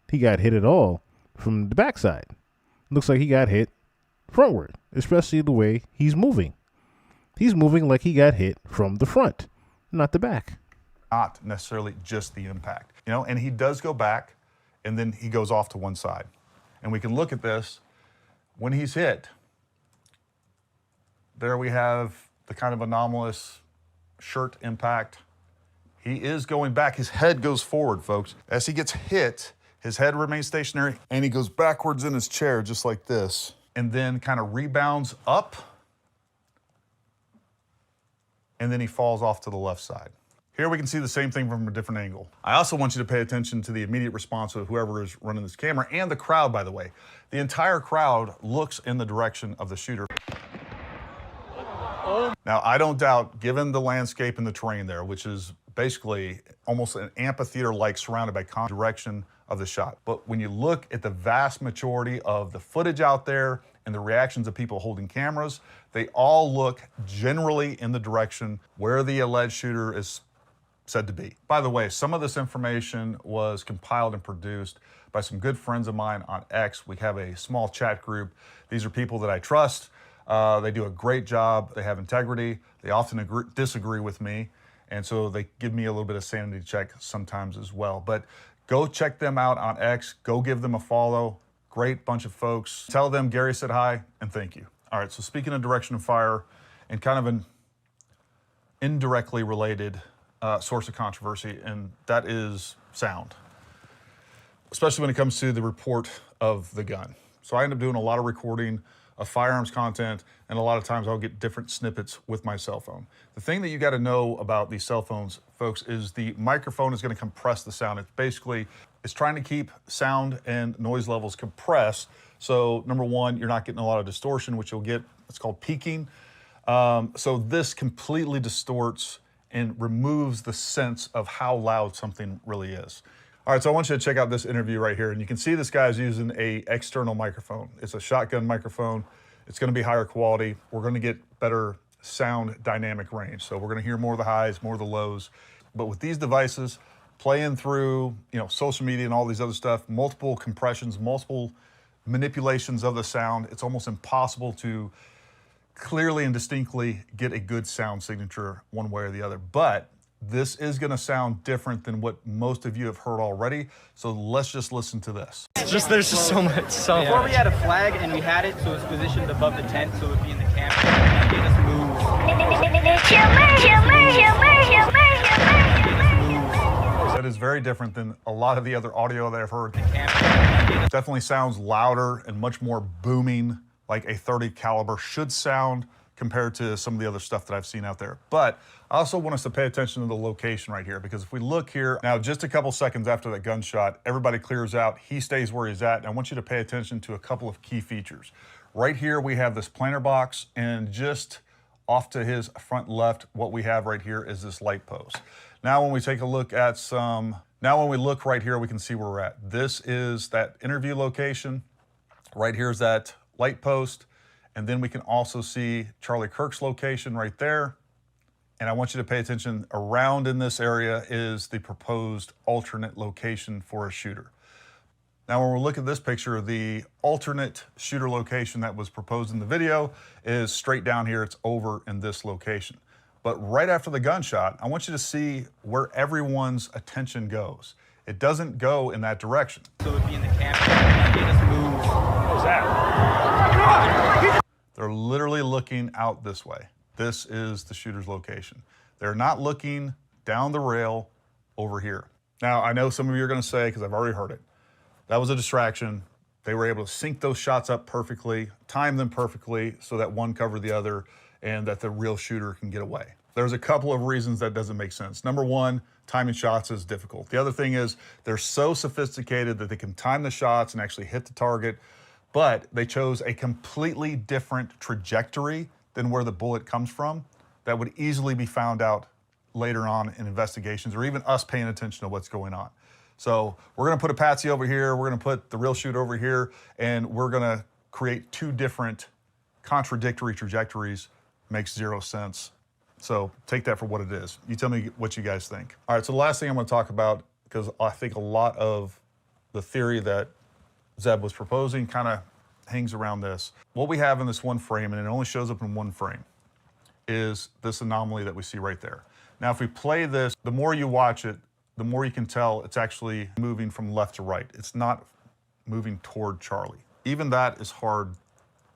he got hit at all from the backside. Looks like he got hit frontward, especially the way he's moving. He's moving like he got hit from the front, not the back. Not necessarily just the impact, and he does go back, and then he goes off to one side. And we can look at this. When he's hit, there we have the kind of anomalous shirt impact. He is going back. His head goes forward, folks. As he gets hit, his head remains stationary, and he goes backwards in his chair just like this, and then kind of rebounds up, and then he falls off to the left side. Here we can see the same thing from a different angle. I also want you to pay attention to the immediate response of whoever is running this camera, and the crowd, by the way. The entire crowd looks in the direction of the shooter. Now, I don't doubt, given the landscape and the terrain there, which is basically almost an amphitheater-like surrounded by direction of the shot. But when you look at the vast majority of the footage out there and the reactions of people holding cameras, they all look generally in the direction where the alleged shooter is said to be. By the way, some of this information was compiled and produced by some good friends of mine on X. We have a small chat group. These are people that I trust. They do a great job. They have integrity. They often disagree with me. And so they give me a little bit of sanity check sometimes as well. But go check them out on X. Go give them a follow. Great bunch of folks. Tell them Gary said hi and thank you. All right, so speaking of direction of fire and kind of an indirectly related source of controversy, and that is sound, especially when it comes to the report of the gun. So I end up doing a lot of recording of firearms content, and a lot of times I'll get different snippets with my cell phone. The thing that you got to know about these cell phones, folks, is the microphone is going to compress the sound. It's trying to keep sound and noise levels compressed. So number one, you're not getting a lot of distortion, which you'll get, it's called peaking. So this completely distorts and removes the sense of how loud something really is. All right, so I want you to check out this interview right here, and you can see this guy's using a external microphone. It's a shotgun microphone. It's gonna be higher quality. We're gonna get better sound dynamic range. So we're gonna hear more of the highs, more of the lows. But with these devices, playing through social media and all these other stuff, multiple compressions, multiple manipulations of the sound, it's almost impossible to clearly and distinctly get a good sound signature one way or the other. But this is going to sound different than what most of you have heard already. So let's just listen to this. There's just so much. Before we had a flag and we had it, so it's positioned above the tent, so it would be in the camera. And it just moves. That is very different than a lot of the other audio that I've heard. It definitely sounds louder and much more booming, like a .30 caliber should sound compared to some of the other stuff that I've seen out there. But I also want us to pay attention to the location right here, because if we look here, now just a couple seconds after that gunshot, everybody clears out, he stays where he's at, and I want you to pay attention to a couple of key features. Right here, we have this planter box, and just off to his front left, what we have right here is this light post. Now when we take a look at now when we look right here, we can see where we're at. This is that interview location. Right here is that light post. And then we can also see Charlie Kirk's location right there. And I want you to pay attention, around in this area is the proposed alternate location for a shooter. Now, when we look at this picture, the alternate shooter location that was proposed in the video is straight down here. It's over in this location. But right after the gunshot, I want you to see where everyone's attention goes. It doesn't go in that direction. So it would be in the camp. Just move. What was that? They're literally looking out this way. This is the shooter's location. They're not looking down the rail over here. Now, I know some of you are going to say, because I've already heard it, that was a distraction. They were able to sync those shots up perfectly, time them perfectly so that one covered the other and that the real shooter can get away. There's a couple of reasons that doesn't make sense. Number one, timing shots is difficult. The other thing is they're so sophisticated that they can time the shots and actually hit the target, but they chose a completely different trajectory than where the bullet comes from that would easily be found out later on in investigations, or even us paying attention to what's going on. So we're gonna put a patsy over here, we're gonna put the real shooter over here, and we're gonna create two different contradictory trajectories. Makes zero sense. So take that for what it is. You tell me what you guys think. All right, so the last thing I'm gonna talk about, because I think a lot of the theory that Zeb was proposing kind of hangs around this. What we have in this one frame, and it only shows up in one frame, is this anomaly that we see right there. Now, if we play this, the more you watch it, the more you can tell it's actually moving from left to right. It's not moving toward Charlie. Even that is hard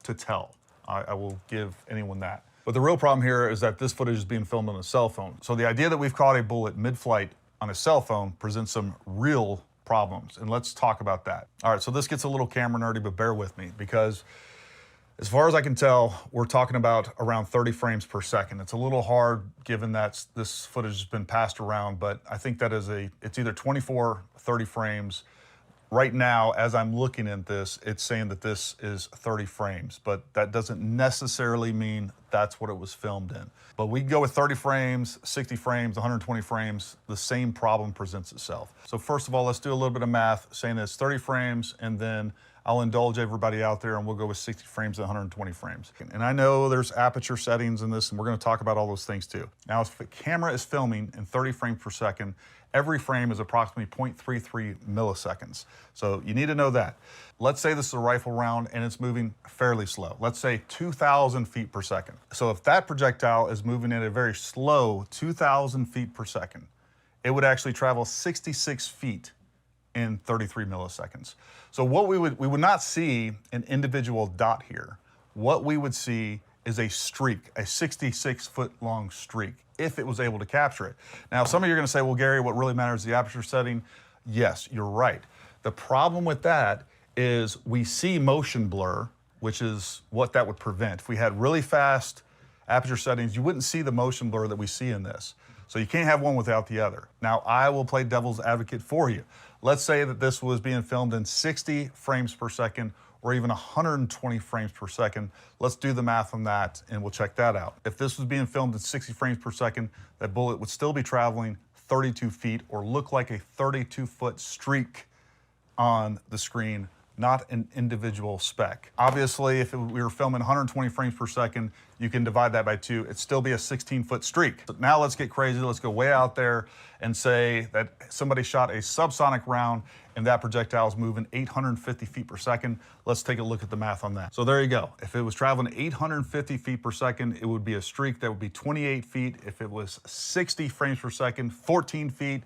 to tell. I will give anyone that. But the real problem here is that this footage is being filmed on a cell phone. So the idea that we've caught a bullet mid-flight on a cell phone presents some real problems, and let's talk about that. All right, so this gets a little camera nerdy, but bear with me, because as far as I can tell, we're talking about around 30 frames per second. It's a little hard given that this footage has been passed around, but I think that it's either 24, 30 frames. Right now, as I'm looking at this, it's saying that this is 30 frames, but that doesn't necessarily mean that's what it was filmed in. But we can go with 30 frames, 60 frames, 120 frames, the same problem presents itself. So first of all, let's do a little bit of math, saying it's 30 frames, and then I'll indulge everybody out there and we'll go with 60 frames and 120 frames. And I know there's aperture settings in this, and we're gonna talk about all those things too. Now, if the camera is filming in 30 frames per second, every frame is approximately 0.33 milliseconds. So you need to know that. Let's say this is a rifle round and it's moving fairly slow. Let's say 2,000 feet per second. So if that projectile is moving at a very slow 2,000 feet per second, it would actually travel 66 feet in 33 milliseconds. So what we would not see an individual dot here. What we would see is a streak, a 66-foot long streak, if it was able to capture it. Now, some of you are gonna say, well, Gary, what really matters is the aperture setting. Yes, you're right. The problem with that is we see motion blur, which is what that would prevent. If we had really fast aperture settings, you wouldn't see the motion blur that we see in this. So you can't have one without the other. Now, I will play devil's advocate for you. Let's say that this was being filmed in 60 frames per second or even 120 frames per second. Let's do the math on that and we'll check that out. If this was being filmed at 60 frames per second, that bullet would still be traveling 32 feet or look like a 32-foot streak on the screen, not an individual speck. Obviously, if we were filming 120 frames per second, you can divide that by 2. It'd still be a 16-foot streak. So now let's get crazy. Let's go way out there and say that somebody shot a subsonic round and that projectile is moving 850 feet per second. Let's take a look at the math on that. So there you go. If it was traveling 850 feet per second, it would be a streak that would be 28 feet. If it was 60 frames per second, 14 feet.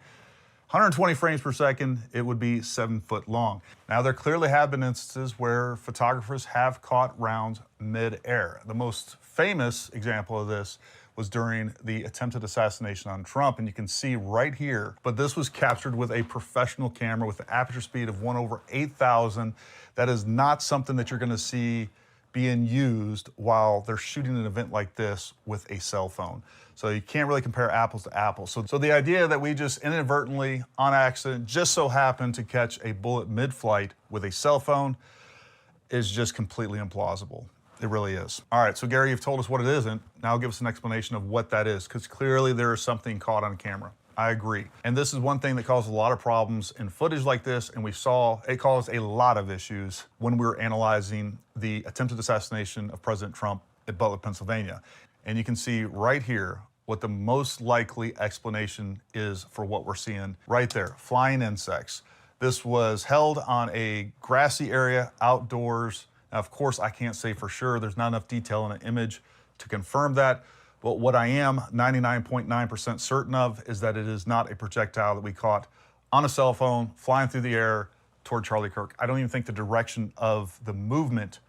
120 frames per second, it would be 7 foot long. Now, there clearly have been instances where photographers have caught rounds mid-air. The most famous example of this was during the attempted assassination on Trump. And you can see right here, but this was captured with a professional camera with an aperture speed of 1/8,000. That is not something that you're going to see being used while they're shooting an event like this with a cell phone. So you can't really compare apples to apples. So the idea that we just inadvertently, on accident, just so happened to catch a bullet mid-flight with a cell phone is just completely implausible. It really is. All right, so Gary, you've told us what it isn't. Now give us an explanation of what that is, because clearly there is something caught on camera. I agree. And this is one thing that caused a lot of problems in footage like this, and we saw it caused a lot of issues when we were analyzing the attempted assassination of President Trump at Butler, Pennsylvania. And you can see right here what the most likely explanation is for what we're seeing right there, flying insects. This was held on a grassy area outdoors. Now, of course, I can't say for sure. There's not enough detail in an image to confirm that. But what I am 99.9% certain of is that it is not a projectile that we caught on a cell phone flying through the air toward Charlie Kirk. I don't even think the direction of the movement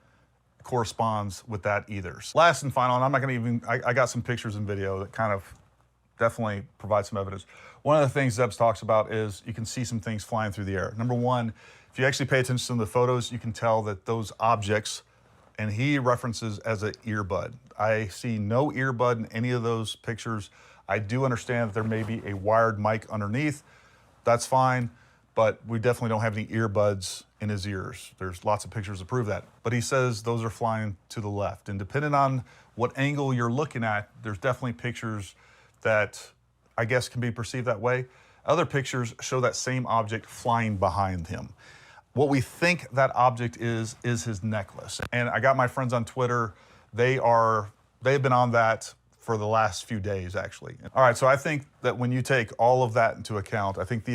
corresponds with that either. Last and final, and I'm not going to even, I got some pictures and video that kind of definitely provide some evidence. One of the things Zebs talks about is you can see some things flying through the air. Number one, if you actually pay attention to the photos, you can tell that those objects, and he references as an earbud. I see no earbud in any of those pictures. I do understand that there may be a wired mic underneath. That's fine, but we definitely don't have any earbuds in his ears. There's lots of pictures to prove that. But he says those are flying to the left. And depending on what angle you're looking at, there's definitely pictures that I guess can be perceived that way. Other pictures show that same object flying behind him. What we think that object is his necklace. And I got my friends on Twitter. They've been on that for the last few days, actually. All right, so I think that when you take all of that into account, I think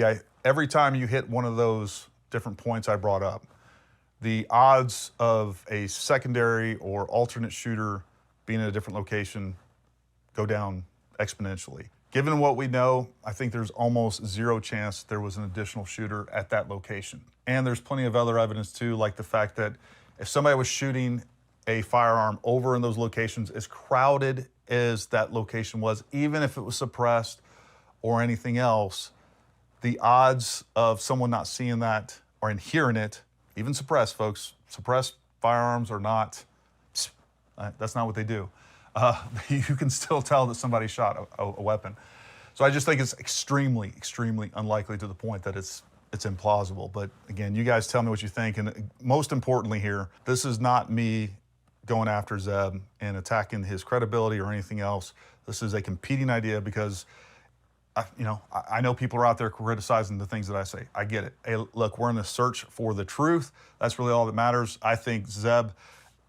every time you hit one of those different points I brought up, the odds of a secondary or alternate shooter being in a different location go down exponentially. Given what we know, I think there's almost zero chance there was an additional shooter at that location. And there's plenty of other evidence too, like the fact that if somebody was shooting a firearm over in those locations, as crowded as that location was, even if it was suppressed or anything else, the odds of someone not seeing that or hearing it, even suppressed, folks, suppressed firearms are not, that's not what they do. You can still tell that somebody shot a weapon. So I just think it's extremely, extremely unlikely to the point that it's implausible. But again, you guys tell me what you think. And most importantly here, this is not me going after Zeb and attacking his credibility or anything else. This is a competing idea because I know people are out there criticizing the things that I say. I get it. Hey, look, we're in the search for the truth. That's really all that matters. I think Zeb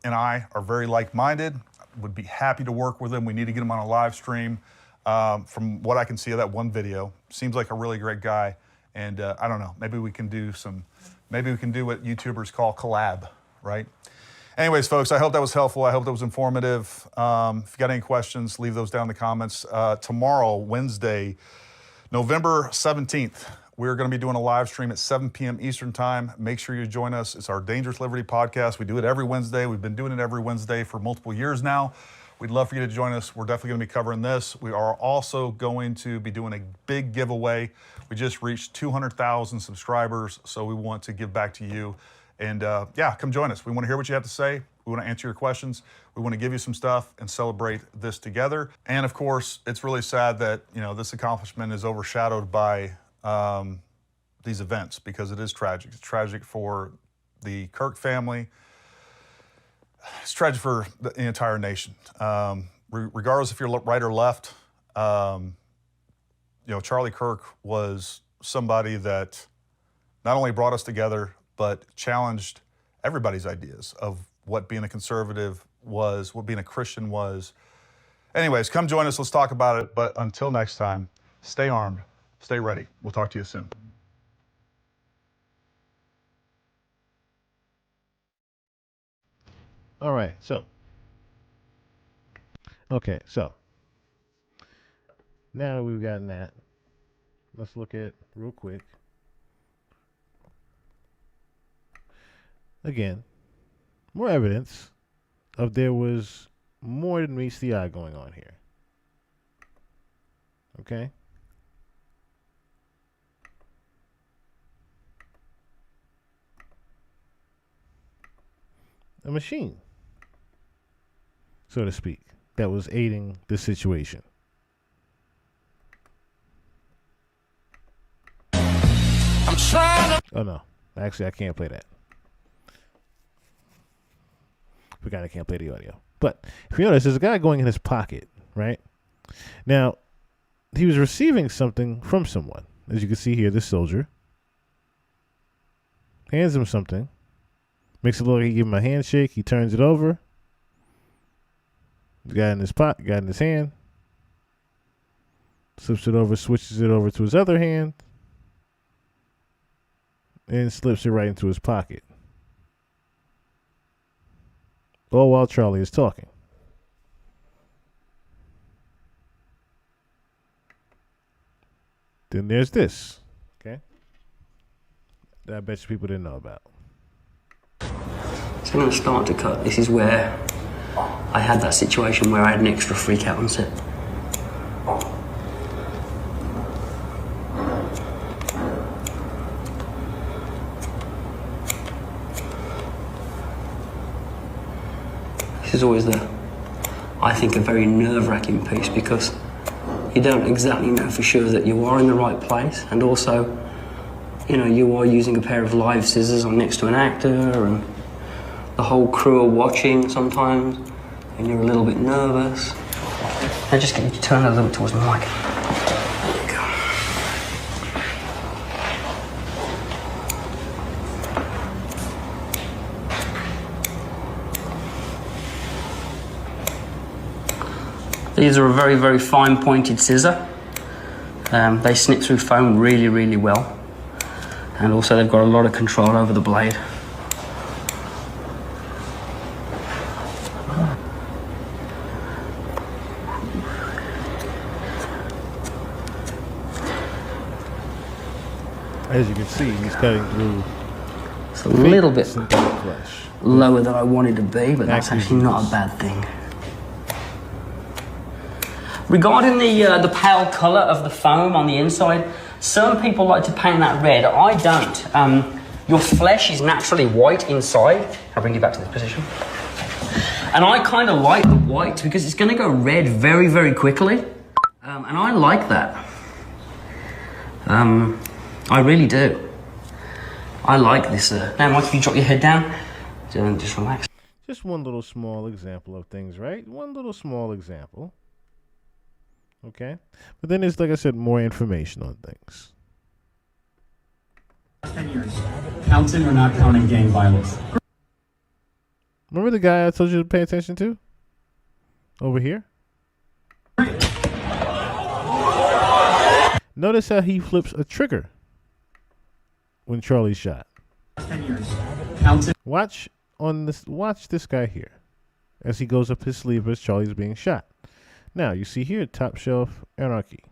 and I are very like-minded. Would be happy to work with him. We need to get him on a live stream. From what I can see of that one video, seems like a really great guy. And I don't know, maybe we can do what YouTubers call collab, right? Anyways, folks, I hope that was helpful. I hope that was informative. If you got any questions, leave those down in the comments. Tomorrow, Wednesday, November 17th, we're going to be doing a live stream at 7 p.m. Eastern time. Make sure you join us. It's our Dangerous Liberty podcast. We do it every Wednesday. We've been doing it every Wednesday for multiple years now. We'd love for you to join us. We're definitely going to be covering this. We are also going to be doing a big giveaway. We just reached 200,000 subscribers, so we want to give back to you. And yeah, come join us. We want to hear what you have to say. We want to answer your questions. We want to give you some stuff and celebrate this together. And of course, it's really sad that this accomplishment is overshadowed by these events because it is tragic. It's tragic for the Kirk family. It's tragic for the entire nation. Regardless if you're right or left, Charlie Kirk was somebody that not only brought us together, but challenged everybody's ideas of what being a conservative was, what being a Christian was. Anyways, come join us. Let's talk about it. But until next time, stay armed, stay ready. We'll talk to you soon. All right, so now that we've gotten that, let's look at real quick. Again, more evidence of there was more than meets the eye going on here. Okay. A machine, so to speak, that was aiding the situation. I'm trying to. Oh no, actually I can't play that. Forgot I can't play the audio. But if you notice, there's a guy going in his pocket, right? Now, he was receiving something from someone. As you can see here, this soldier hands him something. Makes it look like he give him a handshake. He turns it over. The guy in his pocket, got in his hand. Slips it over, switches it over to his other hand. And slips it right into his pocket. All while Charlie is talking. Then there's this. Okay. That I bet you people didn't know about. So I'm going to start to cut. This is where I had that situation where I had an extra freak out on set. This is always I think, a very nerve-wracking piece because you don't exactly know for sure that you are in the right place, and also, you know, you are using a pair of live scissors on next to an actor, and the whole crew are watching sometimes, and you're a little bit nervous. I just get you to turn a little bit towards my mic. There you go. These are a very, very fine pointed scissor. They snip through foam really, really well. And also they've got a lot of control over the blade. As you can see, he's cutting through. It's a little bit lower than I wanted to be, but that's actually not a bad thing. Regarding the pale colour of the foam on the inside, some people like to paint that red. I don't. Your flesh is naturally white inside. I'll bring you back to this position. And I kind of like the white because it's going to go red very, very quickly. And I like that. I really do. I like this. Now, Mike, if you drop your head down, just relax. Just one little small example of things, right? One little small example. Okay? But then there's, like I said, more information on things. 10 years. Counting or not counting gang violence? Remember the guy I told you to pay attention to? Over here? Notice how he flips a trigger when Charlie's shot. 10 years. Counting. Watch this guy here as he goes up his sleeve as Charlie's being shot. Now, you see here, top shelf anarchy.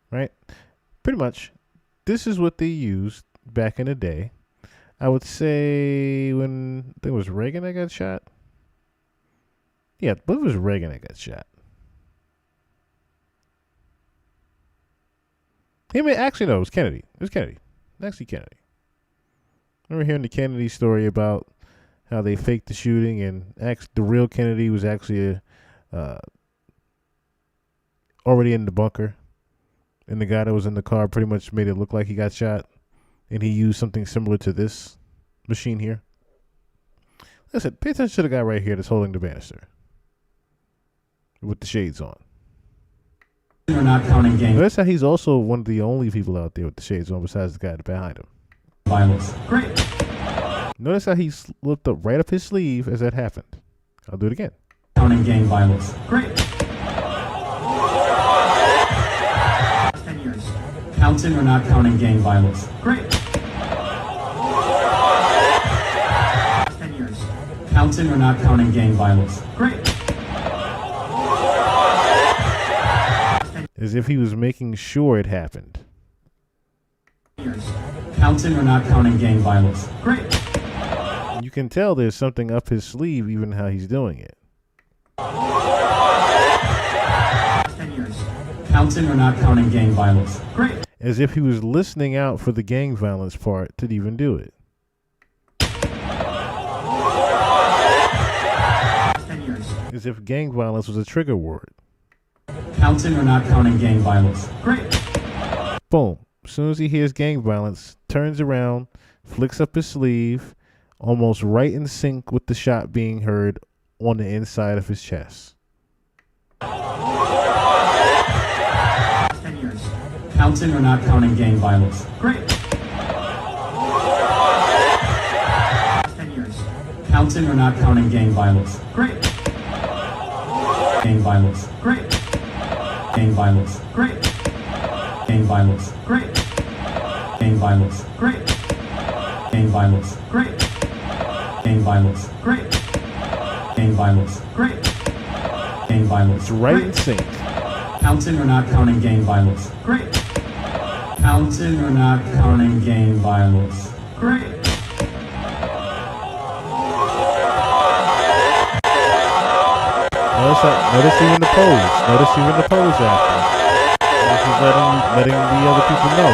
Right? Pretty much, this is what they used back in the day. I would say when, I think it was Reagan that got shot. Yeah, but it was Reagan that got shot. Actually, no, it was Kennedy. It was Kennedy. Actually, Kennedy. I remember hearing the Kennedy story about how they faked the shooting, and the real Kennedy was actually already in the bunker, and the guy that was in the car pretty much made it look like he got shot, and he used something similar to this machine here. Listen, pay attention to the guy right here that's holding the banister with the shades on. We're not counting gang Notice how he's also one of the only people out there with the shades on besides the guy behind him. violence. Great. Notice how he slipped up right up his sleeve as that happened. I'll do it again. Counting gang violence. Great. 10 years. Counting or not counting gang violence. Great. 10 years. Counting or not counting gang violence. Great. As if he was making sure it happened. Years. Counting or not counting gang violence. Great. You can tell there's something up his sleeve, even how he's doing it. 10 years. Counting or not counting gang violence? Great. As if he was listening out for the gang violence part to even do it. 10 years. As if gang violence was a trigger word. Counting or not counting gang violence? Great. Boom. As soon as he hears gang violence, turns around, flicks up his sleeve, almost right in sync with the shot being heard on the inside of his chest. 10 years. Counting or not counting gang violence? Great. 10 years. Counting or not counting gang violence? Great. Gang violence? Great. Gang violence? Great. Gang violence? Great. Gang violence? Great. Gang violence? Great. Gang violence? Great. Gang violence? Great. Gang violence? It's right in sync. Counting or not counting gang violence? Great. Counting or not counting gang violence? Great. Notice even the pose. Notice even the pose after. He's letting the other people know.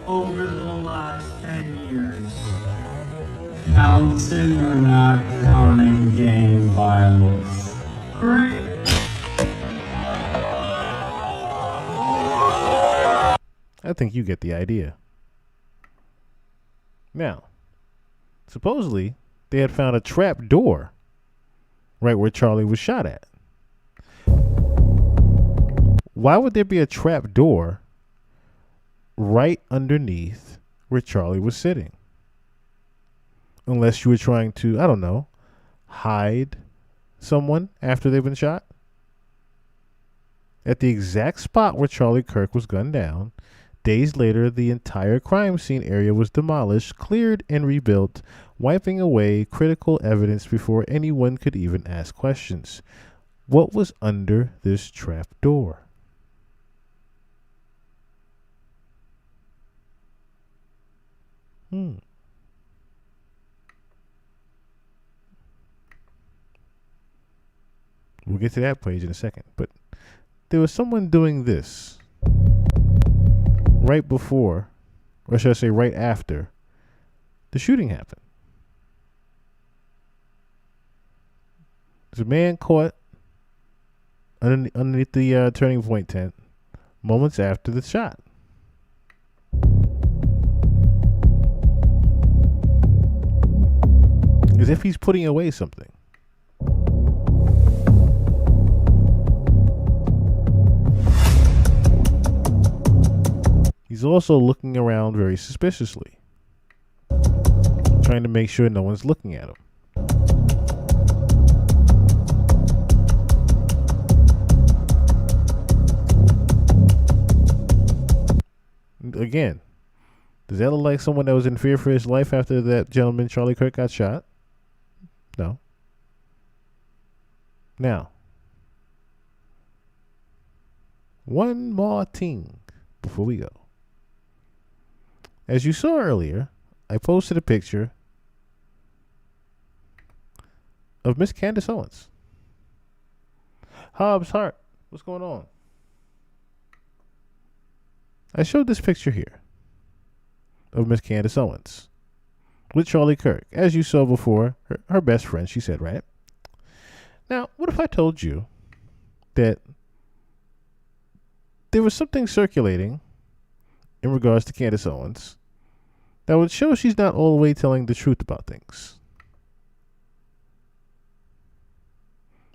Over the last 10 years, counting or not counting gang violence? Great. I think you get the idea. Now, supposedly, they had found a trap door right where Charlie was shot at. Why would there be a trap door right underneath where Charlie was sitting? Unless you were trying to, I don't know, hide someone after they've been shot. At the exact spot where Charlie Kirk was gunned down, days later, the entire crime scene area was demolished, cleared, and rebuilt, wiping away critical evidence before anyone could even ask questions. What was under this trap door? We'll get to that page in a second, but there was someone doing this right before, or should I say right after, the shooting happened. There's a man caught underneath the turning point tent moments after the shot. As if he's putting away something. He's also looking around very suspiciously, trying to make sure no one's looking at him. Again, does that look like someone that was in fear for his life after that gentleman, Charlie Kirk, got shot? No. Now, one more thing before we go. As you saw earlier, I posted a picture of Miss Candace Owens. Hobbs Hart, what's going on? I showed this picture here of Miss Candace Owens with Charlie Kirk. As you saw before, her best friend, she said, right? Now, what if I told you that there was something circulating in regards to Candace Owens that would show she's not all the way telling the truth about things?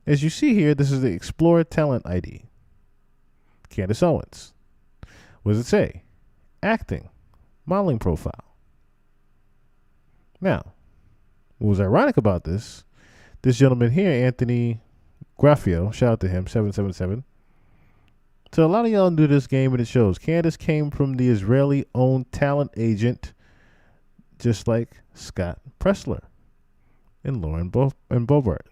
As you see here, this is the Explore Talent ID. Candace Owens. What does it say? Acting. Modeling profile. Now, what was ironic about this gentleman here, Anthony Graffio, shout out to him, 777. So a lot of y'all knew this game, and it shows. Candace came from the Israeli-owned talent agent, just like Scott Pressler and Lauren Bobart.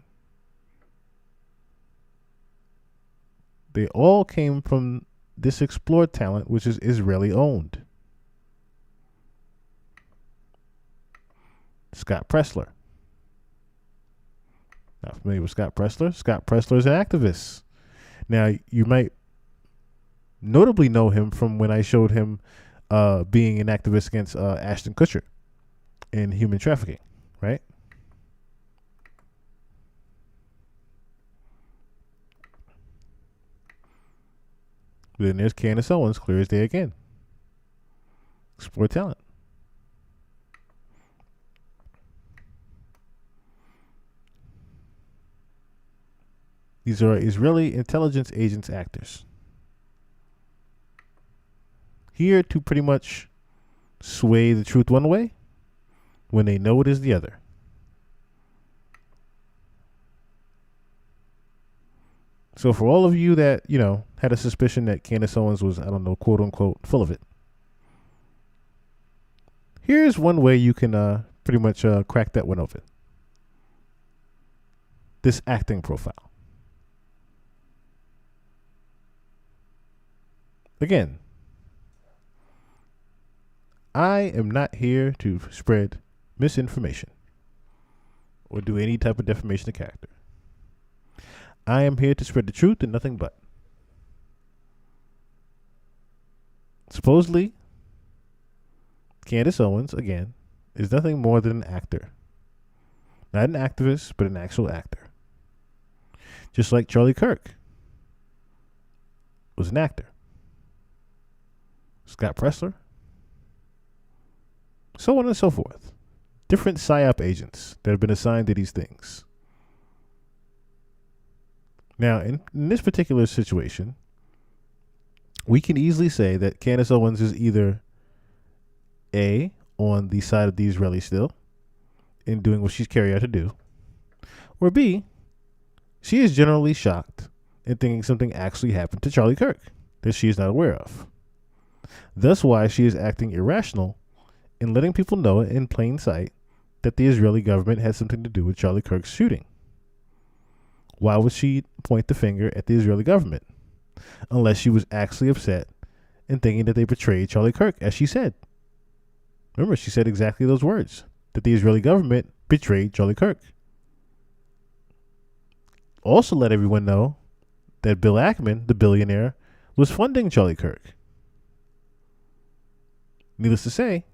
They all came from this Explore Talent, which is Israeli-owned. Scott Pressler. Not familiar with Scott Presler? Scott Presler is an activist. Now, you might notably know him from when I showed him being an activist against Ashton Kutcher in human trafficking, right? Then there's Candace Owens, clear as day again. Explore talent. These are Israeli intelligence agents, actors. Here to pretty much sway the truth one way when they know it is the other. So for all of you that, you know, had a suspicion that Candace Owens was, I don't know, quote unquote, full of it, here's one way you can pretty much crack that one open. This acting profile. Again, I am not here to spread misinformation or do any type of defamation of character. I am here to spread the truth and nothing but. Supposedly, Candace Owens, again, is nothing more than an actor. Not an activist, but an actual actor. Just like Charlie Kirk was an actor. Scott Presler. So on and so forth. Different PSYOP agents that have been assigned to these things. Now, in this particular situation, we can easily say that Candace Owens is either A, on the side of the Israelis still, in doing what she's carried out to do, or B, she is generally shocked and thinking something actually happened to Charlie Kirk that she is not aware of. Thus why she is acting irrational in letting people know in plain sight that the Israeli government had something to do with Charlie Kirk's shooting. Why would she point the finger at the Israeli government? Unless she was actually upset and thinking that they betrayed Charlie Kirk, as she said. Remember, she said exactly those words, that the Israeli government betrayed Charlie Kirk. Also let everyone know that Bill Ackman, the billionaire, was funding Charlie Kirk. Needless to say,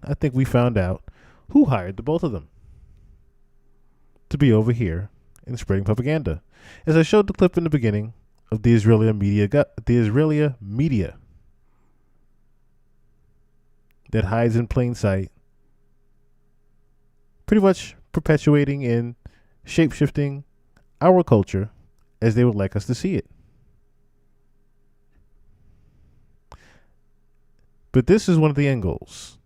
I think we found out who hired the both of them to be over here and spreading propaganda. As I showed the clip in the beginning of the Israeli media that hides in plain sight, pretty much perpetuating and shape-shifting our culture as they would like us to see it. But this is one of the end goals.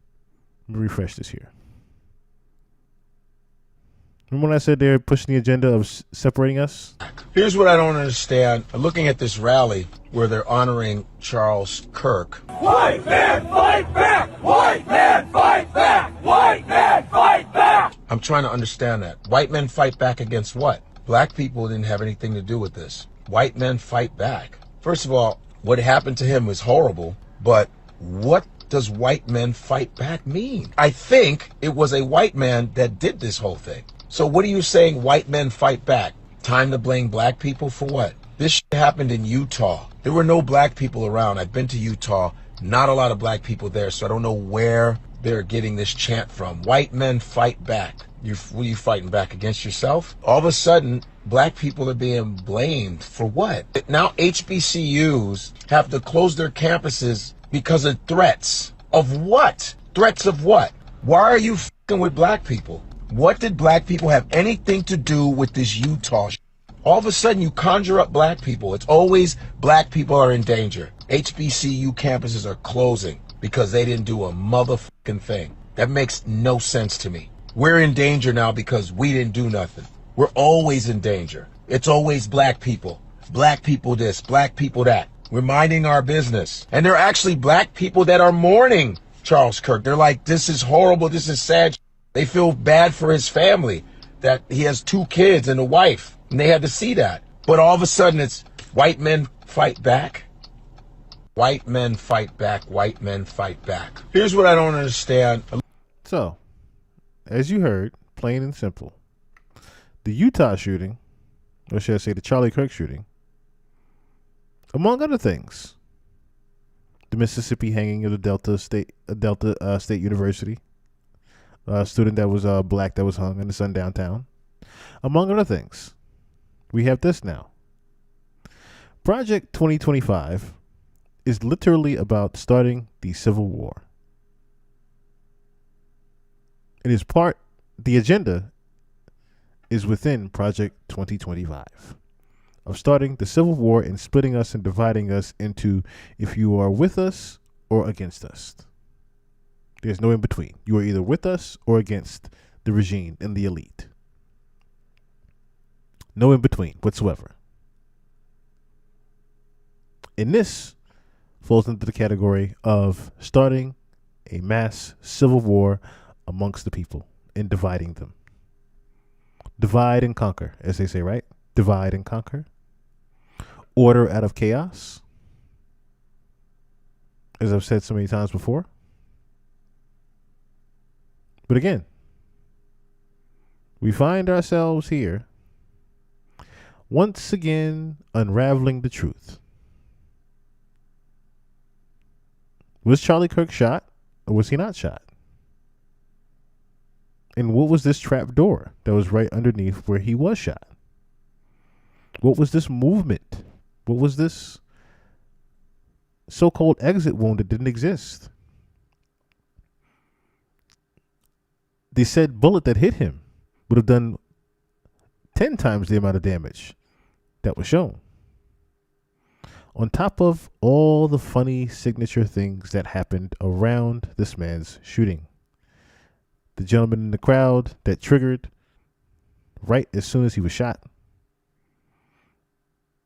Let me refresh this here. Remember when I said they're pushing the agenda of separating us? Here's what I don't understand. Looking at this rally where they're honoring Charles Kirk. White man, fight back! White man, fight back! White man, fight back! I'm trying to understand that. White men fight back against what? Black people didn't have anything to do with this. White men fight back. First of all, what happened to him was horrible, but what does white men fight back mean? I think it was a white man that did this whole thing. So what are you saying, white men fight back? Time to blame black people for what? This shit happened in Utah. There were no black people around. I've been to Utah. Not a lot of black people there, so I don't know where they're getting this chant from. White men fight back. Were you fighting back against yourself? All of a sudden, black people are being blamed for what? Now HBCUs have to close their campuses because of threats. Of what? Threats of what? Why are you f***ing with black people? What did black people have anything to do with this Utah shit? All of a sudden you conjure up black people. It's always black people are in danger. HBCU campuses are closing because they didn't do a motherfucking thing. That makes no sense to me. We're in danger now because we didn't do nothing. We're always in danger. It's always black people. Black people this, black people that. We're minding our business. And there are actually black people that are mourning Charles Kirk. They're like, this is horrible, this is sad. They feel bad for his family, that he has 2 kids and a wife, and they had to see that. But all of a sudden it's white men fight back. White men fight back, white men fight back. Here's what I don't understand. So, as you heard, plain and simple, the Utah shooting, or should I say the Charlie Kirk shooting, among other things, the Mississippi hanging of the Delta State University, a student that was black that was hung in the sun downtown, among other things, we have this now. Project 2025 is literally about starting the Civil War. It is the agenda is within Project 2025 of starting the Civil War and splitting us and dividing us into if you are with us or against us. There's no in between. You are either with us or against the regime and the elite. No in between whatsoever. And this falls into the category of starting a mass civil war amongst the people and dividing them. Divide and conquer, as they say, right? Divide and conquer. Order out of chaos. As I've said so many times before. But again, we find ourselves here once again unraveling the truth. Was Charlie Kirk shot or was he not shot? And what was this trap door that was right underneath where he was shot? What was this movement? What was this so-called exit wound that didn't exist? The said bullet that hit him would have done 10 times the amount of damage that was shown. On top of all the funny signature things that happened around this man's shooting. The gentleman in the crowd that triggered right as soon as he was shot.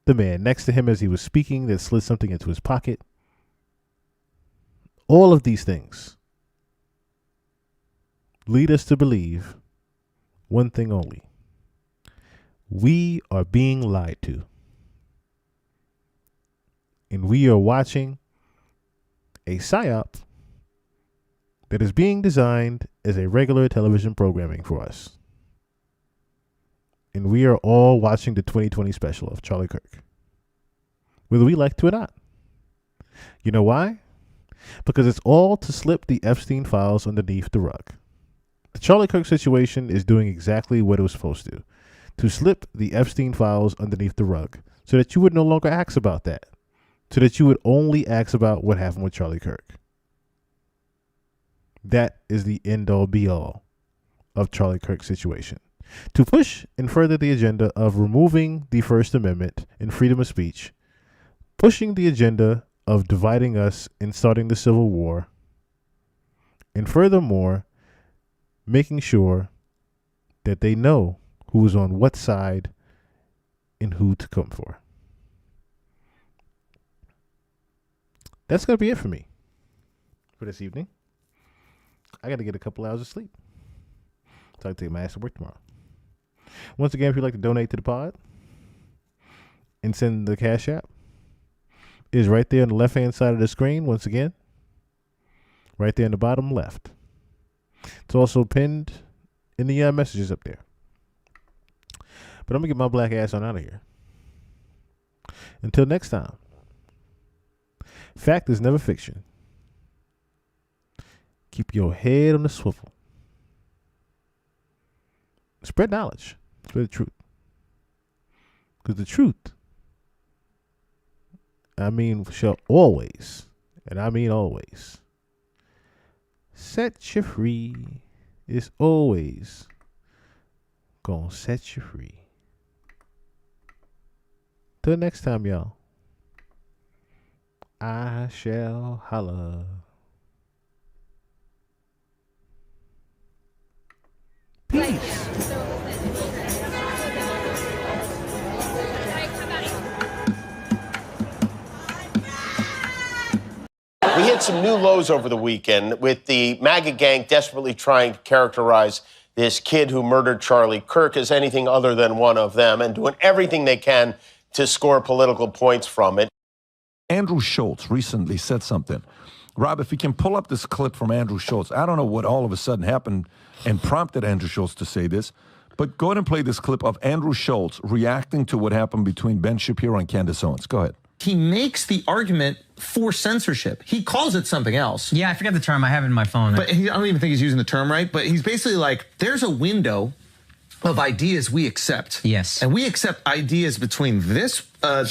The man next to him as he was speaking that slid something into his pocket. All of these things lead us to believe one thing only. We are being lied to. And we are watching a psyop that is being designed as a regular television programming for us. And we are all watching the 2020 special of Charlie Kirk, whether we like to or not. You know why? Because it's all to slip the Epstein files underneath the rug. The Charlie Kirk situation is doing exactly what it was supposed to slip the Epstein files underneath the rug so that you would no longer ask about that. So that you would only ask about what happened with Charlie Kirk. That is the end all be all of Charlie Kirk's situation. To push and further the agenda of removing the First Amendment and freedom of speech, pushing the agenda of dividing us and starting the Civil War, and furthermore, making sure that they know who is on what side and who to come for. That's going to be it for me for this evening. I got to get a couple hours of sleep, so I can take my ass to work tomorrow. Once again, if you'd like to donate to the pod and send the Cash App, it is right there on the left-hand side of the screen, once again. Right there in the bottom left. It's also pinned in the messages up there. But I'm going to get my black ass on out of here. Until next time. Fact is never fiction. Keep your head on the swivel. Spread knowledge. Spread the truth. Because the truth, shall always, and I mean always, set you free. It's always gonna set you free. Till next time, y'all. I shall holla. Peace. We hit some new lows over the weekend with the MAGA gang desperately trying to characterize this kid who murdered Charlie Kirk as anything other than one of them and doing everything they can to score political points from it. Andrew Schultz recently said something. Rob, if you can pull up this clip from Andrew Schultz, I don't know what all of a sudden happened and prompted Andrew Schultz to say this, But go ahead and play this clip of Andrew Schultz reacting to what happened between Ben Shapiro and Candace Owens. Go ahead. He makes the argument for censorship. He calls it something else. Yeah, I forget the term. I have it in my phone. But I don't even think he's using the term right. But he's basically like, there's a window of ideas we accept. Yes. And we accept ideas between this, I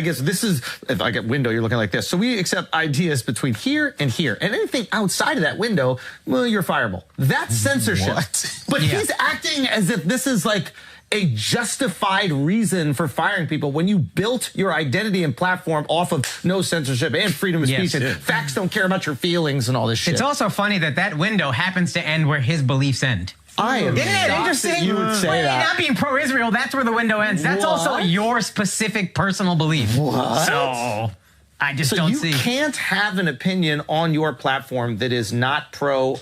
guess this is, if I get window, you're looking like this. So we accept ideas between here and here. And anything outside of that window, well, you're fireable. That's censorship. What? But he's acting as if this is like a justified reason for firing people when you built your identity and platform off of no censorship and freedom of speech and facts don't care about your feelings and all this shit. It's also funny that that window happens to end where his beliefs end. Isn't that interesting? You would say that. Not being pro-Israel, that's where the window ends. That's also your specific personal belief. What? So I just don't see. You can't have an opinion on your platform that is not pro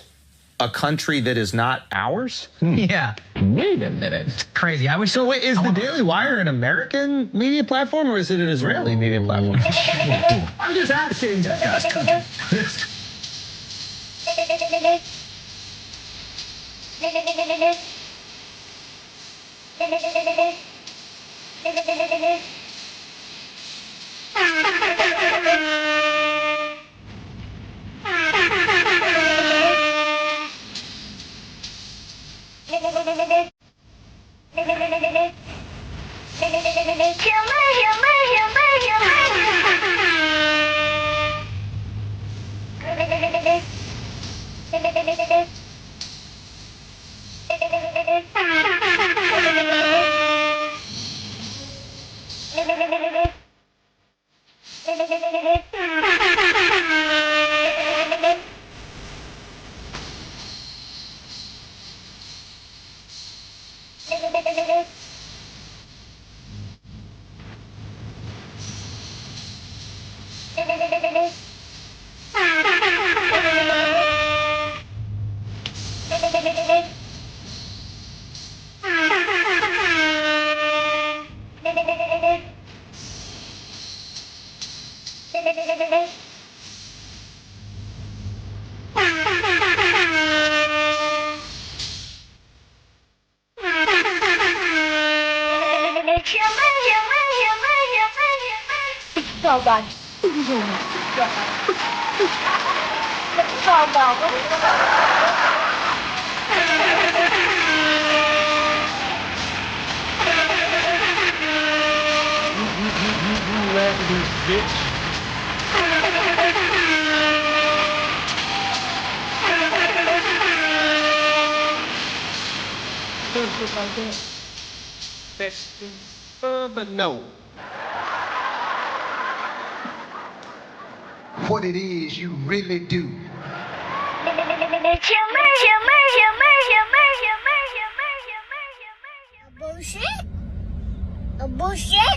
a country that is not ours? Yeah. Wait a minute. It's crazy. I wish. So wait, is the Daily Wire an American media platform or is it an Israeli media platform? I'm just asking. No. What it is you really do. Bullshit? A bullshit?